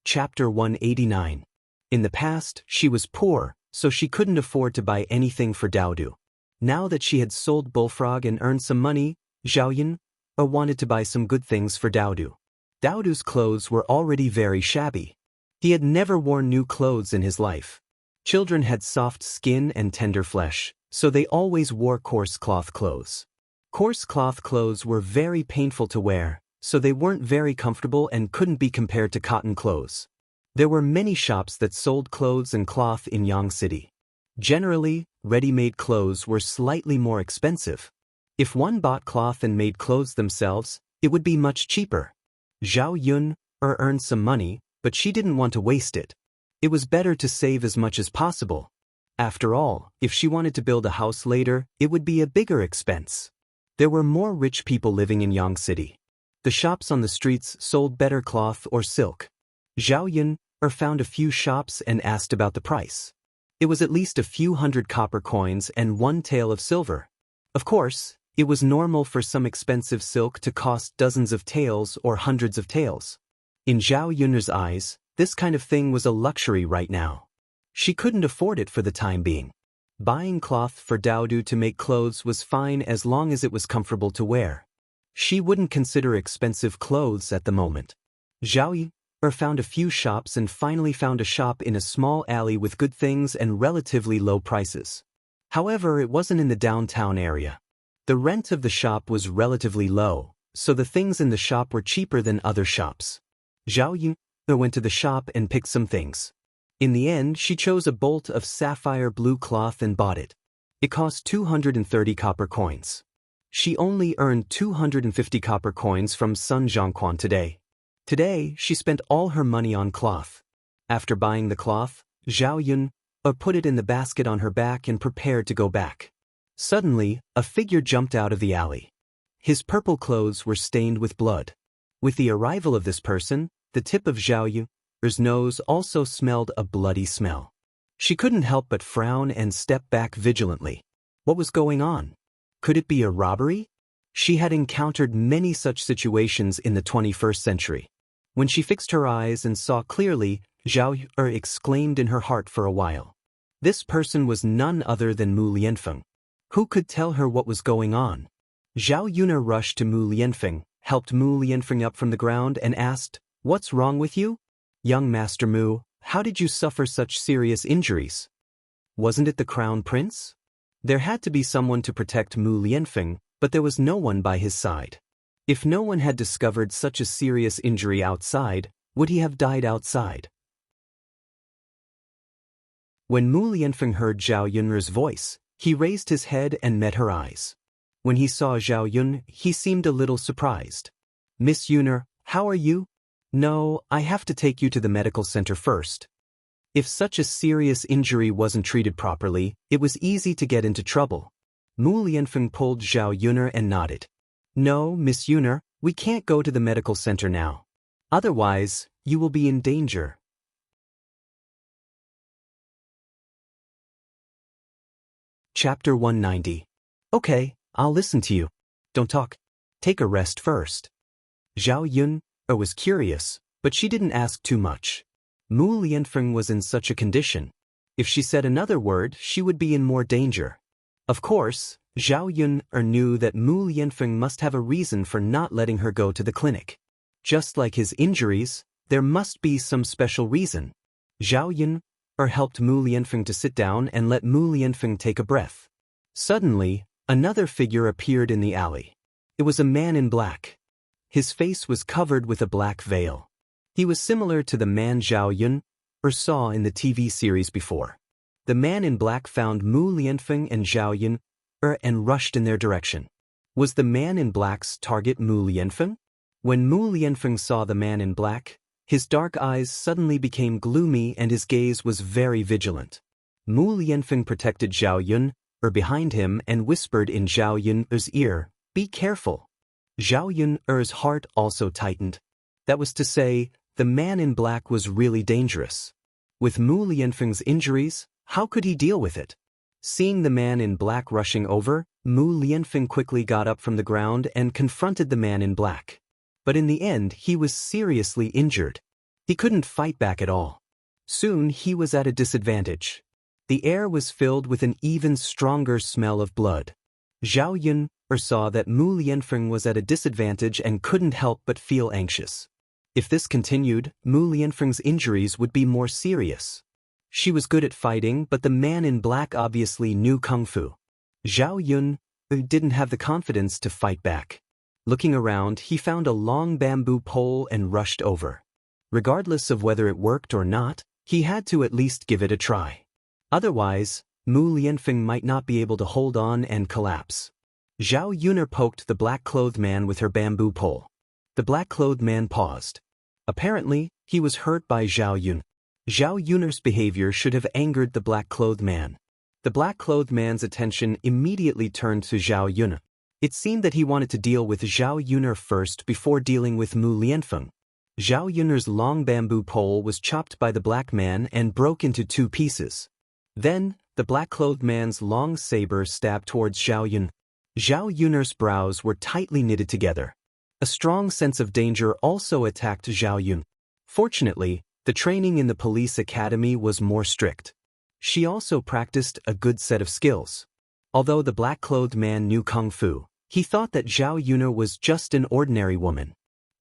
Chapter 189. In the past, she was poor, so she couldn't afford to buy anything for Daodu. Now that she had sold Bullfrog and earned some money, Zhao Yuner wanted to buy some good things for Daodu. Daodu's clothes were already very shabby. He had never worn new clothes in his life. Children had soft skin and tender flesh, so they always wore coarse cloth clothes. Coarse cloth clothes were very painful to wear, so they weren't very comfortable and couldn't be compared to cotton clothes. There were many shops that sold clothes and cloth in Yang City. Generally, ready-made clothes were slightly more expensive. If one bought cloth and made clothes themselves, it would be much cheaper. Zhao Yuner earned some money, but she didn't want to waste it. It was better to save as much as possible. After all, if she wanted to build a house later, it would be a bigger expense. There were more rich people living in Yang City. The shops on the streets sold better cloth or silk. Zhao Yuner found a few shops and asked about the price. It was at least a few hundred copper coins and 1 tael of silver. Of course, it was normal for some expensive silk to cost dozens of taels or hundreds of taels. In Zhao Yuner's eyes, this kind of thing was a luxury right now. She couldn't afford it for the time being. Buying cloth for Daodu to make clothes was fine as long as it was comfortable to wear. She wouldn't consider expensive clothes at the moment. Zhao found a few shops and finally found a shop in a small alley with good things and relatively low prices. However, it wasn't in the downtown area. The rent of the shop was relatively low, so the things in the shop were cheaper than other shops. Zhao Yun went to the shop and picked some things. In the end, she chose a bolt of sapphire blue cloth and bought it. It cost 230 copper coins. She only earned 250 copper coins from Sun Zhongquan today. Today, she spent all her money on cloth. After buying the cloth, Zhao Yun put it in the basket on her back and prepared to go back. Suddenly, a figure jumped out of the alley. His purple clothes were stained with blood. With the arrival of this person, the tip of Zhao Yun's nose also smelled a bloody smell. She couldn't help but frown and step back vigilantly. What was going on? Could it be a robbery? She had encountered many such situations in the 21st century. When she fixed her eyes and saw clearly, Zhao Yu exclaimed in her heart for a while. This person was none other than Mu Lianfeng. Who could tell her what was going on? Zhao Yuna rushed to Mu Lianfeng, helped Mu Lianfeng up from the ground and asked, "What's wrong with you? Young Master Mu, how did you suffer such serious injuries? Wasn't it the Crown Prince?" There had to be someone to protect Mu Lianfeng, but there was no one by his side. If no one had discovered such a serious injury outside, would he have died outside? When Mu Lianfeng heard Zhao Yun's voice, he raised his head and met her eyes. When he saw Zhao Yun, he seemed a little surprised. "Miss Yuner, how are you?" "No, I have to take you to the medical center first." If such a serious injury wasn't treated properly, it was easy to get into trouble. Mu Lianfeng pulled Zhao Yuner and nodded. "No, Miss Yuner, we can't go to the medical center now. Otherwise, you will be in danger." Chapter 190. "Okay, I'll listen to you. Don't talk. Take a rest first." Zhao Yun was curious, but she didn't ask too much. Mu Lianfeng was in such a condition. If she said another word, she would be in more danger. Of course, Zhao Yun knew that Mu Lianfeng must have a reason for not letting her go to the clinic. Just like his injuries, there must be some special reason. Zhao Yun helped Mu Lianfeng to sit down and let Mu Lianfeng take a breath. Suddenly, another figure appeared in the alley. It was a man in black. His face was covered with a black veil. He was similar to the man Zhao Yun saw in the TV series before. The man in black found Mu Lianfeng and Zhao Yun and rushed in their direction. Was the man in black's target Mu Lianfeng? When Mu Lianfeng saw the man in black, his dark eyes suddenly became gloomy and his gaze was very vigilant. Mu Lianfeng protected Zhao Yun behind him and whispered in Zhao Yun's ear, "Be careful." Zhao Yun's heart also tightened. That was to say, the man in black was really dangerous. With Mu Lianfeng's injuries, how could he deal with it? Seeing the man in black rushing over, Mu Lianfeng quickly got up from the ground and confronted the man in black. But in the end, he was seriously injured. He couldn't fight back at all. Soon he was at a disadvantage. The air was filled with an even stronger smell of blood. Zhao Yun saw that Mu Lianfeng was at a disadvantage and couldn't help but feel anxious. If this continued, Mu Lianfeng's injuries would be more serious. She was good at fighting, but the man in black obviously knew kung fu. Zhao Yun didn't have the confidence to fight back. Looking around, he found a long bamboo pole and rushed over. Regardless of whether it worked or not, he had to at least give it a try. Otherwise, Mu Lianfeng might not be able to hold on and collapse. Zhao Yun poked the black-clothed man with her bamboo pole. The black-clothed man paused. Apparently, he was hurt by Zhao Yun. Zhao Yun's behavior should have angered the black-clothed man. The black-clothed man's attention immediately turned to Zhao Yun. It seemed that he wanted to deal with Zhao Yun first before dealing with Mu Lianfeng. Zhao Yun's long bamboo pole was chopped by the black man and broke into 2 pieces. Then, the black-clothed man's long saber stabbed towards Zhao Yun. Zhao Yun's brows were tightly knitted together. A strong sense of danger also attacked Zhao Yun. Fortunately, the training in the police academy was more strict. She also practiced a good set of skills. Although the black-clothed man knew kung fu, he thought that Zhao Yun was just an ordinary woman.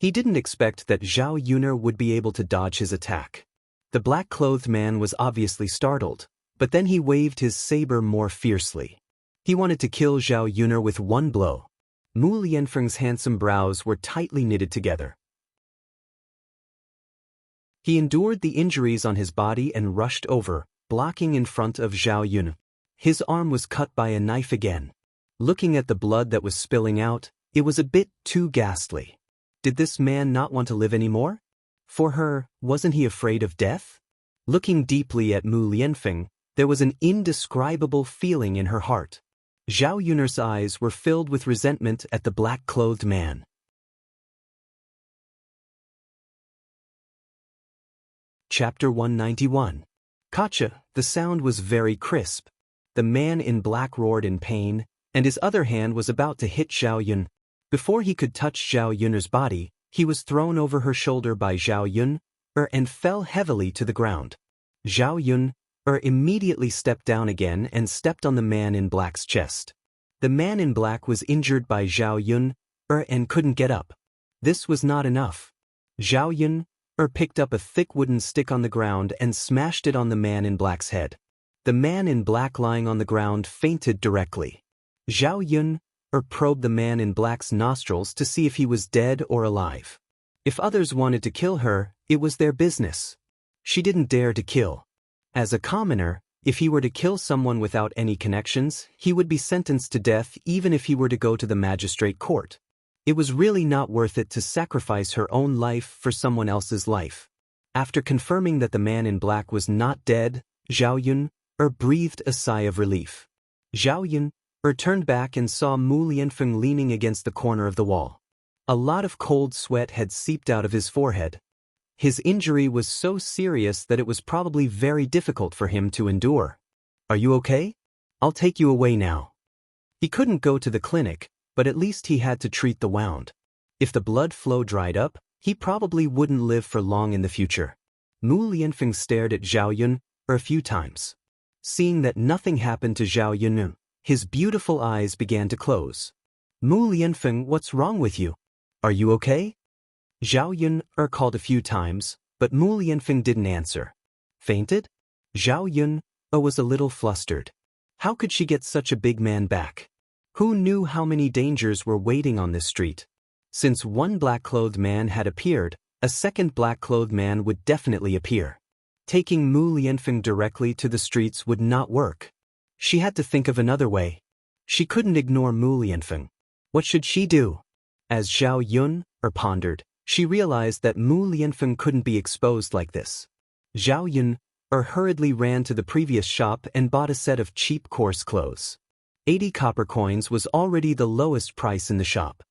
He didn't expect that Zhao Yuner would be able to dodge his attack. The black-clothed man was obviously startled, but then he waved his saber more fiercely. He wanted to kill Zhao Yuner with one blow. Mu Lianfeng's handsome brows were tightly knitted together. He endured the injuries on his body and rushed over, blocking in front of Zhao Yun. His arm was cut by a knife again. Looking at the blood that was spilling out, it was a bit too ghastly. Did this man not want to live anymore? For her, wasn't he afraid of death? Looking deeply at Mu Lianfeng, there was an indescribable feeling in her heart. Zhao Yuner's eyes were filled with resentment at the black-clothed man. Chapter 191. Gotcha! The sound was very crisp. The man in black roared in pain, and his other hand was about to hit Zhao Yun. Before he could touch Zhao Yuner's body, he was thrown over her shoulder by Zhao Yun, and fell heavily to the ground. Zhao Yun immediately stepped down again and stepped on the man in black's chest. The man in black was injured by Zhao Yun, and couldn't get up. This was not enough. Zhao Yun picked up a thick wooden stick on the ground and smashed it on the man in black's head. The man in black lying on the ground fainted directly. Zhao Yun probed the man in black's nostrils to see if he was dead or alive. If others wanted to kill her, it was their business. She didn't dare to kill. As a commoner, if he were to kill someone without any connections, he would be sentenced to death even if he were to go to the magistrate court. It was really not worth it to sacrifice her own life for someone else's life. After confirming that the man in black was not dead, Zhao Yun breathed a sigh of relief. Zhao Yun turned back and saw Mu Lianfeng leaning against the corner of the wall. A lot of cold sweat had seeped out of his forehead. His injury was so serious that it was probably very difficult for him to endure. "Are you okay? I'll take you away now." He couldn't go to the clinic, but at least he had to treat the wound. If the blood flow dried up, he probably wouldn't live for long in the future. Mu Lianfeng stared at Zhao Yun a few times. Seeing that nothing happened to Zhao Yun, his beautiful eyes began to close. "Mu Lianfeng, what's wrong with you? Are you okay?" Zhao Yun called a few times, but Mu Lianfeng didn't answer. Fainted? Zhao Yun was a little flustered. How could she get such a big man back? Who knew how many dangers were waiting on this street? Since one black-clothed man had appeared, a second black-clothed man would definitely appear. Taking Mu Lianfeng directly to the streets would not work. She had to think of another way. She couldn't ignore Mu Lianfeng. What should she do? As Zhao Yun pondered, she realized that Mu Lianfeng couldn't be exposed like this. Zhao Yun hurriedly ran to the previous shop and bought a set of cheap coarse clothes. 80 copper coins was already the lowest price in the shop.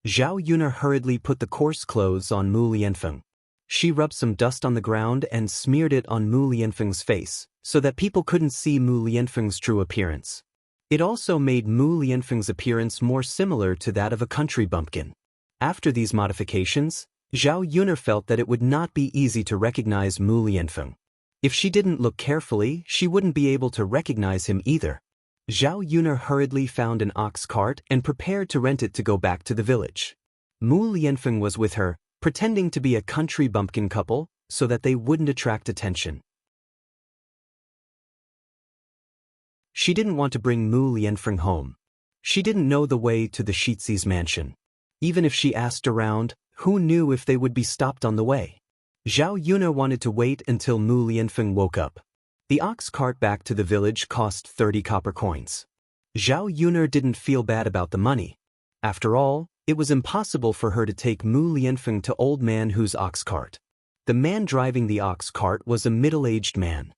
Zhao Yun hurriedly put the coarse clothes on Mu Lianfeng. She rubbed some dust on the ground and smeared it on Mu Lianfeng's face, so that people couldn't see Mu Lianfeng's true appearance. It also made Mu Lianfeng's appearance more similar to that of a country bumpkin. After these modifications, Zhao Yun felt that it would not be easy to recognize Mu Lianfeng. If she didn't look carefully, she wouldn't be able to recognize him either. Zhao Yun hurriedly found an ox cart and prepared to rent it to go back to the village. Mu Lianfeng was with her, pretending to be a country bumpkin couple, so that they wouldn't attract attention. She didn't want to bring Mu Lianfeng home. She didn't know the way to the Shizi's mansion. Even if she asked around, who knew if they would be stopped on the way? Zhao Yun wanted to wait until Mu Lianfeng woke up. The ox cart back to the village cost 30 copper coins. Zhao Yun didn't feel bad about the money. After all, it was impossible for her to take Mu Lianfeng to Old Man Hu's ox cart. The man driving the ox cart was a middle-aged man.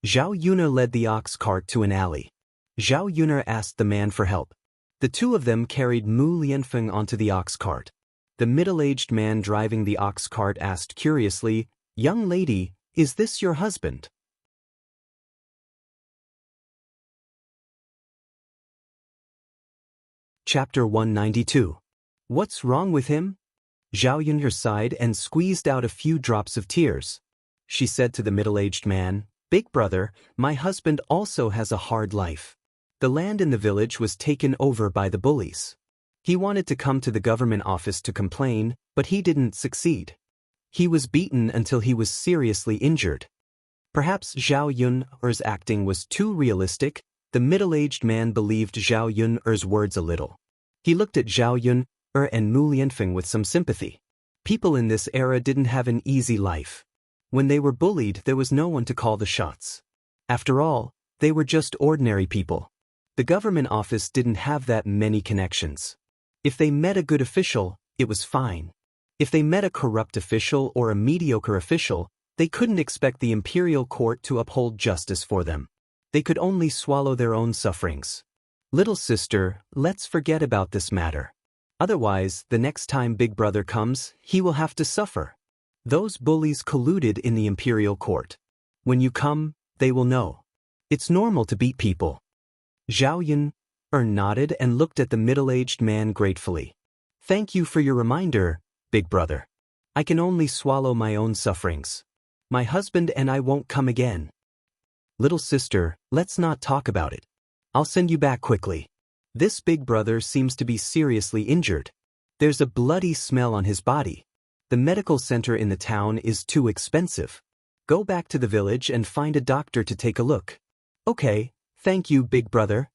Zhao Yun led the ox cart to an alley. Zhao Yun asked the man for help. The two of them carried Mu Lianfeng onto the ox cart. The middle-aged man driving the ox cart asked curiously, "Young lady, is this your husband?" Chapter 192. What's wrong with him? Zhao Yun sighed and squeezed out a few drops of tears. She said to the middle-aged man, "Big brother, my husband also has a hard life. The land in the village was taken over by the bullies. He wanted to come to the government office to complain, but he didn't succeed. He was beaten until he was seriously injured. Perhaps Zhao Yun'er's acting was too realistic. The middle-aged man believed Zhao Yun'er's words a little. He looked at Zhao Yun'er and Mu Lianfeng with some sympathy. People in this era didn't have an easy life. When they were bullied, there was no one to call the shots. After all, they were just ordinary people. The government office didn't have that many connections. If they met a good official, it was fine. If they met a corrupt official or a mediocre official, they couldn't expect the imperial court to uphold justice for them. They could only swallow their own sufferings. Little sister, let's forget about this matter. Otherwise, the next time Big Brother comes, he will have to suffer. Those bullies colluded in the imperial court. When you come, they will know. It's normal to beat people. Zhao Yun'er nodded and looked at the middle-aged man gratefully. Thank you for your reminder, Big Brother. I can only swallow my own sufferings. My husband and I won't come again. Little sister, let's not talk about it. I'll send you back quickly. This Big Brother seems to be seriously injured. There's a bloody smell on his body. The medical center in the town is too expensive. Go back to the village and find a doctor to take a look. Okay, thank you, Big Brother.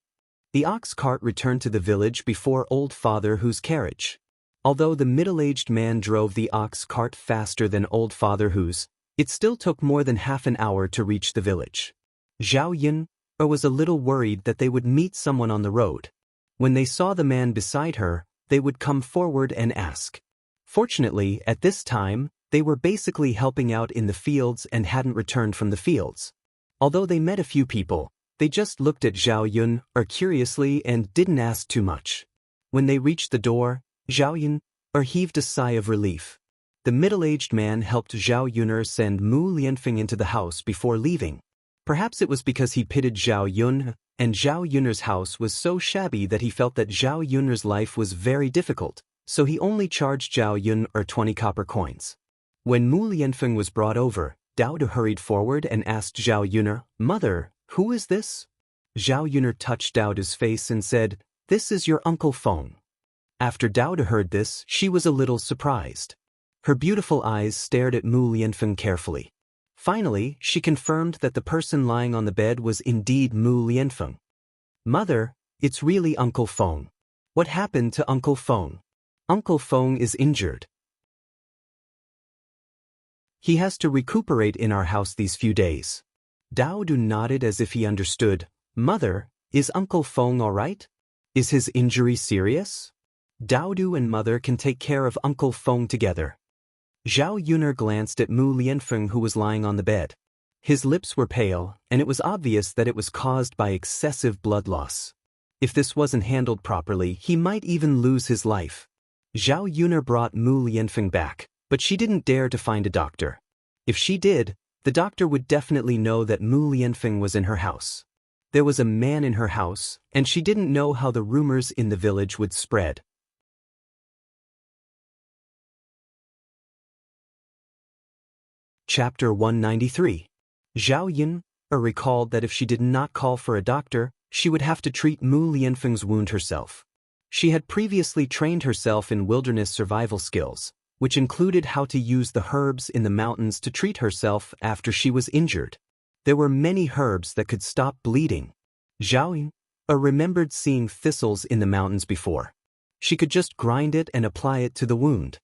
The ox cart returned to the village before Old Father Hu's carriage. Although the middle-aged man drove the ox cart faster than Old Father Hu's, it still took more than half an hour to reach the village. Zhao Yun'er was a little worried that they would meet someone on the road. When they saw the man beside her, they would come forward and ask. Fortunately, at this time, they were basically helping out in the fields and hadn't returned from the fields. Although they met a few people, they just looked at Zhao Yun'er curiously and didn't ask too much. When they reached the door, Zhao Yun'er heaved a sigh of relief. The middle-aged man helped Zhao Yun'er send Mu Lianfeng into the house before leaving. Perhaps it was because he pitied Zhao Yun'er, and Zhao Yun'er's house was so shabby that he felt that Zhao Yun'er's life was very difficult, so he only charged Zhao Yun'er 20 copper coins. When Mu Lianfeng was brought over, Dao Du hurried forward and asked Zhao Yun'er, "Mother, who is this?" Zhao Yun'er touched Dao Du's face and said, "This is your Uncle Feng." After Dao Du heard this, she was a little surprised. Her beautiful eyes stared at Mu Lianfeng carefully. Finally, she confirmed that the person lying on the bed was indeed Mu Lianfeng. "Mother, it's really Uncle Feng. What happened to Uncle Feng? Uncle Feng is injured. He has to recuperate in our house these few days." Dao Du nodded as if he understood. "Mother, is Uncle Feng all right? Is his injury serious? Dao Du and Mother can take care of Uncle Feng together." Zhao Yun'er glanced at Mu Lianfeng, who was lying on the bed. His lips were pale, and it was obvious that it was caused by excessive blood loss. If this wasn't handled properly, he might even lose his life. Zhao Yun'er brought Mu Lianfeng back, but she didn't dare to find a doctor. If she did, the doctor would definitely know that Mu Lianfeng was in her house. There was a man in her house, and she didn't know how the rumors in the village would spread. Chapter 193. Zhao Yun'er recalled that if she did not call for a doctor, she would have to treat Mu Lianfeng's wound herself. She had previously trained herself in wilderness survival skills, which included how to use the herbs in the mountains to treat herself after she was injured. There were many herbs that could stop bleeding. Zhao Yun'er remembered seeing thistles in the mountains before. She could just grind it and apply it to the wound.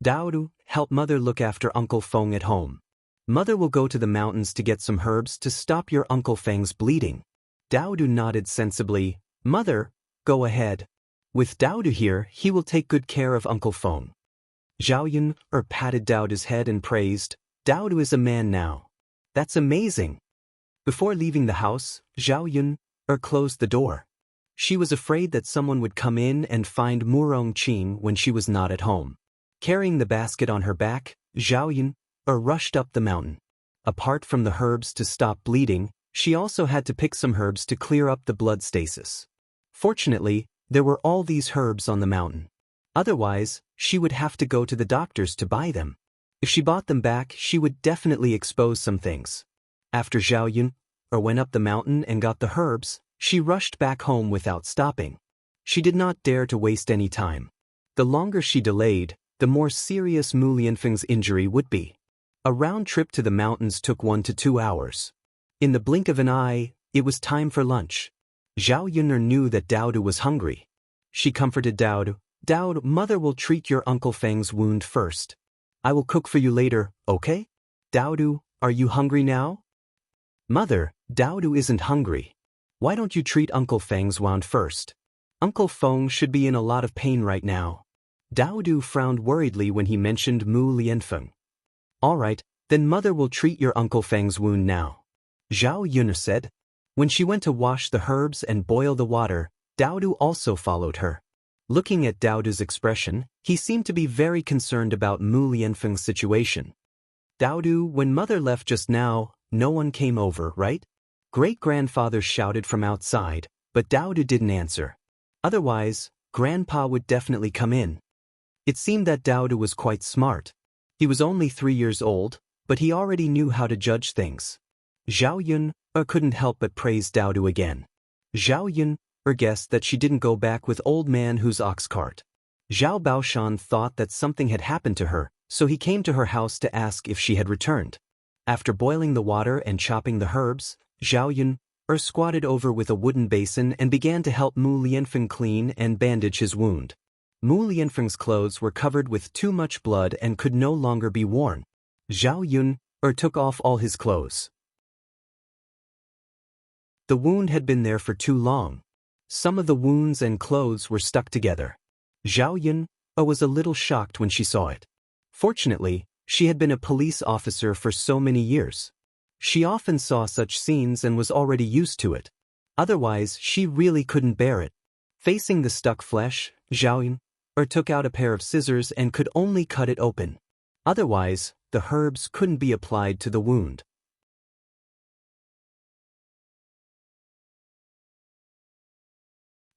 Dao Du, help Mother look after Uncle Feng at home. Mother will go to the mountains to get some herbs to stop your Uncle Feng's bleeding. Dao Du nodded sensibly. "Mother, go ahead. With Dao Du here, he will take good care of Uncle Feng." Zhao Yun'er patted Dao Du's head and praised, "Dao Du is a man now. That's amazing." Before leaving the house, Zhao Yun'er closed the door. She was afraid that someone would come in and find Murong Qing when she was not at home. Carrying the basket on her back, Zhao Yun'er rushed up the mountain. Apart from the herbs to stop bleeding, she also had to pick some herbs to clear up the blood stasis. Fortunately, there were all these herbs on the mountain. Otherwise, she would have to go to the doctors to buy them. If she bought them back, she would definitely expose some things. After Zhao Yun'er went up the mountain and got the herbs, she rushed back home without stopping. She did not dare to waste any time. The longer she delayed, the more serious Mu Lianfeng's injury would be. A round trip to the mountains took 1 to 2 hours. In the blink of an eye, it was time for lunch. Zhao Yun'er knew that Daodu was hungry. She comforted Daodu. Daodu, mother will treat your Uncle Feng's wound first. I will cook for you later, okay? Daodu, are you hungry now? Mother, Daodu isn't hungry. Why don't you treat Uncle Feng's wound first? Uncle Feng should be in a lot of pain right now. Daodu frowned worriedly when he mentioned Mu Lianfeng. All right, then mother will treat your Uncle Feng's wound now. Zhao Yun'er said. When she went to wash the herbs and boil the water, Daodu also followed her. Looking at Daodu's expression, he seemed to be very concerned about Mu Lianfeng's situation. Daodu, when mother left just now, no one came over, right? Great-grandfather shouted from outside, but Daodu didn't answer. Otherwise, Grandpa would definitely come in. It seemed that Daodu was quite smart. He was only 3 years old, but he already knew how to judge things. Zhao Yun'er couldn't help but praise Daodu again. Zhao Yun'er guessed that she didn't go back with old man whose ox cart. Zhao Baoshan thought that something had happened to her, so he came to her house to ask if she had returned. After boiling the water and chopping the herbs, Zhao Yun'er squatted over with a wooden basin and began to help Mu Lianfeng clean and bandage his wound. Mu Lianfeng's clothes were covered with too much blood and could no longer be worn. Zhao Yun'er took off all his clothes. The wound had been there for too long. Some of the wounds and clothes were stuck together. Zhao Yun'er was a little shocked when she saw it. Fortunately, she had been a police officer for so many years. She often saw such scenes and was already used to it. Otherwise, she really couldn't bear it. Facing the stuck flesh, Zhao Yun'er took out a pair of scissors and could only cut it open. Otherwise, the herbs couldn't be applied to the wound.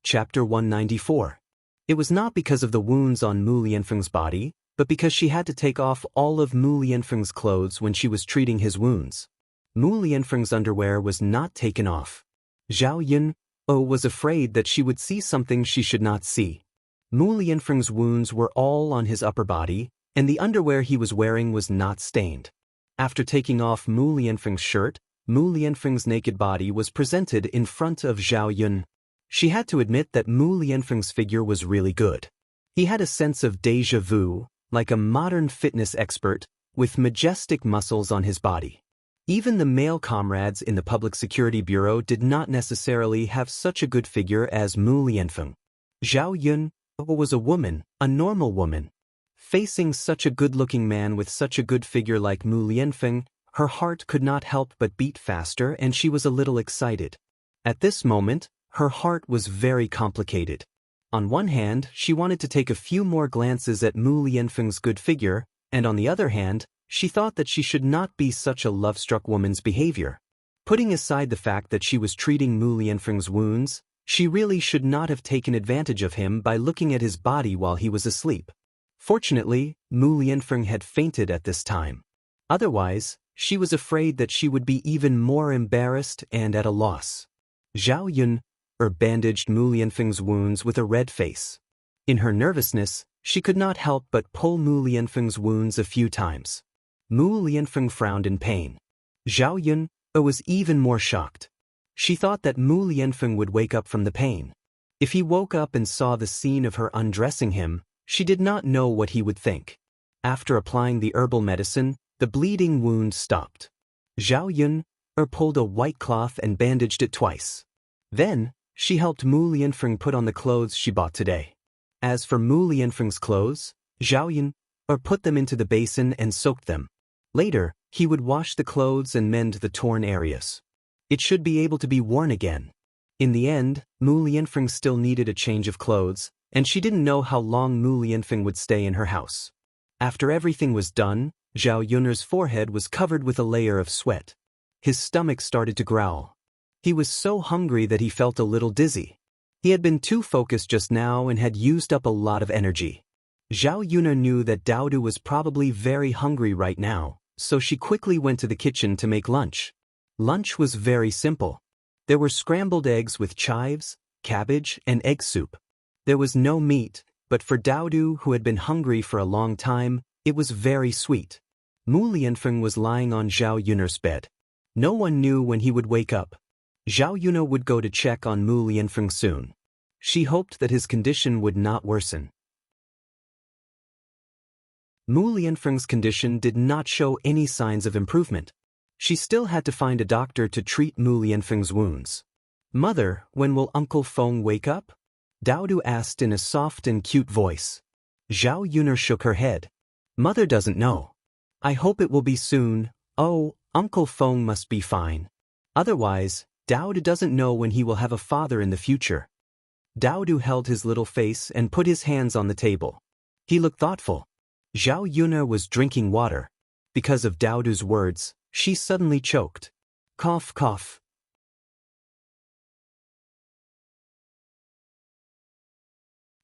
Chapter 194. It was not because of the wounds on Mu Lianfeng's body, but because she had to take off all of Mu Lianfeng's clothes when she was treating his wounds. Mu Lianfeng's underwear was not taken off. Zhao Yun'er was afraid that she would see something she should not see. Mu Lianfeng's wounds were all on his upper body, and the underwear he was wearing was not stained. After taking off Mu Lianfeng's shirt, Mu Lianfeng's naked body was presented in front of Zhao Yun'er. She had to admit that Mu Lianfeng's figure was really good. He had a sense of déjà vu, like a modern fitness expert, with majestic muscles on his body. Even the male comrades in the Public Security Bureau did not necessarily have such a good figure as Mu Lianfeng. Zhao Yun'er was a woman, a normal woman. Facing such a good-looking man with such a good figure like Mu Lianfeng, her heart could not help but beat faster and she was a little excited. At this moment, her heart was very complicated. On one hand, she wanted to take a few more glances at Mu Lianfeng's good figure, and on the other hand, she thought that she should not be such a love-struck woman's behavior. Putting aside the fact that she was treating Mu Lianfeng's wounds, she really should not have taken advantage of him by looking at his body while he was asleep. Fortunately, Mu Lianfeng had fainted at this time. Otherwise, she was afraid that she would be even more embarrassed and at a loss. Zhao Yun'er bandaged Mu Lianfeng's wounds with a red face. In her nervousness, she could not help but pull Mu Lianfeng's wounds a few times. Mu Lianfeng frowned in pain. Zhao Yun'er was even more shocked. She thought that Mu Lianfeng would wake up from the pain. If he woke up and saw the scene of her undressing him, she did not know what he would think. After applying the herbal medicine, the bleeding wound stopped. Zhao Yun'er pulled a white cloth and bandaged it twice. Then, she helped Mu Lianfeng put on the clothes she bought today. As for Mu Lianfeng's clothes, Zhao Yun'er put them into the basin and soaked them. Later, he would wash the clothes and mend the torn areas. It should be able to be worn again. In the end, Mu Lianfeng still needed a change of clothes, and she didn't know how long Mu Lianfeng would stay in her house. After everything was done, Zhao Yun'er's forehead was covered with a layer of sweat. His stomach started to growl. He was so hungry that he felt a little dizzy. He had been too focused just now and had used up a lot of energy. Zhao Yun'er knew that Daodu was probably very hungry right now, so she quickly went to the kitchen to make lunch. Lunch was very simple. There were scrambled eggs with chives, cabbage, and egg soup. There was no meat, but for Daodu, who had been hungry for a long time, it was very sweet. Mu Lianfeng was lying on Zhao Yun'er's bed. No one knew when he would wake up. Zhao Yun'er would go to check on Mu Lianfeng soon. She hoped that his condition would not worsen. Mu Lianfeng's condition did not show any signs of improvement. She still had to find a doctor to treat Mu Lianfeng's wounds. "Mother, when will Uncle Feng wake up?" Daodu asked in a soft and cute voice. Zhao Yun'er shook her head. "Mother doesn't know. I hope it will be soon. Oh, Uncle Feng must be fine. Otherwise, Daodu doesn't know when he will have a father in the future." Daodu held his little face and put his hands on the table. He looked thoughtful. Zhao Yun'er was drinking water. Because of Daodu's words, she suddenly choked. Cough, cough.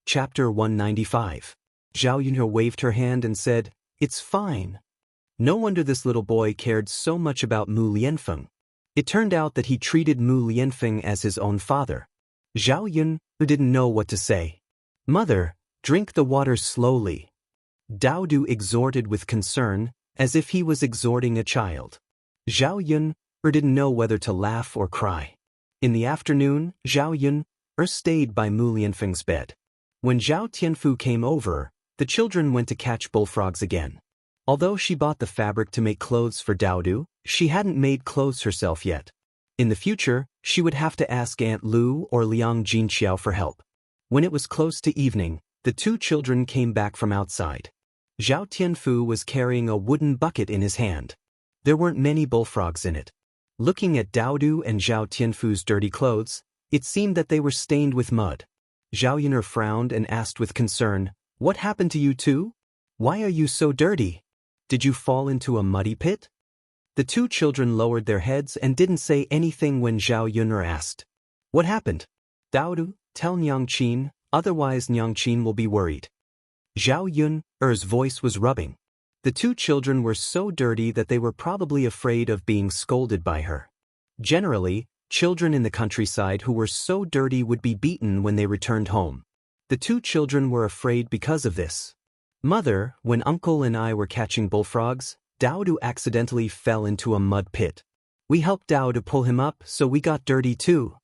Chapter 195. Zhao Yun'er waved her hand and said, "It's fine." No wonder this little boy cared so much about Mu Lianfeng. It turned out that he treated Mu Lianfeng as his own father. Zhao Yun'er didn't know what to say. "Mother, drink the water slowly." Daodu exhorted with concern, as if he was exhorting a child. Zhao Yun'er didn't know whether to laugh or cry. In the afternoon, Zhao Yun'er stayed by Mu Lianfeng's bed. When Zhao Tianfu came over, the children went to catch bullfrogs again. Although she bought the fabric to make clothes for Daodu, she hadn't made clothes herself yet. In the future, she would have to ask Aunt Lu or Liang Jinqiao for help. When it was close to evening, the two children came back from outside. Zhao Tianfu was carrying a wooden bucket in his hand. There weren't many bullfrogs in it. Looking at Daodu and Zhao Tianfu's dirty clothes, it seemed that they were stained with mud. Zhao Yun'er frowned and asked with concern, "What happened to you two? Why are you so dirty? Did you fall into a muddy pit?" The two children lowered their heads and didn't say anything when Zhao Yun'er asked, "What happened?" "Daodu, tell Nyangqin, otherwise Nyangqin will be worried." Zhao Yun'er's voice was rubbing. The two children were so dirty that they were probably afraid of being scolded by her. Generally, children in the countryside who were so dirty would be beaten when they returned home. The two children were afraid because of this. "Mother, when Uncle and I were catching bullfrogs, Daodu accidentally fell into a mud pit. We helped Daodu pull him up, so we got dirty too."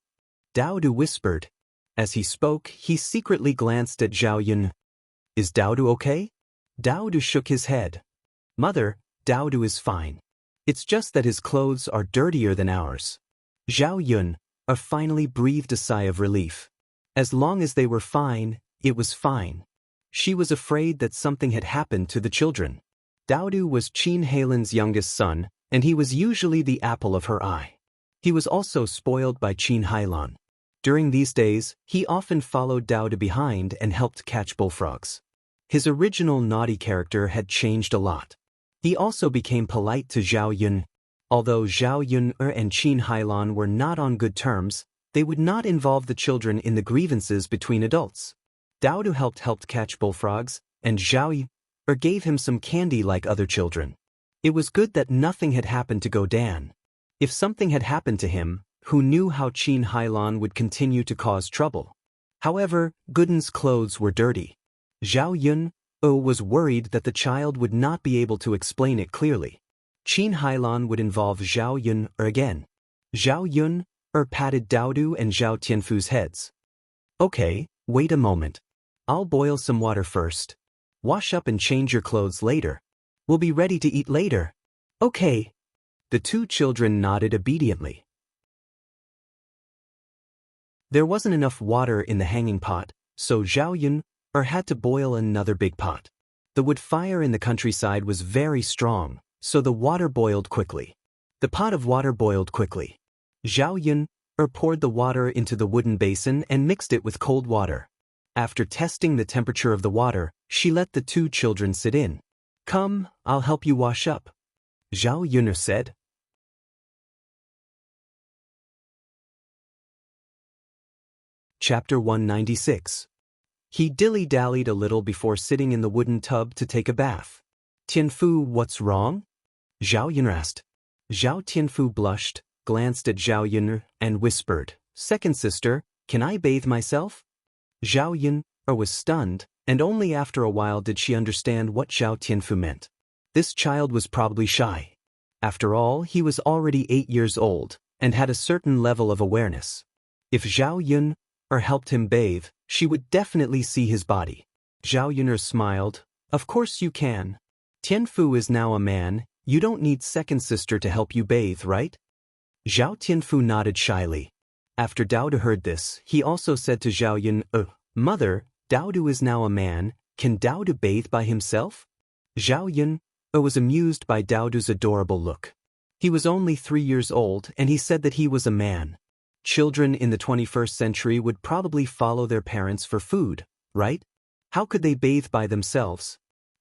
Daodu whispered. As he spoke, he secretly glanced at Zhao Yun'er. "Is Daodu okay?" Daodu shook his head. "Mother, Daodu is fine. It's just that his clothes are dirtier than ours." Zhao Yun'er finally breathed a sigh of relief. As long as they were fine, it was fine. She was afraid that something had happened to the children. Daodu was Qin Heilan's youngest son, and he was usually the apple of her eye. He was also spoiled by Qin Heilan. During these days, he often followed Daodu behind and helped catch bullfrogs. His original naughty character had changed a lot. He also became polite to Zhao Yun'er. Although Zhao Yun'er and Qin Heilan were not on good terms, they would not involve the children in the grievances between adults. Daodu helped catch bullfrogs, and Zhao Yun'er gave him some candy like other children. It was good that nothing had happened to Godan. If something had happened to him, who knew how Qin Heilan would continue to cause trouble? However, Godan's clothes were dirty. Zhao Yun'er was worried that the child would not be able to explain it clearly. Qin Heilan would involve Zhao Yun'er again. Zhao Yun'er patted Daodu and Zhao Tianfu's heads. "Okay, wait a moment. I'll boil some water first. Wash up and change your clothes later. We'll be ready to eat later." "Okay." The two children nodded obediently. There wasn't enough water in the hanging pot, so Zhao Yun'er had to boil another big pot. The wood fire in the countryside was very strong, so the water boiled quickly. The pot of water boiled quickly. Zhao Yun'er poured the water into the wooden basin and mixed it with cold water. After testing the temperature of the water, she let the two children sit in. "Come, I'll help you wash up," Zhao Yun'er said. Chapter 196. He dilly-dallied a little before sitting in the wooden tub to take a bath. "Tianfu, what's wrong?" Zhao Yun'er asked. Zhao Tianfu blushed, glanced at Zhao Yun'er, and whispered, "Second sister, can I bathe myself?" Zhao was stunned, and only after a while did she understand what Zhao Tianfu meant. This child was probably shy. After all, he was already 8 years old, and had a certain level of awareness. If Zhao Yun helped him bathe, she would definitely see his body. Zhao Yun smiled. Of course you can. Tianfu is now a man, you don't need second sister to help you bathe, right? Zhao Tianfu nodded shyly. After Daodu heard this, he also said to Zhao Yun, Mother, Daodu is now a man, can Daodu bathe by himself? Zhao Yun was amused by Daodu's adorable look. He was only 3 years old, and he said that he was a man. Children in the 21st century would probably follow their parents for food, right? How could they bathe by themselves?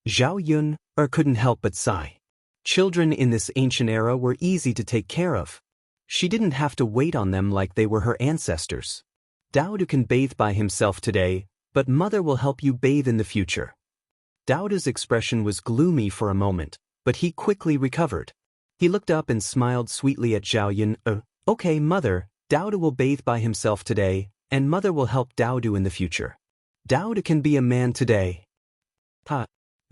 Zhao Yun couldn't help but sigh. Children in this ancient era were easy to take care of. She didn't have to wait on them like they were her ancestors. Daodu can bathe by himself today, but mother will help you bathe in the future. Daodu's expression was gloomy for a moment, but he quickly recovered. He looked up and smiled sweetly at Zhao Yun. Okay, mother, Daodu will bathe by himself today, and mother will help Daodu in the future. Daodu can be a man today.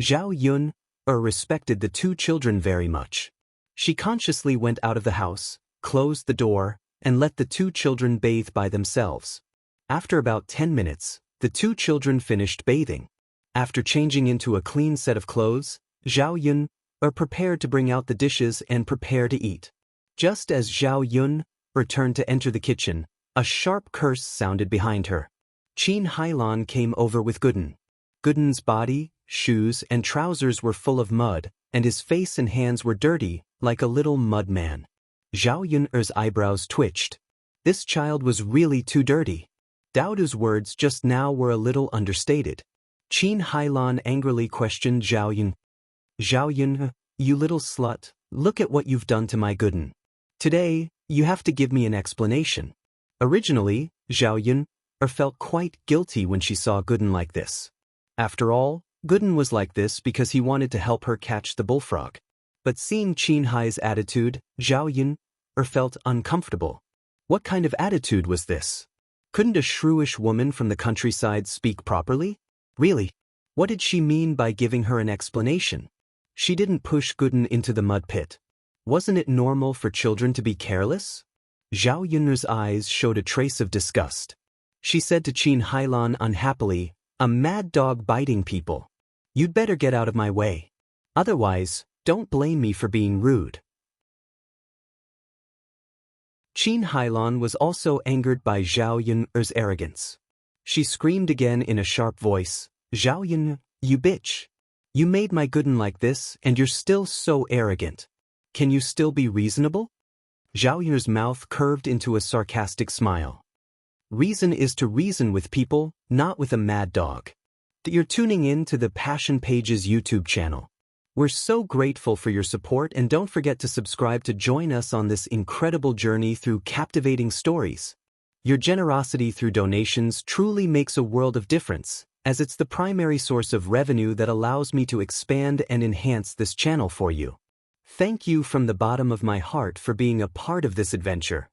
Zhao Yun respected the 2 children very much. She consciously went out of the house, closed the door, and let the 2 children bathe by themselves. After about 10 minutes, the 2 children finished bathing. After changing into a clean set of clothes, Zhao Yun prepared to bring out the dishes and prepare to eat. Just as Zhao Yun turned to enter the kitchen, a sharp curse sounded behind her. Qin Hailan came over with Gooden. Gooden's body, shoes, and trousers were full of mud, and his face and hands were dirty, like a little mud man. Zhao Yun's eyebrows twitched. This child was really too dirty. Daodu's words just now were a little understated. Qin Hailan angrily questioned Zhao Yun. Zhao Yun, you little slut, look at what you've done to my Gooden. Today, you have to give me an explanation. Originally, Zhao Yun felt quite guilty when she saw Gooden like this. After all, Gooden was like this because he wanted to help her catch the bullfrog. But seeing Qin Hai's attitude, Zhao Yun felt uncomfortable. What kind of attitude was this? Couldn't a shrewish woman from the countryside speak properly? Really? What did she mean by giving her an explanation? She didn't push Gooden into the mud pit. Wasn't it normal for children to be careless? Zhao Yun's eyes showed a trace of disgust. She said to Qin Hailan unhappily, a mad dog biting people. You'd better get out of my way. Otherwise, don't blame me for being rude. Qin Hailan was also angered by Zhao Yun's arrogance. She screamed again in a sharp voice, Zhao Yun, you bitch. You made my Gooden like this, and you're still so arrogant. Can you still be reasonable? Zhao Yun's mouth curved into a sarcastic smile. Reason is to reason with people, not with a mad dog. You're tuning in to the Passion Pages YouTube channel. We're so grateful for your support, and don't forget to subscribe to join us on this incredible journey through captivating stories. Your generosity through donations truly makes a world of difference, as it's the primary source of revenue that allows me to expand and enhance this channel for you. Thank you from the bottom of my heart for being a part of this adventure.